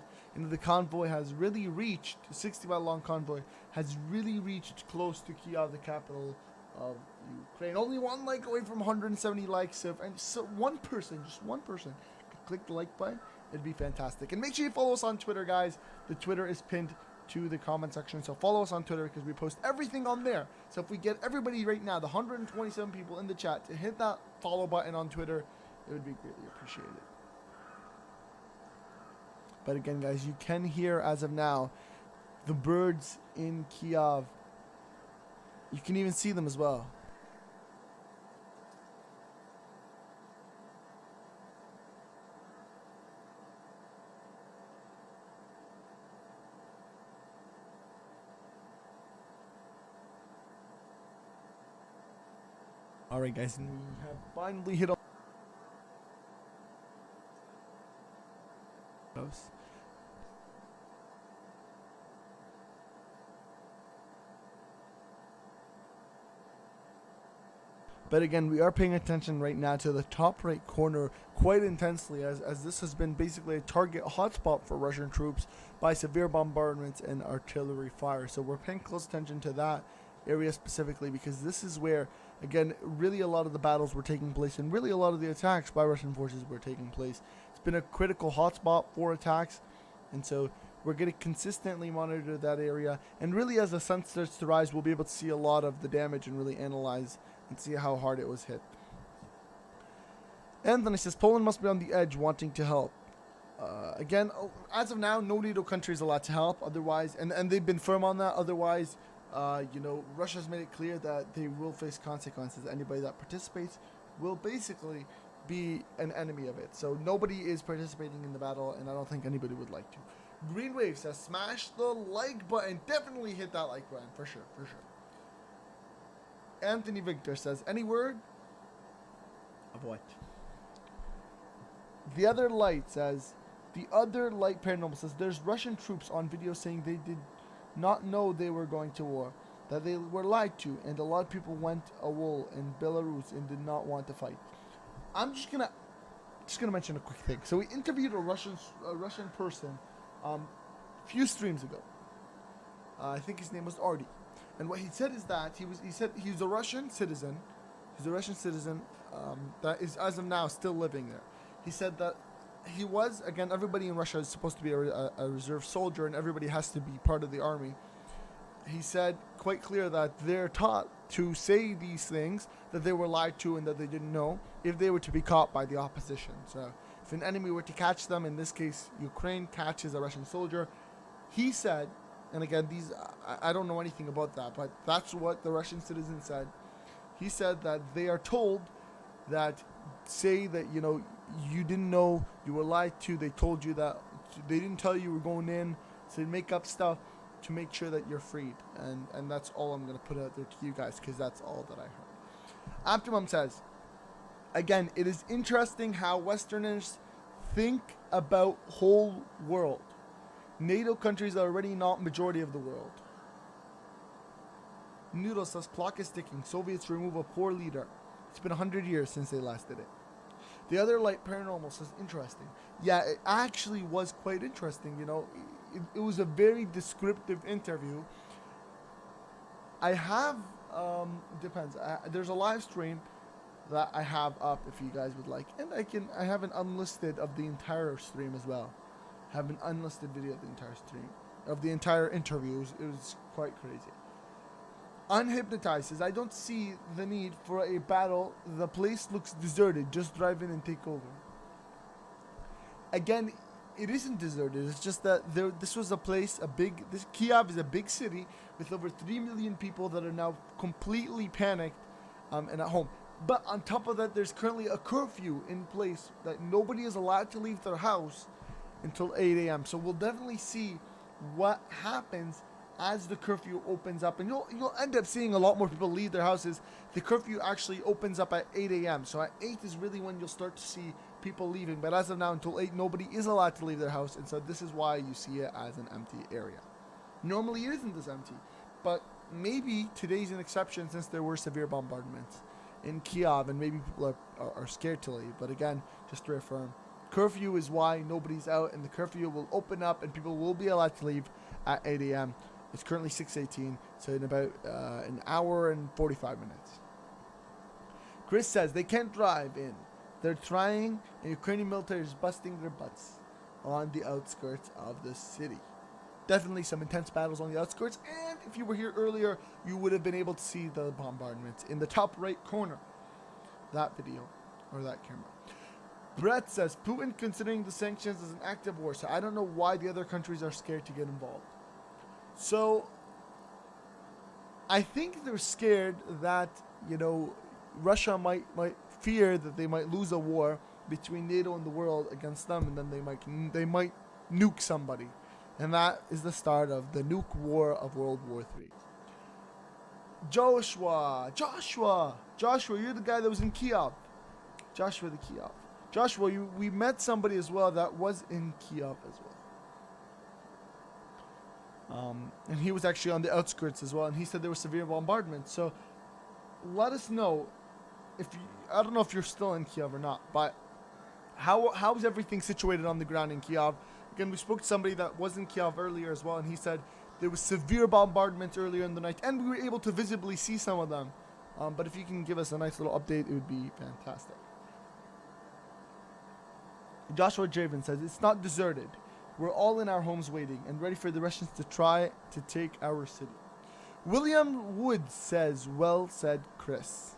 the convoy has really reached, 60-mile long convoy, has really reached close to Kyiv, the capital of Ukraine. Only one like away from 170 likes. And so one person, just one person, could click the like button. It'd be fantastic. And make sure you follow us on Twitter, guys. The Twitter is pinned to the comment section. So follow us on Twitter because we post everything on there. So if we get everybody right now, the 127 people in the chat, to hit that follow button on Twitter, it would be greatly appreciated. But again, guys, you can hear as of now the birds in Kyiv. You can even see them as well. Alright, guys, and we have finally hit on. But again, we are paying attention right now to the top right corner quite intensely, as this has been basically a target hotspot for Russian troops by severe bombardments and artillery fire. So we're paying close attention to that area specifically because this is where, again, really a lot of the battles were taking place and really a lot of the attacks by Russian forces were taking place. It's been a critical hotspot for attacks, and so we're going to consistently monitor that area. And really, as the sun starts to rise, we'll be able to see a lot of the damage and really analyze and see how hard it was hit. And then it says Poland must be on the edge wanting to help. Again, as of now, no NATO country is allowed to help. Otherwise, and they've been firm on that. Otherwise, Russia's made it clear that they will face consequences. Anybody that participates will basically be an enemy of it. So nobody is participating in the battle, and I don't think anybody would like to. Green Wave says smash the like button. Definitely hit that like button for sure, for sure. Anthony Victor says, any word? Of what? The Other Light says, The Other Light Paranormal says, there's Russian troops on video saying they did not know they were going to war, that they were lied to, and a lot of people went AWOL in Belarus and did not want to fight. I'm just gonna mention a quick thing. So we interviewed a Russian person a few streams ago. I think his name was Artie. And what he said is that he said he's a Russian citizen. He's a Russian citizen that is, as of now, still living there. He said that he was, again, everybody in Russia is supposed to be a reserve soldier and everybody has to be part of the army. He said quite clear that they're taught to say these things, that they were lied to and that they didn't know, if they were to be caught by the opposition. So if an enemy were to catch them, in this case, Ukraine catches a Russian soldier, he said, and again, I don't know anything about that, but that's what the Russian citizen said. He said that they are told that, say that, you didn't know, you were lied to, they told you that, they didn't tell you were going in, so they make up stuff to make sure that you're freed. And that's all I'm going to put out there to you guys, because that's all that I heard. Optimum says, again, it is interesting how Westerners think about whole world. NATO countries are already not majority of the world. Noodle says, clock is ticking. Soviets remove a poor leader. It's been 100 years since they last did it. The Other Light Paranormal says, interesting. Yeah, it actually was quite interesting. It was a very descriptive interview. I have, depends. There's a live stream that I have up if you guys would like. And I have an unlisted of the entire stream as well. Have an unlisted video of the entire stream, of the entire interview. It was quite crazy. Unhypnotized says, I don't see the need for a battle. The place looks deserted. Just drive in and take over. Again, it isn't deserted. It's just that this was a place, Kyiv is a big city with over 3 million people that are now completely panicked and at home. But on top of that, there's currently a curfew in place that nobody is allowed to leave their house until 8 a.m. So we'll definitely see what happens as the curfew opens up, and you'll end up seeing a lot more people leave their houses. The curfew actually opens up at 8 a.m. So at 8 is really when you'll start to see people leaving. But as of now, until 8, nobody is allowed to leave their house, and so this is why you see it as an empty area. Normally it isn't this empty, but maybe today's an exception since there were severe bombardments in Kyiv, and maybe people are scared to leave. But again, just to reaffirm, curfew is why nobody's out, and the curfew will open up and people will be allowed to leave at 8 a.m. It's currently 6:18, so in about an hour and 45 minutes. Chris says they can't drive in. They're trying, and Ukrainian military is busting their butts on the outskirts of the city. Definitely some intense battles on the outskirts, and if you were here earlier, you would have been able to see the bombardments in the top right corner. That video, or that camera. Brett says, Putin considering the sanctions as an act of war, so I don't know why the other countries are scared to get involved. So, I think they're scared that, Russia might fear that they might lose a war between NATO and the world against them, and then they might nuke somebody. And that is the start of the nuke war of World War III. Joshua, you're the guy that was in Kiev. Joshua the Kiev. Joshua, we met somebody as well that was in Kiev as well. And he was actually on the outskirts as well, and he said there were severe bombardments. So let us know I don't know if you're still in Kiev or not, but how's everything situated on the ground in Kiev? Again, we spoke to somebody that was in Kiev earlier as well, and he said there was severe bombardments earlier in the night, and we were able to visibly see some of them. But if you can give us a nice little update, it would be fantastic. Joshua Draven says, it's not deserted. We're all in our homes waiting and ready for the Russians to try to take our city. William Wood says, well said, Chris.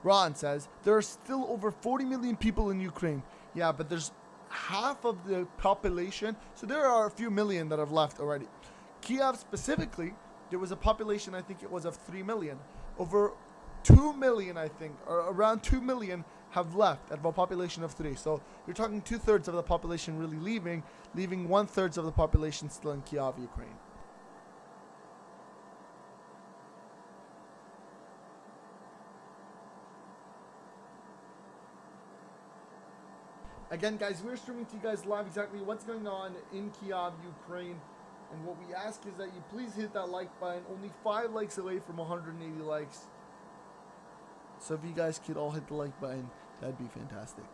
Ron says, there are still over 40 million people in Ukraine. Yeah, but there's half of the population, so there are a few million that have left already. Kiev specifically, there was a population, I think it was of 3 million. Over 2 million, I think, or around 2 million have left out of a population of 3. So you're talking 2/3 of the population really leaving 1/3 of the population still in Kiev, Ukraine. Again, guys, we're streaming to you guys live exactly what's going on in Kiev, Ukraine. And what we ask is that you please hit that like button. Only 5 likes away from 180 likes. So if you guys could all hit the like button, that'd be fantastic.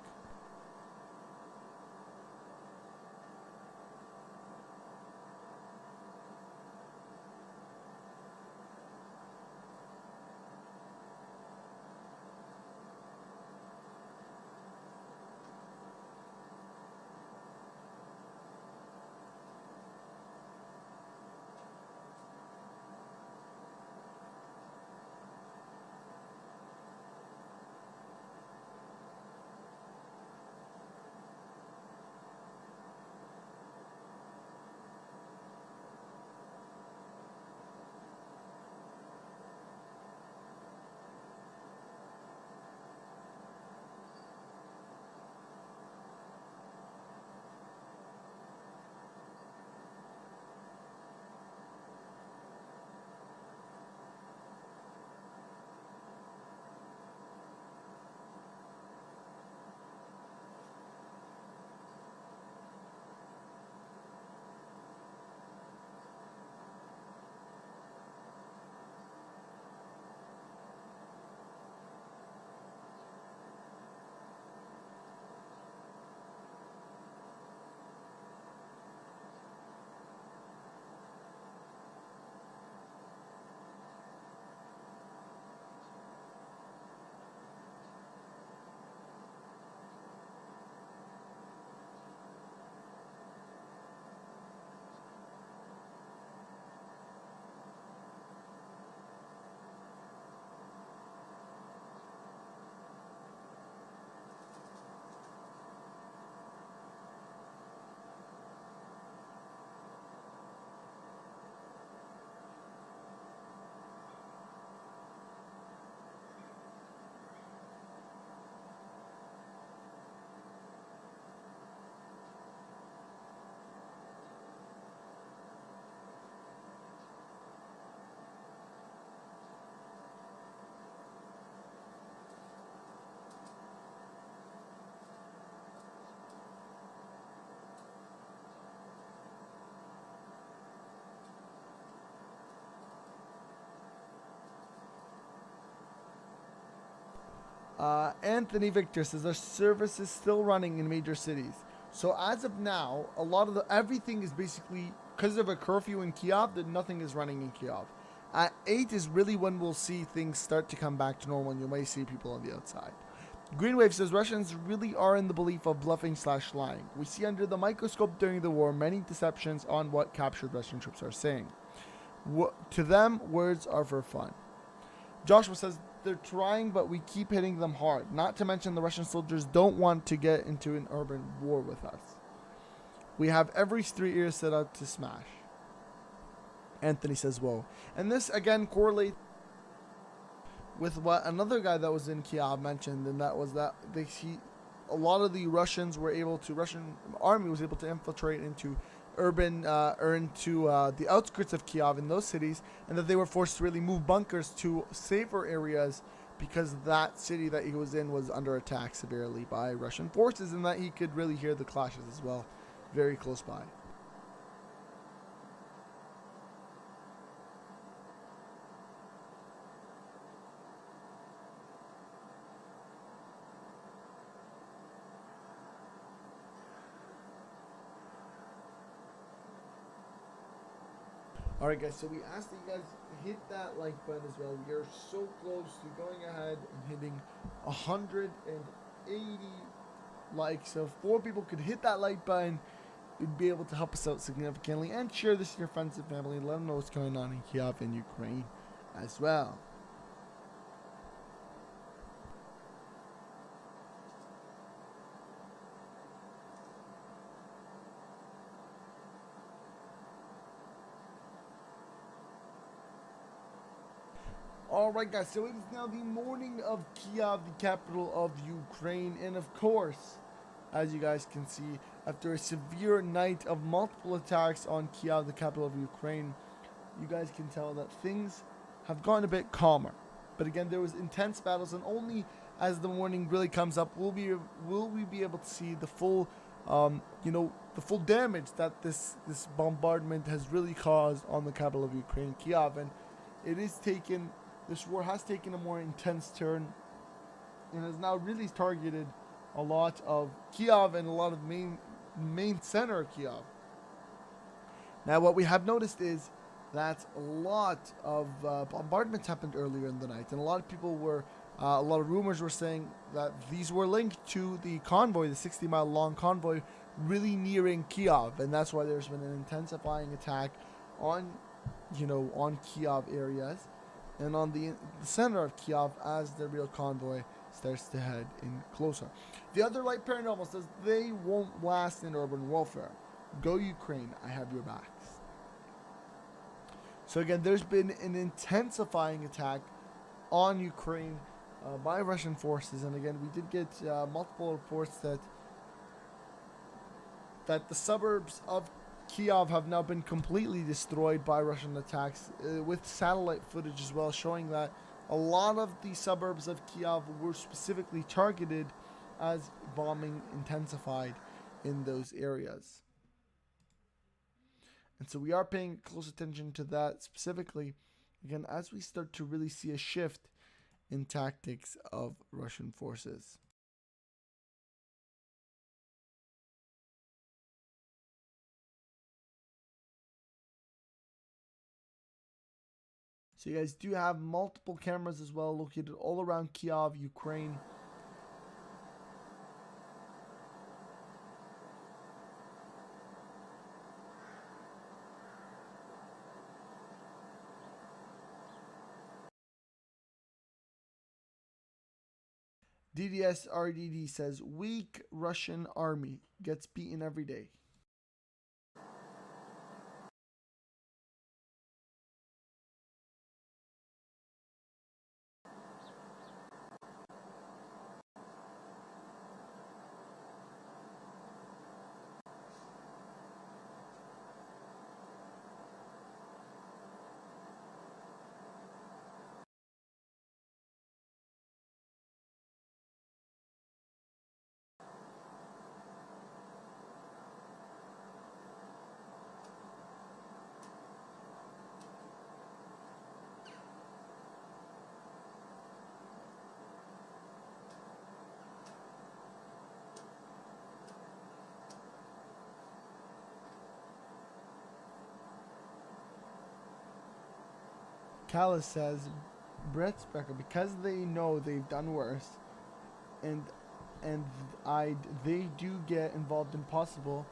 Anthony Victor says their service is still running in major cities. So as of now, a lot of everything is basically because of a curfew in Kiev that nothing is running in Kiev. At 8 is really when we'll see things start to come back to normal and you may see people on the outside. Greenwave says Russians really are in the belief of bluffing/lying. We see under the microscope during the war many deceptions on what captured Russian troops are saying. To them, words are for fun. Joshua says they're trying, but we keep hitting them hard. Not to mention the Russian soldiers don't want to get into an urban war with us. We have every street ear set out to smash. Anthony says, whoa. And this, again, correlates with what another guy that was in Kiev mentioned, and that was that a lot of the Russian army was able to infiltrate into urban or into the outskirts of Kiev in those cities, and that they were forced to really move bunkers to safer areas because that city that he was in was under attack severely by Russian forces, and that he could really hear the clashes as well, very close by. Alright guys, so we asked that you guys hit that like button as well. We are so close to going ahead and hitting 180 likes. So if 4 people could hit that like button, you'd be able to help us out significantly. And share this with your friends and family and let them know what's going on in Kiev and Ukraine as well. Alright guys, so it is now the morning of Kiev, the capital of Ukraine, and of course, as you guys can see, after a severe night of multiple attacks on Kiev, the capital of Ukraine, you guys can tell that things have gotten a bit calmer. But again, there was intense battles, and only as the morning really comes up will we be able to see the full, the full damage that this bombardment has really caused on the capital of Ukraine, Kiev, and this war has taken a more intense turn and has now really targeted a lot of Kiev and a lot of main center of Kiev. Now what we have noticed is that a lot of bombardments happened earlier in the night, and a lot of rumors were saying that these were linked to the convoy, the 60-mile long convoy really nearing Kiev, and that's why there's been an intensifying attack on Kiev areas and on the center of Kiev as the real convoy starts to head in closer. The other light paranormal says they won't last in urban warfare. Go Ukraine, I have your backs. So again, there's been an intensifying attack on Ukraine by Russian forces, and again, we did get multiple reports that the suburbs of Kiev have now been completely destroyed by Russian attacks, with satellite footage as well showing that a lot of the suburbs of Kiev were specifically targeted as bombing intensified in those areas. And so we are paying close attention to that specifically, again, as we start to really see a shift in tactics of Russian forces. So you guys do have multiple cameras as well located all around Kiev, Ukraine. DDS RDD says, weak Russian army gets beaten every day. Callis says, Brett Sprecher, because they know they've done worse, and they do get involved in possible,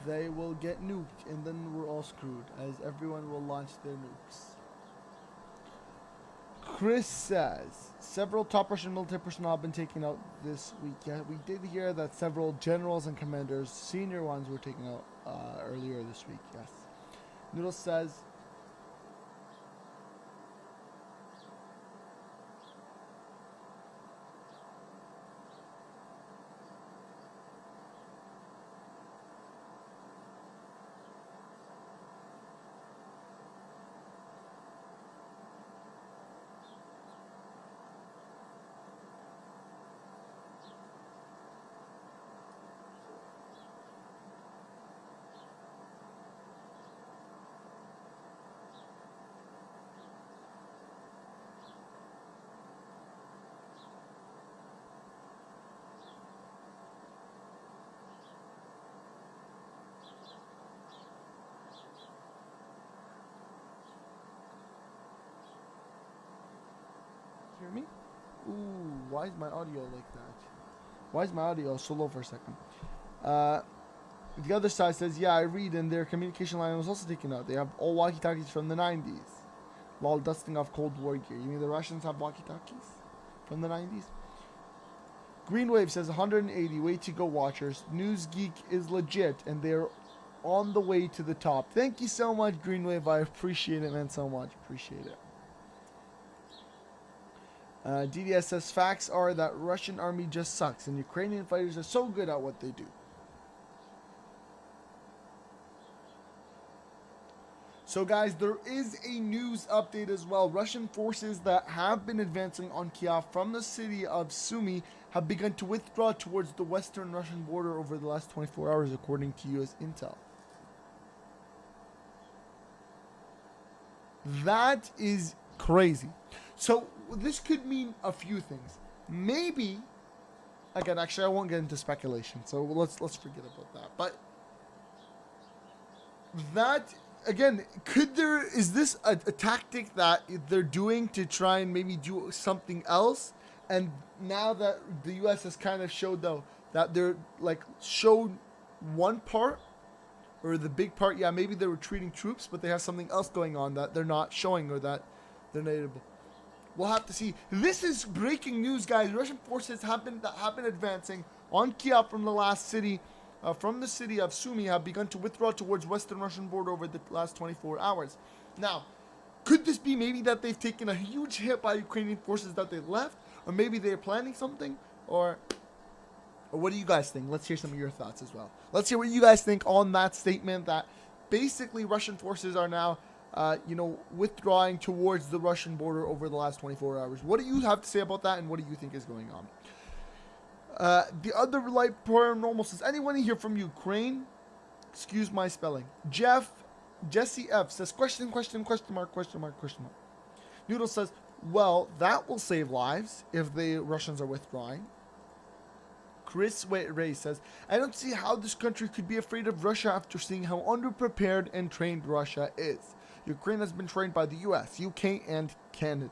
they will get nuked, and then we're all screwed, as everyone will launch their nukes. Chris says, several top Russian military personnel have been taken out this week. Yeah, we did hear that several generals and commanders, senior ones, were taken out earlier this week, yes. Noodle says, hear me? Ooh, why is my audio like that? Why is my audio so low for a second? The other side says, yeah, I read, and their communication line was also taken out. They have all walkie-talkies from the 90s. While dusting off Cold War gear. You mean the Russians have walkie-talkies from the 90s? Green Wave says 180, way to go, watchers. News Geek is legit, and they're on the way to the top. Thank you so much, Green Wave. I appreciate it, man, so much. Appreciate it. DDS says facts are that Russian army just sucks and Ukrainian fighters are so good at what they do. So guys, there is a news update as well. Russian forces that have been advancing on Kiev from the city of Sumy have begun to withdraw towards the western Russian border over the last 24 hours, according to US intel. That is crazy. So this could mean a few things. Maybe, again, actually, I won't get into speculation. So let's forget about that. But that, again, is this a tactic that they're doing to try and maybe do something else? And now that the U.S. has kind of showed, though, that they're showed one part, or the big part, yeah, maybe they're retreating troops, but they have something else going on that they're not showing, or that they're not able. We'll have to see. This is breaking news, guys. Russian forces have been advancing on Kiev from the city of Sumy, have begun to withdraw towards western Russian border over the last 24 hours. Now, could this be maybe that they've taken a huge hit by Ukrainian forces that they left, or maybe they're planning something, or what do you guys think? Let's hear some of your thoughts as well. Let's hear what you guys think on that statement that basically Russian forces are now withdrawing towards the Russian border over the last 24 hours. What do you have to say about that, and what do you think is going on? The other light paranormal says, anyone here from Ukraine? Excuse my spelling. Jesse F says, question mark. Noodle says, well, that will save lives if the Russians are withdrawing. Chris Ray says, I don't see how this country could be afraid of Russia after seeing how underprepared and trained Russia is. Ukraine has been trained by the US, UK, and Canada.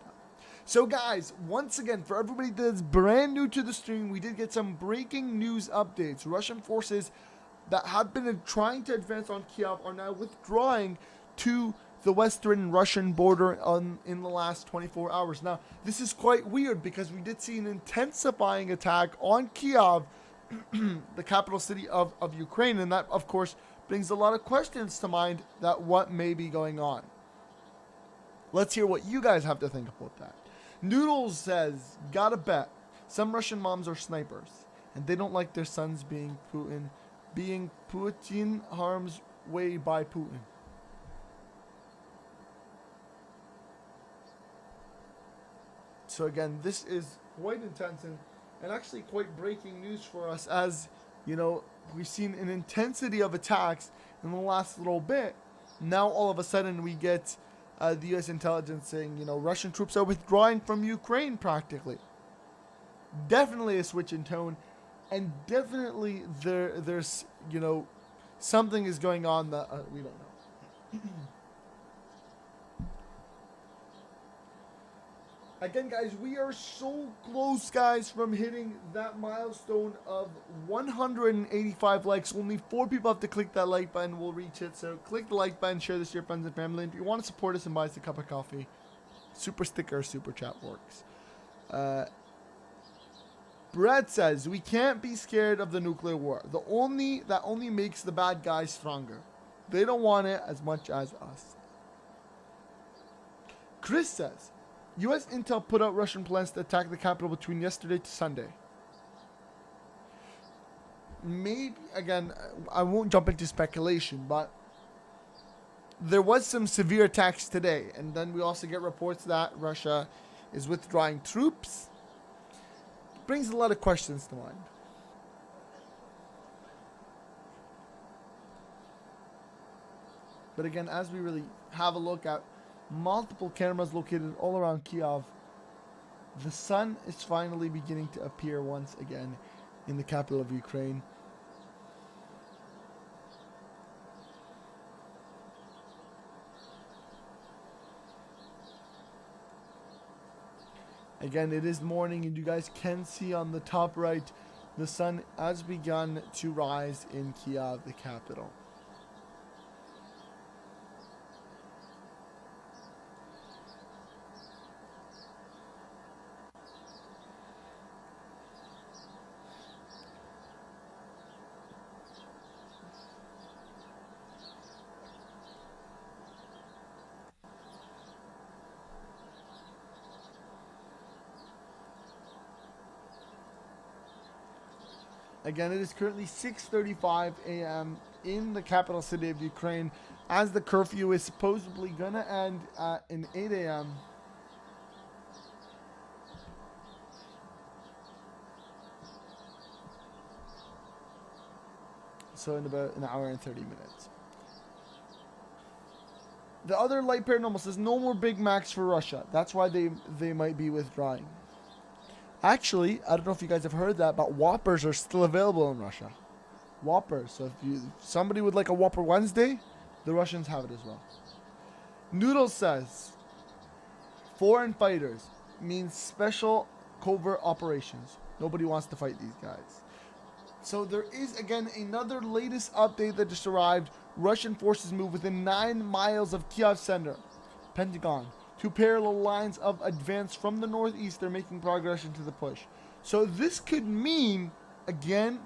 So guys, once again, for everybody that's brand new to the stream, we did get some breaking news updates. Russian forces that have been trying to advance on Kiev are now withdrawing to the western Russian border in the last 24 hours. Now, this is quite weird because we did see an intensifying attack on Kiev, the capital city of Ukraine, and that, of course, brings a lot of questions to mind that what may be going on. Let's hear what you guys have to think about that. Noodles says, gotta bet some Russian moms are snipers and they don't like their sons being Putin harm's way by Putin. So again, this is quite intense and actually quite breaking news for us, as we've seen an intensity of attacks in the last little bit. Now all of a sudden we get the U.S. intelligence saying, Russian troops are withdrawing from Ukraine practically. Definitely a switch in tone, and definitely there's something is going on that we don't know. Again, guys, we are so close, guys, from hitting that milestone of 185 likes. Only 4 people have to click that like button. We'll reach it. So click the like button, share this to your friends and family. And if you want to support us and buy us a cup of coffee, super sticker, super chat works. Brett says, we can't be scared of the nuclear war. That only makes the bad guys stronger. They don't want it as much as us. Chris says, U.S. intel put out Russian plans to attack the capital between yesterday to Sunday. Maybe, again, I won't jump into speculation, but there was some severe attacks today. And then we also get reports that Russia is withdrawing troops. Brings a lot of questions to mind. But again, as we really have a look at multiple cameras located all around Kiev, the sun is finally beginning to appear once again in the capital of Ukraine. Again, it is morning, and you guys can see on the top right, the sun has begun to rise in Kiev, the capital. Again, it is currently 6:35 a.m. in the capital city of Ukraine, as the curfew is supposedly gonna end at an 8 a.m. So in about an hour and 30 minutes. The other light paranormal says no more Big Macs for Russia. That's why they might be withdrawing. Actually, I don't know if you guys have heard that, but Whoppers are still available in Russia. Whoppers. So if somebody would like a Whopper Wednesday, the Russians have it as well. Noodle says, foreign fighters means special covert operations. Nobody wants to fight these guys. So there is, again, another latest update that just arrived. Russian forces move within 9 miles of Kiev center. Pentagon. 2 parallel lines of advance from the northeast. They're making progress into the push. So this could mean, again,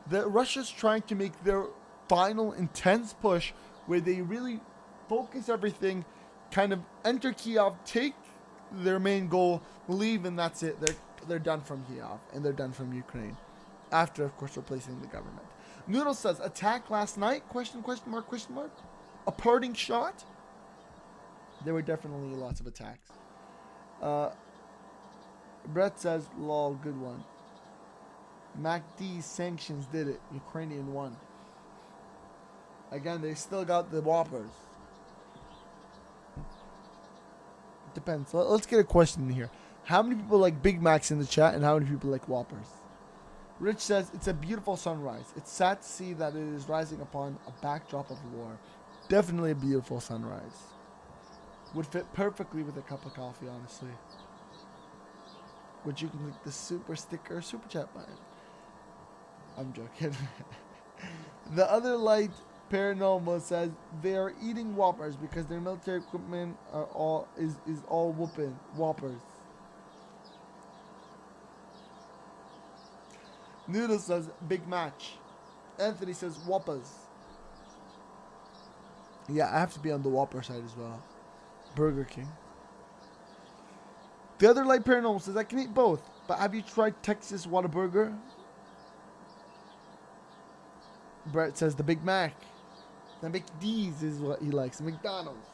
that Russia's trying to make their final intense push where they really focus everything, kind of enter Kiev, take their main goal, leave, and that's it. They're done from Kiev, and they're done from Ukraine. After, of course, replacing the government. Noodle says, attack last night? Question mark. A parting shot? There were definitely lots of attacks. Brett says, lol, good one. MacD's sanctions did it. Ukrainian won. Again, they still got the Whoppers. Depends. Let's get a question in here. How many people like Big Macs in the chat, and how many people like Whoppers? Rich says, it's a beautiful sunrise. It's sad to see that it is rising upon a backdrop of war. Definitely a beautiful sunrise. Would fit perfectly with a cup of coffee, honestly. Which you can click the super sticker, super chat button. I'm joking. The other light paranormal says they are eating Whoppers because their military equipment is all Whoppers. Noodle says big match. Anthony says Whoppers. Yeah, I have to be on the Whopper side as well. Burger King. The other light paranormal says I can eat both, but have you tried Texas Whataburger? Brett says the Big Mac. The McD's is what he likes. McDonald's.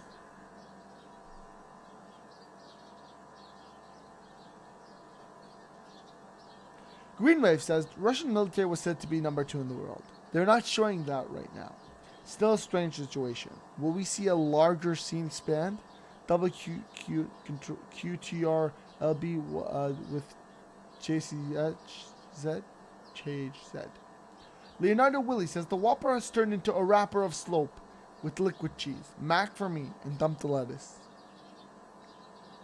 Greenwave says Russian military was said to be number 2 in the world. They're not showing that right now. Still a strange situation. Will we see a larger scene expand? QTR LB with JCZ. Leonardo Willie says the Whopper has turned into a wrapper of slope with liquid cheese. Mac for me and dump the lettuce.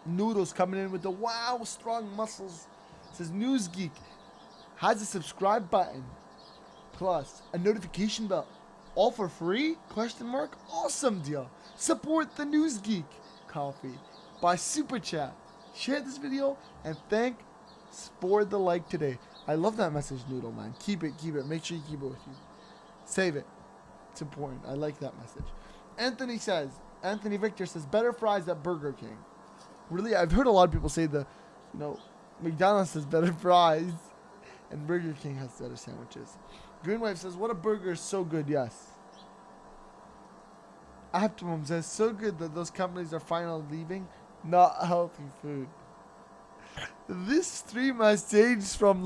Noodles coming in with the wow strong muscles. Says News Geek has a subscribe button plus a notification bell, all for free? Question mark. Awesome deal. Support the News Geek coffee by super chat. Share this video and thanks for the like today. I love that message, Noodle man. Keep it. Make sure you keep it with you. Save it. It's important. I like that message. Anthony Victor says better fries at Burger King. Really, I've heard a lot of people say McDonald's has better fries and Burger King has better sandwiches. Greenwave says, what a burger is so good, yes. Optimum says, so good that those companies are finally leaving. Not healthy food. This stream has changed from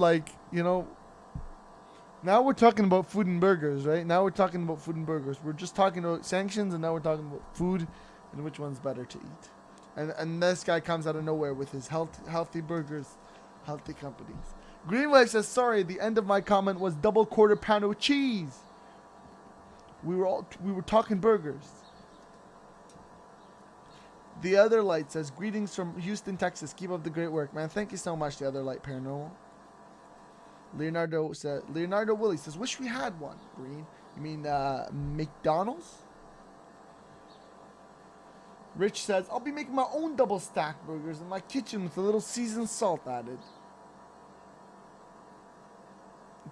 now we're talking about food and burgers, right? Now we're talking about food and burgers. We're just talking about sanctions and now we're talking about food and which one's better to eat. And this guy comes out of nowhere with his healthy burgers, healthy companies. Greenwave says, sorry, the end of my comment was double quarter pounder with cheese. We were talking burgers. The Other Light says, greetings from Houston, Texas. Keep up the great work, man. Thank you so much, The Other Light Paranormal. Leonardo Willie says, wish we had one, Green. You mean McDonald's? Rich says, I'll be making my own double stack burgers in my kitchen with a little seasoned salt added.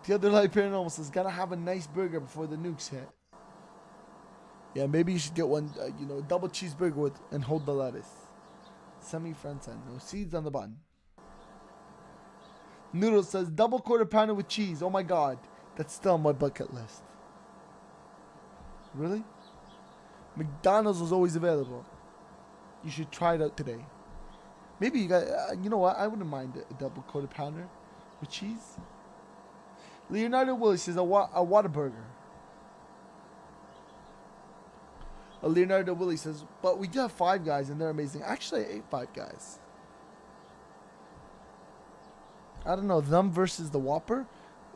The Other Light Paranormal says, gotta have a nice burger before the nukes hit. Yeah, maybe you should get one, double cheeseburger and hold the lettuce. Semi-French end, no seeds on the bun. Noodle says, double quarter pounder with cheese. Oh my god, that's still on my bucket list. Really? McDonald's was always available. You should try it out today. Maybe you got, you know what? I wouldn't mind a double quarter pounder with cheese. Leonardo Willis says, a Whataburger. Leonardo Willie says, but we do have Five Guys and they're amazing. Actually, I ate Five Guys. I don't know, them versus the Whopper.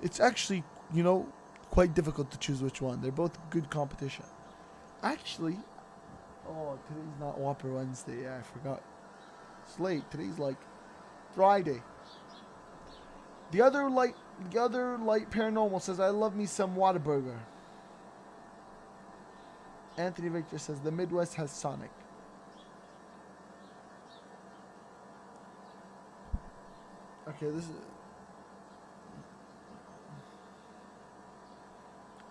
It's actually, quite difficult to choose which one. They're both good competition. Actually, today's not Whopper Wednesday. Yeah, I forgot. It's late. Today's Friday. The other light paranormal says, I love me some Whataburger. Anthony Victor says, the Midwest has Sonic. Okay, this is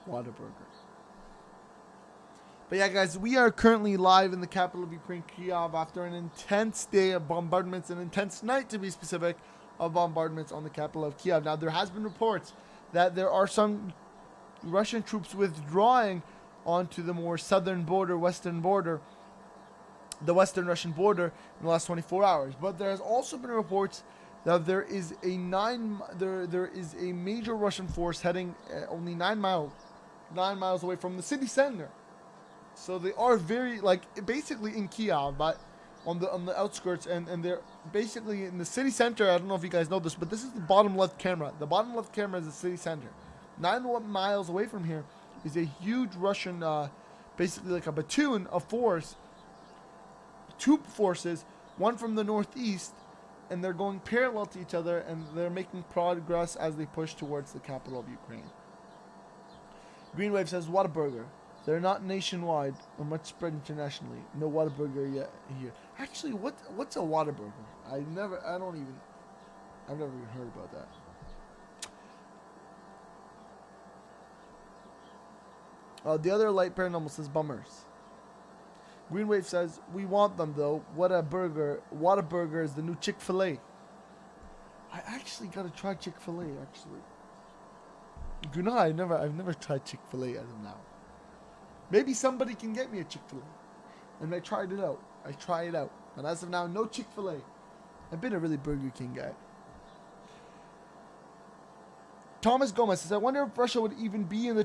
Whataburger. But yeah, guys, we are currently live in the capital of Ukraine, Kyiv, after an intense day of bombardments, an intense night to be specific, of bombardments on the capital of Kyiv. Now, there has been reports that there are some Russian troops withdrawing onto the more southern border, the western Russian border in the last 24 hours. But there has also been reports that there is a major Russian force heading only 9 miles away from the city center. So they are very basically in Kyiv, but on the outskirts, and they're basically in the city center. I don't know if you guys know this, but this is the bottom left camera. The bottom left camera is the city center. 9 miles away from here is a huge Russian, basically like a platoon of two forces, one from the northeast, and they're going parallel to each other, and they're making progress as they push towards the capital of Ukraine. Greenwave says, Whataburger. They're not nationwide or much spread internationally. No Whataburger yet here. Actually, what's a Whataburger? I've never even heard about that. The Other Light Paranormal says, bummers. Greenwave says, we want them though. Whataburger is the new Chick-fil-A. I actually gotta try Chick-fil-A actually. I've never tried Chick-fil-A as of now. Maybe somebody can get me a Chick-fil-A. And I tried it out. But as of now, no Chick-fil-A. I've been a really Burger King guy. Thomas Gomez says, I wonder if Russia would even be in the